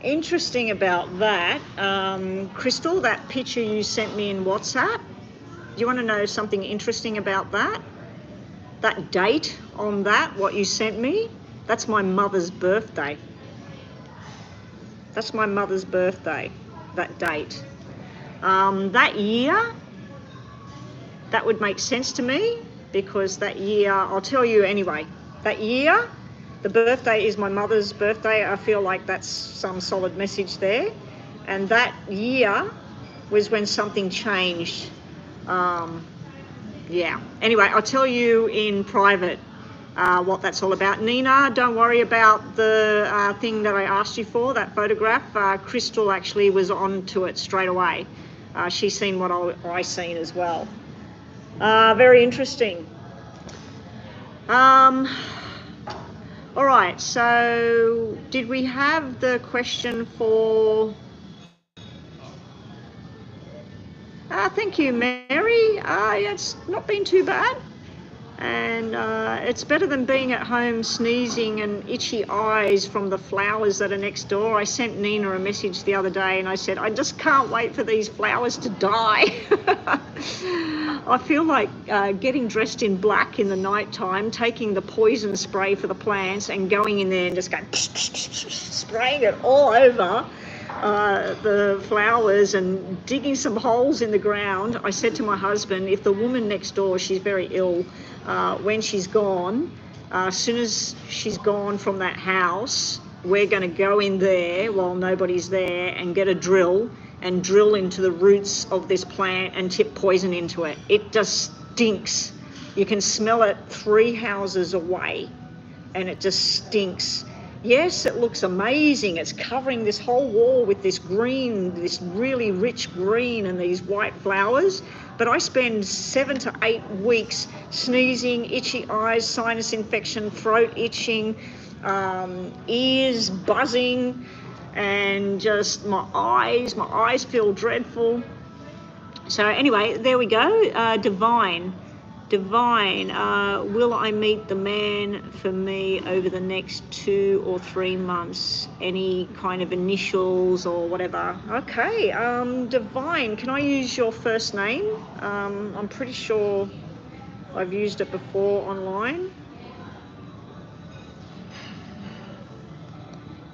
Interesting about that, Crystal, that picture you sent me in WhatsApp. Do you want to know something interesting about that? That date on that, what you sent me, that's my mother's birthday. That's my mother's birthday, that date. That year, that would make sense to me, because that year, I'll tell you anyway, that year, the birthday is my mother's birthday. I feel like that's some solid message there. And that year was when something changed. Yeah. Anyway, I'll tell you in private what that's all about. Nina, don't worry about the thing that I asked you for, that photograph. Crystal actually was on to it straight away. She's seen what I seen as well. Very interesting. All right, so did we have the question for... thank you, Mary. Yeah, it's not been too bad. And it's better than being at home sneezing and itchy eyes from the flowers that are next door. I sent Nina a message the other day and I said, I just can't wait for these flowers to die. I feel like getting dressed in black in the night time, taking the poison spray for the plants and going in there and just going spraying it all over the flowers and digging some holes in the ground. I said to my husband, if the woman next door, she's very ill, when she's gone, as soon as she's gone from that house, we're going to go in there while nobody's there and get a drill and drill into the roots of this plant and tip poison into it. It just stinks. You can smell it 3 houses away and it just stinks. Yes, it looks amazing. It's covering this whole wall with this green, this really rich green and these white flowers. But I spend 7 to 8 weeks sneezing, itchy eyes, sinus infection, throat itching, ears buzzing, and just my eyes feel dreadful. So anyway, there we go. Divine, will I meet the man for me over the next 2 or 3 months? Any kind of initials or whatever? Okay, Divine, can I use your first name? I'm pretty sure I've used it before online.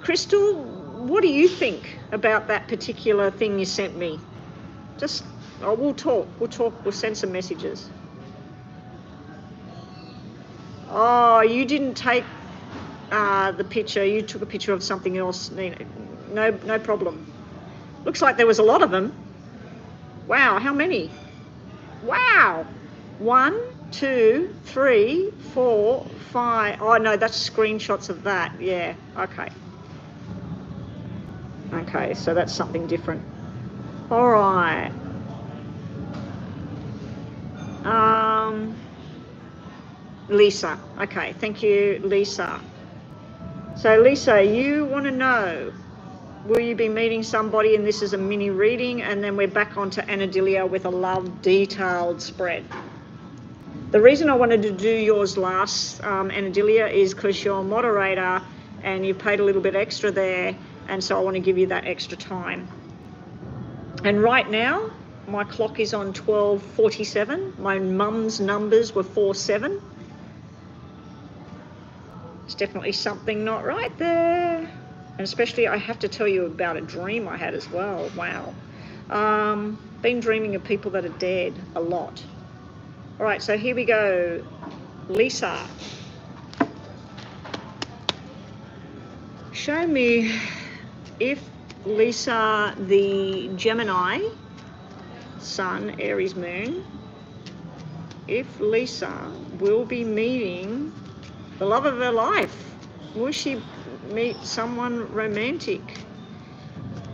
Crystal, what do you think about that particular thing you sent me? Just, oh, we'll talk, we'll send some messages. Oh, you didn't take the picture, you took a picture of something else, Nina. No problem. Looks like there was a lot of them. Wow, how many? Wow. 1, 2, 3, 4, 5. Oh no, that's screenshots of that. Yeah, okay. Okay, so that's something different. All right. Lisa. Okay, thank you, Lisa. So Lisa, you want to know, will you be meeting somebody, and this is a mini reading, and then we're back onto Anadilia with a love detailed spread. The reason I wanted to do yours last, Anadilia, is because you're a moderator and you paid a little bit extra there, and so I want to give you that extra time. And right now, my clock is on 12:47. My mum's numbers were 47. It's definitely something not right there. And especially, I have to tell you about a dream I had as well. Wow. Been dreaming of people that are dead a lot. All right, so here we go. Lisa. Show me if Lisa, the Gemini, Sun, Aries Moon, if Lisa will be meeting the love of her life. Will she meet someone romantic?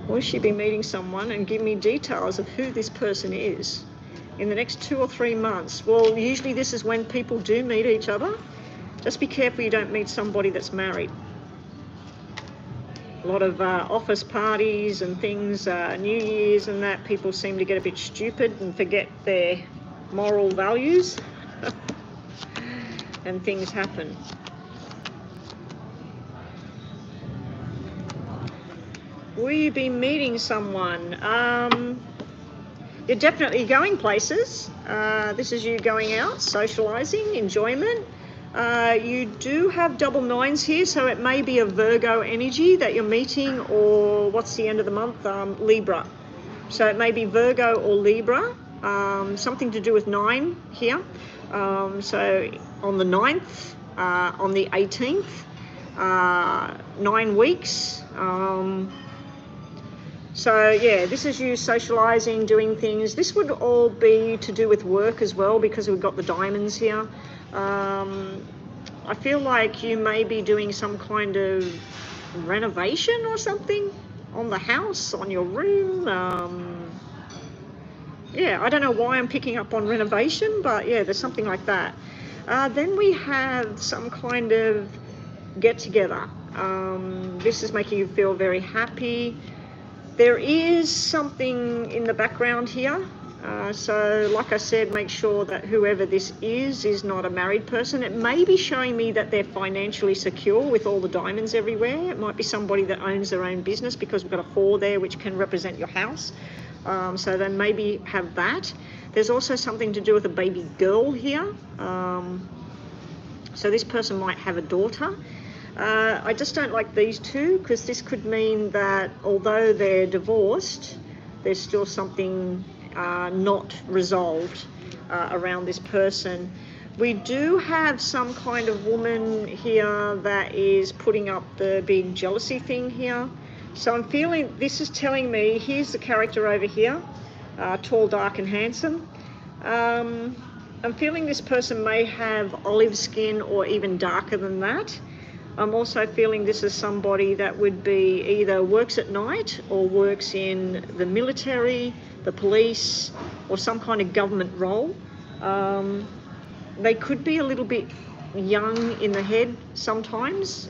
Will she be meeting someone, and give me details of who this person is in the next 2 or 3 months? Well, usually this is when people do meet each other. Just be careful you don't meet somebody that's married. A lot of office parties and things, New Year's and that, people seem to get a bit stupid and forget their moral values and things happen. Will you be meeting someone? You're definitely going places. This is you going out, socializing, enjoyment. You do have double nines here, so it may be a Virgo energy that you're meeting, or what's the end of the month? Libra. So it may be Virgo or Libra, something to do with 9 here. So on the 9th, on the 18th, 9 weeks. So yeah, this is you socializing, doing things. This would all be to do with work as well, because we've got the diamonds here. I feel like you may be doing some kind of renovation or something on the house, on your room. Yeah, I don't know why I'm picking up on renovation, but yeah, there's something like that. Then we have some kind of get together. This is making you feel very happy. There is something in the background here. So like I said, make sure that whoever this is not a married person. It may be showing me that they're financially secure with all the diamonds everywhere. It might be somebody that owns their own business, because we've got a 4 there, which can represent your house. So then maybe have that. There's also something to do with a baby girl here. So this person might have a daughter. I just don't like these two, because this could mean that although they're divorced, there's still something not resolved around this person. We do have some kind of woman here that is putting up the big jealousy thing here. So I'm feeling, this is telling me, here's the character over here, tall, dark and handsome. I'm feeling this person may have olive skin or even darker than that. I'm also feeling this is somebody that would be either works at night or works in the military, the police, or some kind of government role. They could be a little bit young in the head sometimes,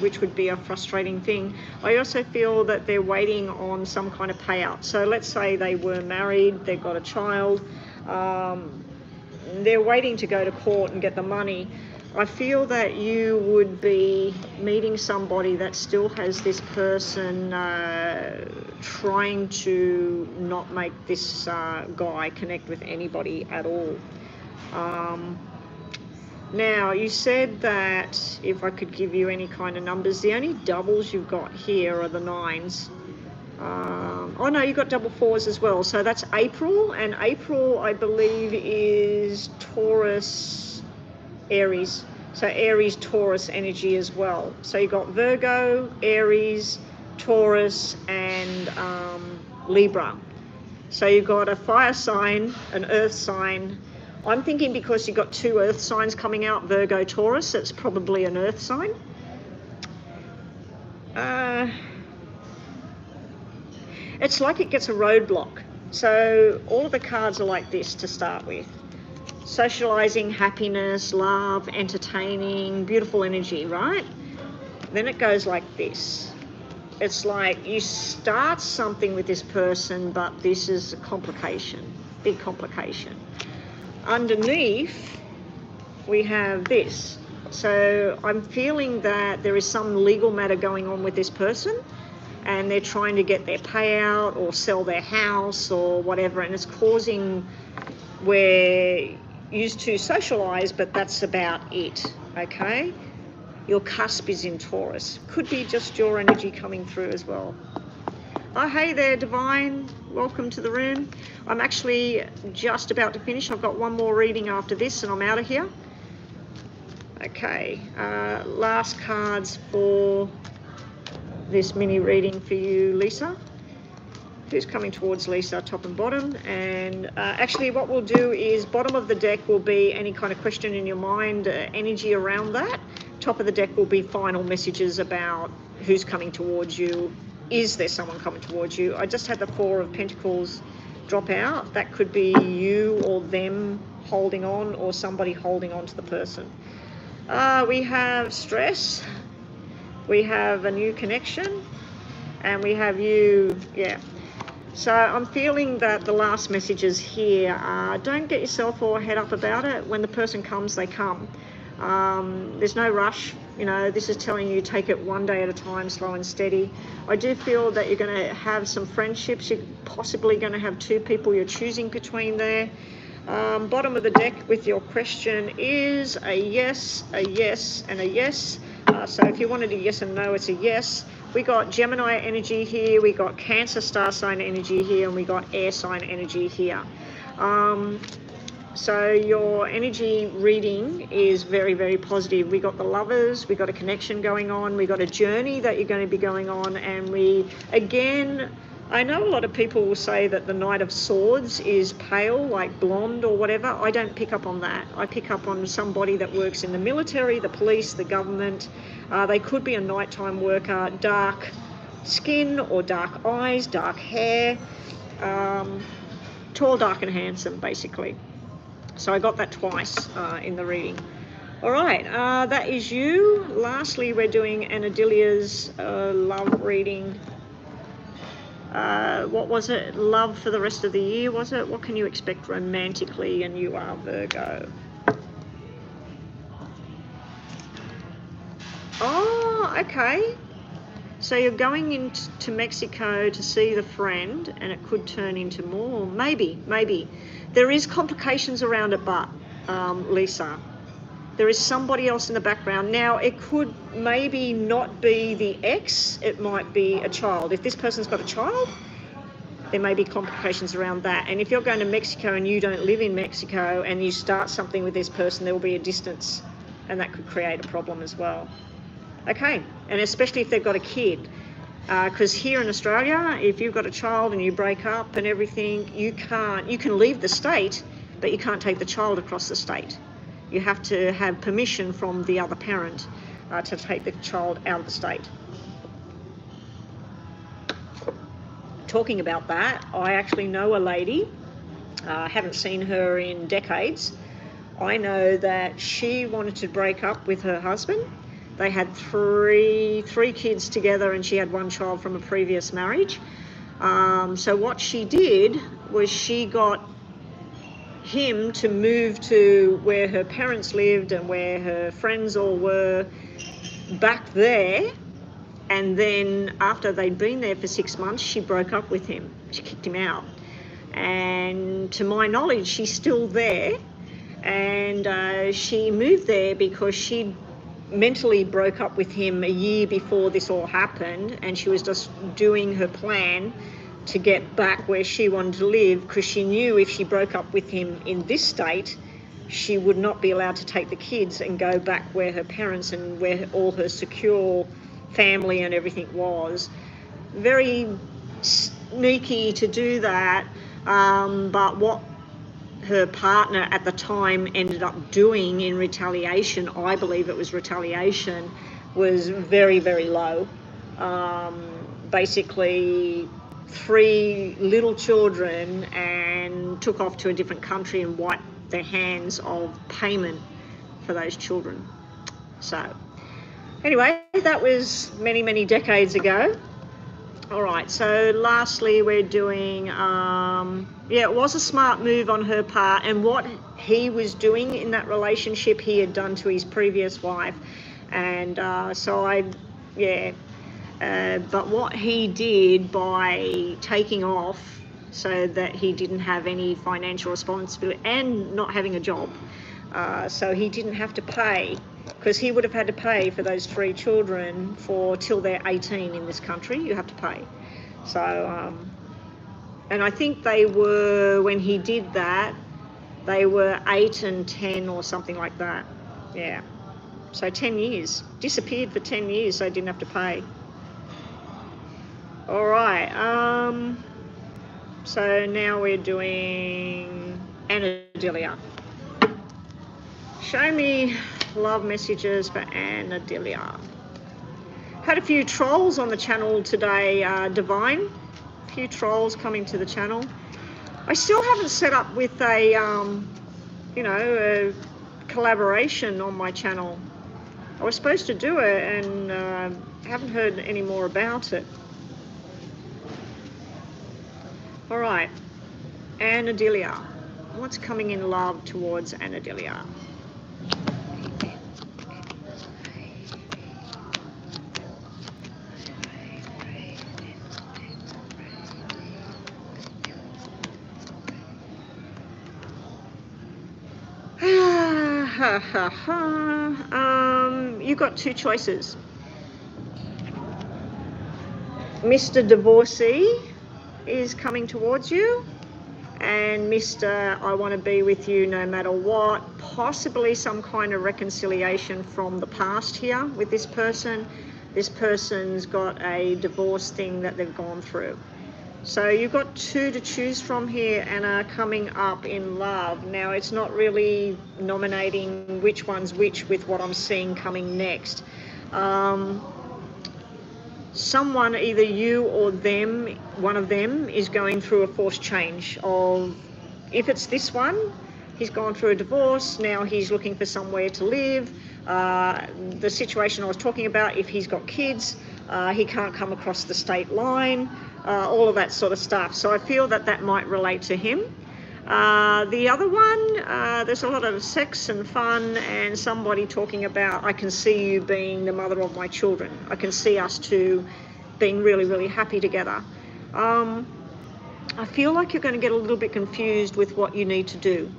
which would be a frustrating thing. I also feel that they're waiting on some kind of payout. So let's say they were married, they've got a child, they're waiting to go to court and get the money. I feel that you would be meeting somebody that still has this person trying to not make this guy connect with anybody at all. Now, you said that if I could give you any kind of numbers, the only doubles you've got here are the 9s. Oh no, you've got double 4s as well. So that's April, and April, I believe, is Taurus, Aries. So Aries, Taurus energy as well. So you've got Virgo, Aries, Taurus, and Libra. So you've got a fire sign, an earth sign. I'm thinking because you've got 2 earth signs coming out, Virgo, Taurus, it's probably an earth sign. It's like it gets a roadblock. So all of the cards are like this to start with. Socializing, happiness, love, entertaining, beautiful energy, right? Then it goes like this. It's like you start something with this person, but this is a complication, big complication. Underneath, we have this. So I'm feeling that there is some legal matter going on with this person, and they're trying to get their payout or sell their house or whatever, and it's causing where used to socialize, but that's about it, okay? Your cusp is in Taurus. Could be just your energy coming through as well. Oh, hey there, Divine. Welcome to the room. I'm actually just about to finish. I've got one more reading after this and I'm out of here. Okay, last cards for this mini reading for you, Lisa. Who's coming towards Lisa, top and bottom? And actually what we'll do is bottom of the deck will be any kind of question in your mind, energy around that. Top of the deck will be final messages about who's coming towards you. Is there someone coming towards you? I just had the 4 of Pentacles drop out. That could be you or them holding on, or somebody holding on to the person. We have stress. We have a new connection. And we have you, yeah. So I'm feeling that the last messages here are, don't get yourself all head up about it. When the person comes, they come. There's no rush. You know, this is telling you take it one day at a time, slow and steady. I do feel that you're going to have some friendships. You're possibly going to have 2 people you're choosing between there. Bottom of the deck with your question is a yes, and a yes. So if you wanted a yes and no, it's a yes. We got Gemini energy here, we got Cancer star sign energy here, and we got air sign energy here. So your energy reading is very, very positive. We got the Lovers, we got a connection going on, we got a journey that you're going to be going on, and we, again, I know a lot of people will say that the Knight of Swords is pale, like blonde or whatever. I don't pick up on that. I pick up on somebody that works in the military, the police, the government. They could be a nighttime worker, dark skin or dark eyes, dark hair, tall, dark and handsome, basically. So I got that twice in the reading. All right, that is you. Lastly, we're doing Anadilia's love reading. What was it? Love for the rest of the year, was it? What can you expect romantically? And you are Virgo. Oh, okay. So you're going into Mexico to see the friend, and it could turn into more. Maybe. There is complications around it, but Lisa, there is somebody else in the background. Now, it could maybe not be the ex, it might be a child. If this person's got a child, there may be complications around that. And if you're going to Mexico and you don't live in Mexico and you start something with this person, there will be a distance, and that could create a problem as well. Okay, and especially if they've got a kid. Because here in Australia, if you've got a child and you break up and everything, you can leave the state, but you can't take the child across the state. You have to have permission from the other parent to take the child out of the state. Talking about that, I actually know a lady, haven't seen her in decades. I know that she wanted to break up with her husband. They had three kids together, and she had 1 child from a previous marriage. So what she did was she got him to move to where her parents lived and where her friends all were back there. And then after they'd been there for 6 months, she broke up with him. She kicked him out. And to my knowledge, she's still there. And and she moved there because she mentally broke up with him a year before this all happened, and she was just doing her plan to get back where she wanted to live, because she knew if she broke up with him in this state, she would not be allowed to take the kids and go back where her parents and where all her secure family and everything was. Very sneaky to do that, but what her partner at the time ended up doing in retaliation, I believe it was retaliation, was very, very low. Basically 3 little children, and took off to a different country and wiped their hands of payment for those children. So anyway, that was many, many decades ago. All right, so lastly we're doing, yeah, it was a smart move on her part, and what he was doing in that relationship he had done to his previous wife, and but what he did by taking off so that he didn't have any financial responsibility and not having a job, so he didn't have to pay, because he would have had to pay for those 3 children for till they're 18 in this country. You have to pay. So and I think they were, when he did that, they were 8 and 10 or something like that. Yeah, so 10 years, disappeared for 10 years, so they didn't have to pay. All right, so now we're doing Anadilia. Show me love messages for Anadilia. Had a few trolls on the channel today, Divine. A few trolls coming to the channel. I still haven't set up with a, you know, a collaboration on my channel. I was supposed to do it, and haven't heard any more about it. All right, Anadilia. What's coming in love towards Anadilia? You've got 2 choices. Mr. Divorcee is coming towards you, and Mr. I want to be with you no matter what. Possibly some kind of reconciliation from the past here with this person. This person's got a divorce thing that they've gone through. So you've got 2 to choose from here, and are coming up in love. Now, it's not really nominating which one's which with what I'm seeing coming next. Someone, either you or them, one of them, is going through a forced change of, if it's this one, he's gone through a divorce, now he's looking for somewhere to live. The situation I was talking about, if he's got kids, he can't come across the state line, all of that sort of stuff. So I feel that that might relate to him. The other one, there's a lot of sex and fun, and somebody talking about, I can see you being the mother of my children. I can see us 2 being really, really happy together. I feel like you're going to get a little bit confused with what you need to do.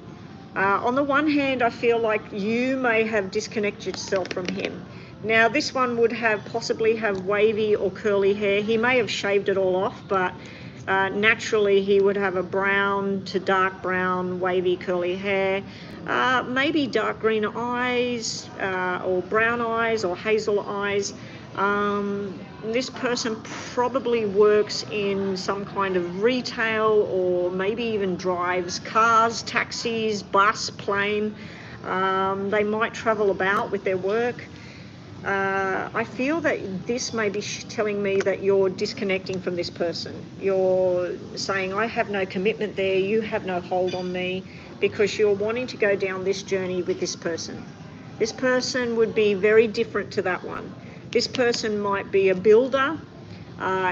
On the one hand, I feel like you may have disconnected yourself from him. Now, this one would have possibly have wavy or curly hair. He may have shaved it all off, but naturally he would have a brown to dark brown, wavy, curly hair. Maybe dark green eyes, or brown eyes, or hazel eyes. This person probably works in some kind of retail, or maybe even drives cars, taxis, bus, plane. They might travel about with their work. I feel that this may be telling me that you're disconnecting from this person. You're saying, I have no commitment there, you have no hold on me, because you're wanting to go down this journey with this person. This person would be very different to that one. This person might be a builder,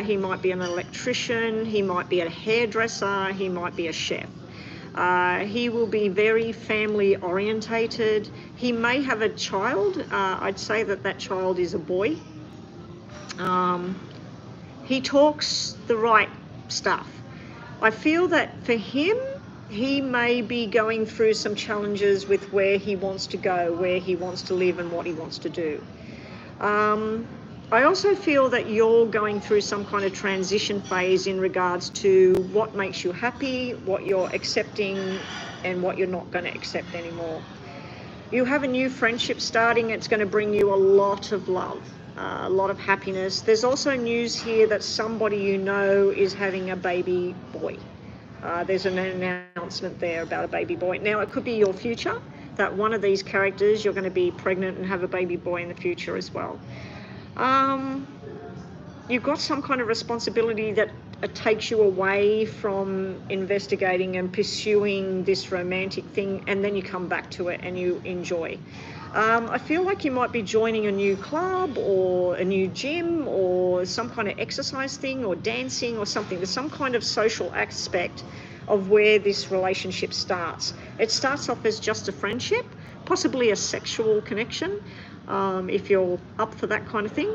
he might be an electrician, he might be a hairdresser, he might be a chef. He will be very family orientated. He may have a child. I'd say that that child is a boy. He talks the right stuff. I feel that for him, he may be going through some challenges with where he wants to go, where he wants to live and what he wants to do. I also feel that you're going through some kind of transition phase in regards to what makes you happy, what you're accepting and what you're not going to accept anymore. You have a new friendship starting. It's going to bring you a lot of love, a lot of happiness. There's also news here that somebody you know is having a baby boy. There's an announcement there about a baby boy. Now, it could be your future, that one of these characters, you're going to be pregnant and have a baby boy in the future as well. You've got some kind of responsibility that takes you away from investigating and pursuing this romantic thing, and then you come back to it and you enjoy. I feel like you might be joining a new club or a new gym or some kind of exercise thing or dancing or something. There's some kind of social aspect of where this relationship starts. It starts off as just a friendship, possibly a sexual connection, if you're up for that kind of thing.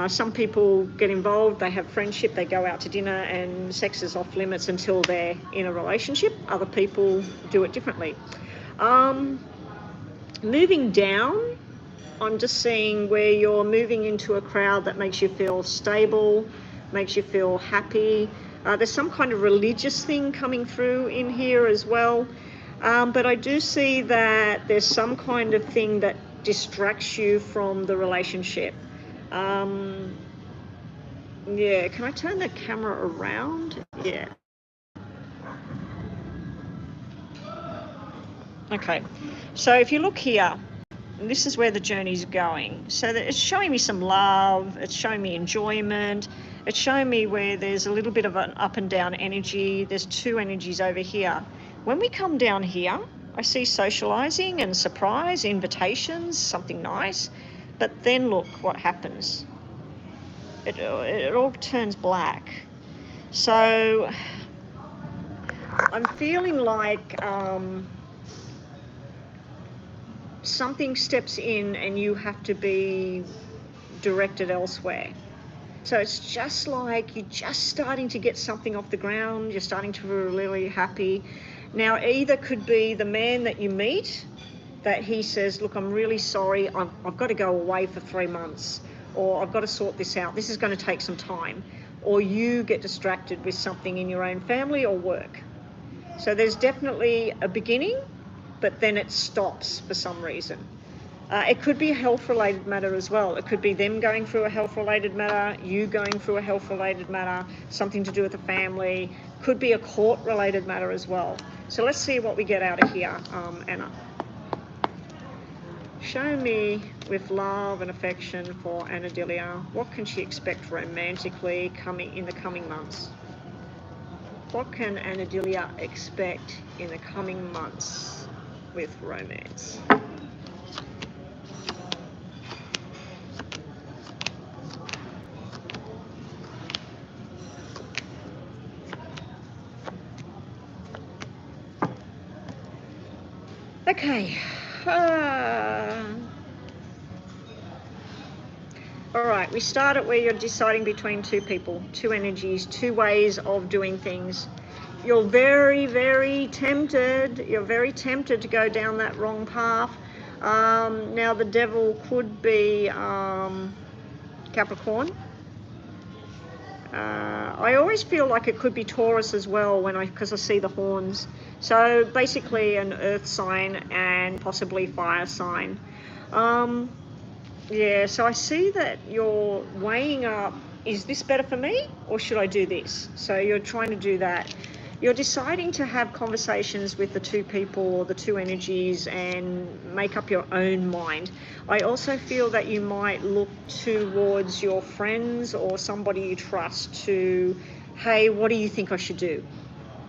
Some people get involved, they have friendship, they go out to dinner, and sex is off limits until they're in a relationship. Other people do it differently. Moving down, I'm just seeing where you're moving into a crowd that makes you feel stable, makes you feel happy. There's some kind of religious thing coming through in here as well. But I do see that there's some kind of thing that distracts you from the relationship. Yeah, can I turn the camera around? Yeah. Okay, so if you look here, this is where the journey's going. So that it's showing me some love, it's showing me enjoyment, it's showing me where there's a little bit of an up and down energy. There's two energies over here. When we come down here, I see socializing and surprise, invitations, something nice. But then look what happens. It all turns black. So I'm feeling like something steps in and you have to be directed elsewhere. So it's just like you're just starting to get something off the ground, you're starting to be really happy. Now, either could be the man that you meet, that he says, look, I'm really sorry, I've got to go away for 3 months, or I've got to sort this out, this is going to take some time, or you get distracted with something in your own family or work. So there's definitely a beginning, but then it stops for some reason. It could be a health-related matter as well. It could be them going through a health-related matter, you going through a health-related matter, something to do with the family. Could be a court-related matter as well. So let's see what we get out of here, Anna. Show me, with love and affection for Anadilia, what can she expect romantically in the coming months? What can Anadilia expect in the coming months with romance? Okay. All right, we start at where you're deciding between two people, two energies, two ways of doing things. You're very, very tempted. You're very tempted to go down that wrong path. Now, the devil could be Capricorn. I always feel like it could be Taurus as well because I see the horns. So basically an earth sign and possibly fire sign. Yeah, so I see that you're weighing up, is this better for me or should I do this? So you're trying to do that. You're deciding to have conversations with the two people or the two energies and make up your own mind. I also feel that you might look towards your friends or somebody you trust to, hey, what do you think I should do?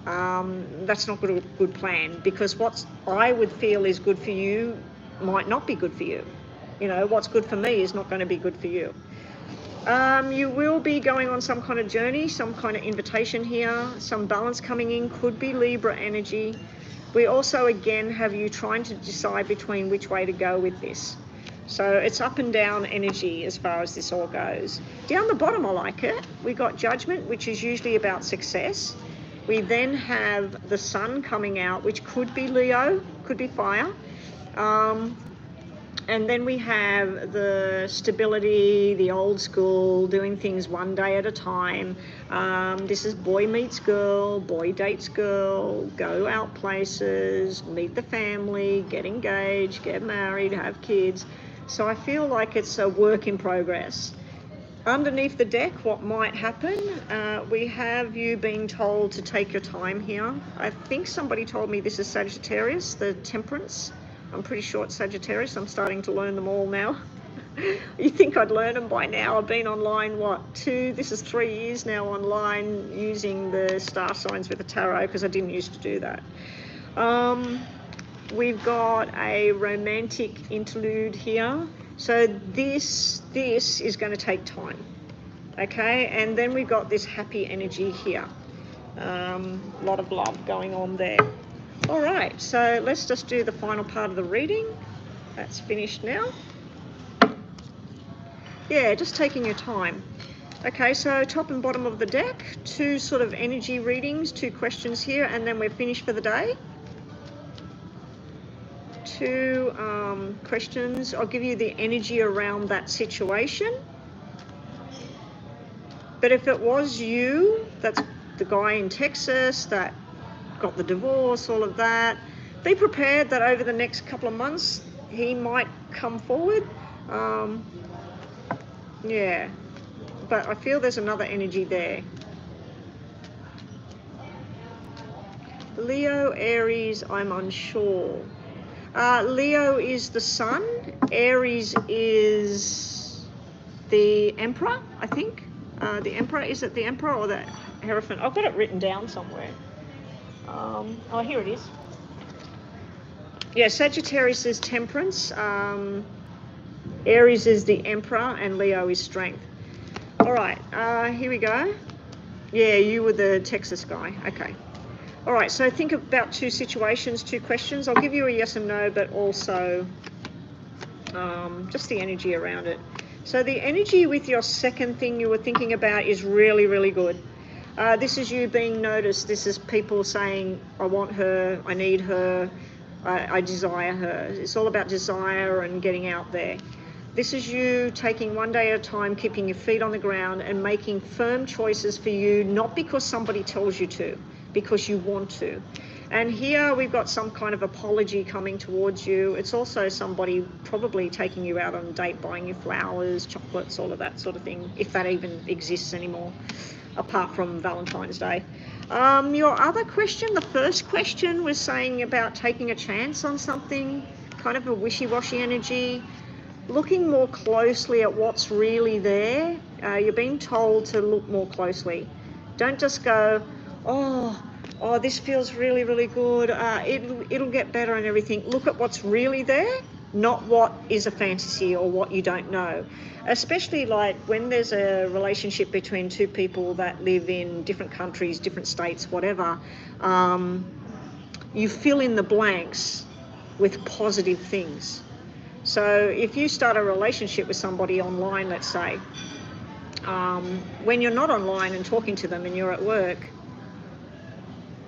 That's not a good plan, because what I would feel is good for you might not be good for you. You know, what's good for me is not going to be good for you. You will be going on some kind of journey, some kind of invitation here, some balance coming in, could be Libra energy. We also, again, have you trying to decide between which way to go with this. So it's up and down energy as far as this all goes. Down the bottom, I like it. We got Judgment, which is usually about success. We then have the sun coming out, which could be Leo, could be fire. And then we have the stability, the old school, doing things one day at a time. This is boy meets girl, boy dates girl, go out places, meet the family, get engaged, get married, have kids. So I feel like it's a work in progress. Underneath the deck, what might happen, we have you being told to take your time here. I think somebody told me this is Sagittarius, the Temperance. I'm pretty sure it's Sagittarius. I'm starting to learn them all now. You think I'd learn them by now. I've been online, this is 3 years now online using the star signs with the tarot, because I didn't used to do that. We've got a romantic interlude here. So this is going to take time. Okay, and then we've got this happy energy here. A lot of love going on there. All right, so let's just do the final part of the reading. That's finished now. Yeah, just taking your time. Okay, so top and bottom of the deck, 2 sort of energy readings, 2 questions here, and then we're finished for the day. 2 questions. I'll give you the energy around that situation. But if it was you, that's the guy in Texas that got the divorce, all of that, be prepared that over the next couple of months he might come forward. Yeah, but I feel there's another energy there. Leo, Aries, I'm unsure. Leo is the sun, Aries is the Emperor, I think. The Emperor, is it the Emperor or the Hierophant? I've got it written down somewhere. Oh, here it is. Yeah, Sagittarius is Temperance, Aries is the Emperor, and Leo is Strength. All right, here we go. Yeah, you were the Texas guy. Okay. All right, so think about 2 situations, 2 questions. I'll give you a yes and no, but also just the energy around it. So the energy with your second thing you were thinking about is really, really good. This is you being noticed. This is people saying, I want her, I need her, I desire her. It's all about desire and getting out there. This is you taking one day at a time, keeping your feet on the ground and making firm choices for you, not because somebody tells you to, because you want to. And here we've got some kind of apology coming towards you. It's also somebody probably taking you out on a date, buying you flowers, chocolates, all of that sort of thing, if that even exists anymore, apart from Valentine's Day. Your other question, the first question, was saying about taking a chance on something, kind of a wishy-washy energy, looking more closely at what's really there. You're being told to look more closely. Don't just go, oh, this feels really, really good. It'll get better and everything. Look at what's really there, not what is a fantasy or what you don't know. Especially like when there's a relationship between 2 people that live in different countries, different states, whatever, you fill in the blanks with positive things. So if you start a relationship with somebody online, let's say, when you're not online and talking to them and you're at work,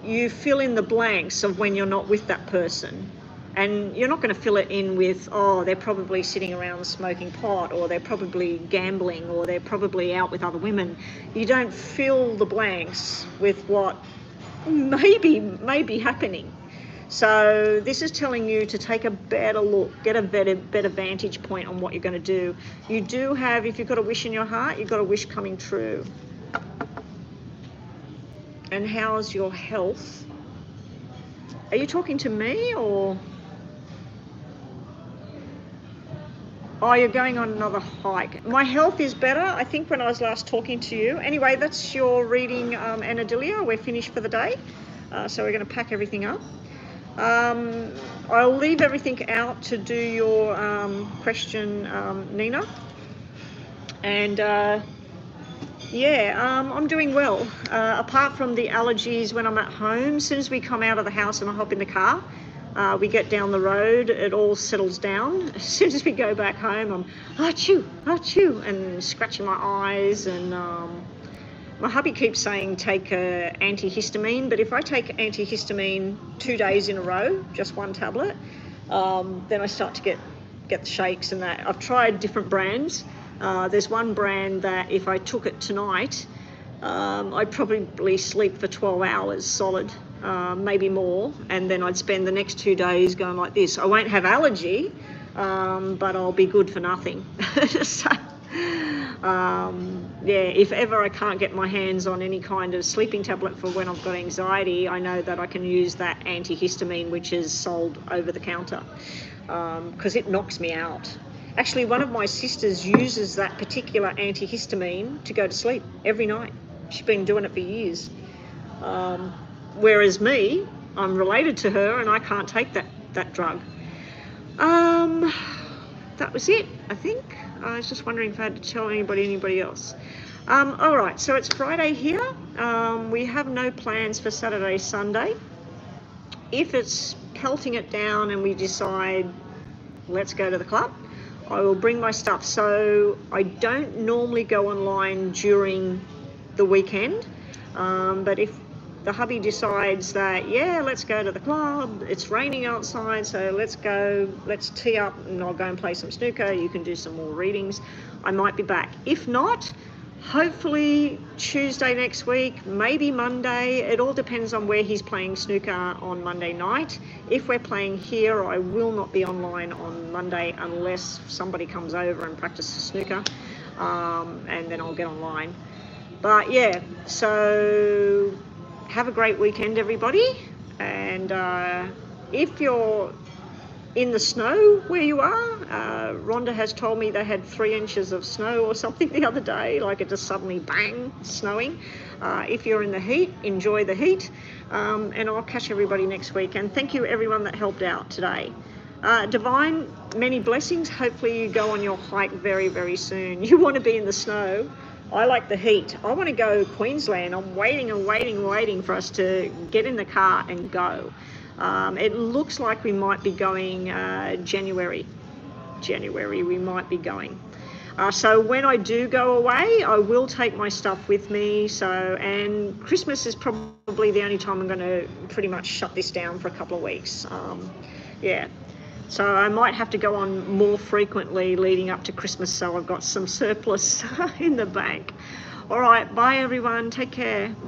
you fill in the blanks of when you're not with that person. And you're not going to fill it in with, oh, they're probably sitting around smoking pot, or they're probably gambling, or they're probably out with other women. You don't fill the blanks with what may be happening. So this is telling you to take a better look, get a better vantage point on what you're going to do. You do have, if you've got a wish in your heart, you've got a wish coming true. And how's your health? Are you talking to me or? Oh, you're going on another hike. My health is better, I think, when I was last talking to you. Anyway, that's your reading, Anadelia. We're finished for the day. So we're going to pack everything up. I'll leave everything out to do your question, Nina. And I'm doing well. Apart from the allergies when I'm at home, as soon as we come out of the house and I hop in the car, we get down the road, it all settles down. As soon as we go back home, I'm achoo, achoo, and scratching my eyes and my hubby keeps saying take a antihistamine, but if I take antihistamine 2 days in a row, just one tablet, then I start to get the shakes and that. I've tried different brands. There's one brand that if I took it tonight, I'd probably sleep for 12 hours solid, maybe more, and then I'd spend the next 2 days going like this. I won't have allergy, but I'll be good for nothing. So, yeah, if ever I can't get my hands on any kind of sleeping tablet for when I've got anxiety, I know that I can use that antihistamine, which is sold over the counter, because it knocks me out. Actually, one of my sisters uses that particular antihistamine to go to sleep every night. She's been doing it for years. Whereas me, I'm related to her and I can't take that drug. That was it, I think. I was just wondering if I had to tell anybody else. All right, so it's Friday here. We have no plans for Saturday, Sunday. If it's pelting it down and we decide, let's go to the club, I will bring my stuff. So I don't normally go online during the weekend, but if the hubby decides that, yeah, let's go to the club, it's raining outside, so let's go, let's tee up and I'll go and play some snooker, you can do some more readings, I might be back. If not, hopefully Tuesday next week, maybe Monday. It all depends on where he's playing snooker on Monday night. If we're playing here, I will not be online on Monday unless somebody comes over and practices snooker, and then I'll get online. But yeah, so have a great weekend, everybody. And if you're in the snow where you are, Rhonda has told me they had 3 inches of snow or something the other day, like it just suddenly bang, snowing. If you're in the heat, enjoy the heat, and I'll catch everybody next week. And thank you everyone that helped out today. Divine, many blessings. Hopefully you go on your hike very, very soon. You want to be in the snow. I like the heat. I want to go Queensland. I'm waiting for us to get in the car and go. It looks like we might be going January we might be going. So when I do go away, I will take my stuff with me. So, and Christmas is probably the only time I'm going to pretty much shut this down for a couple of weeks. Yeah. So I might have to go on more frequently leading up to Christmas, so I've got some surplus in the bank. All right, bye everyone. Take care. Bye.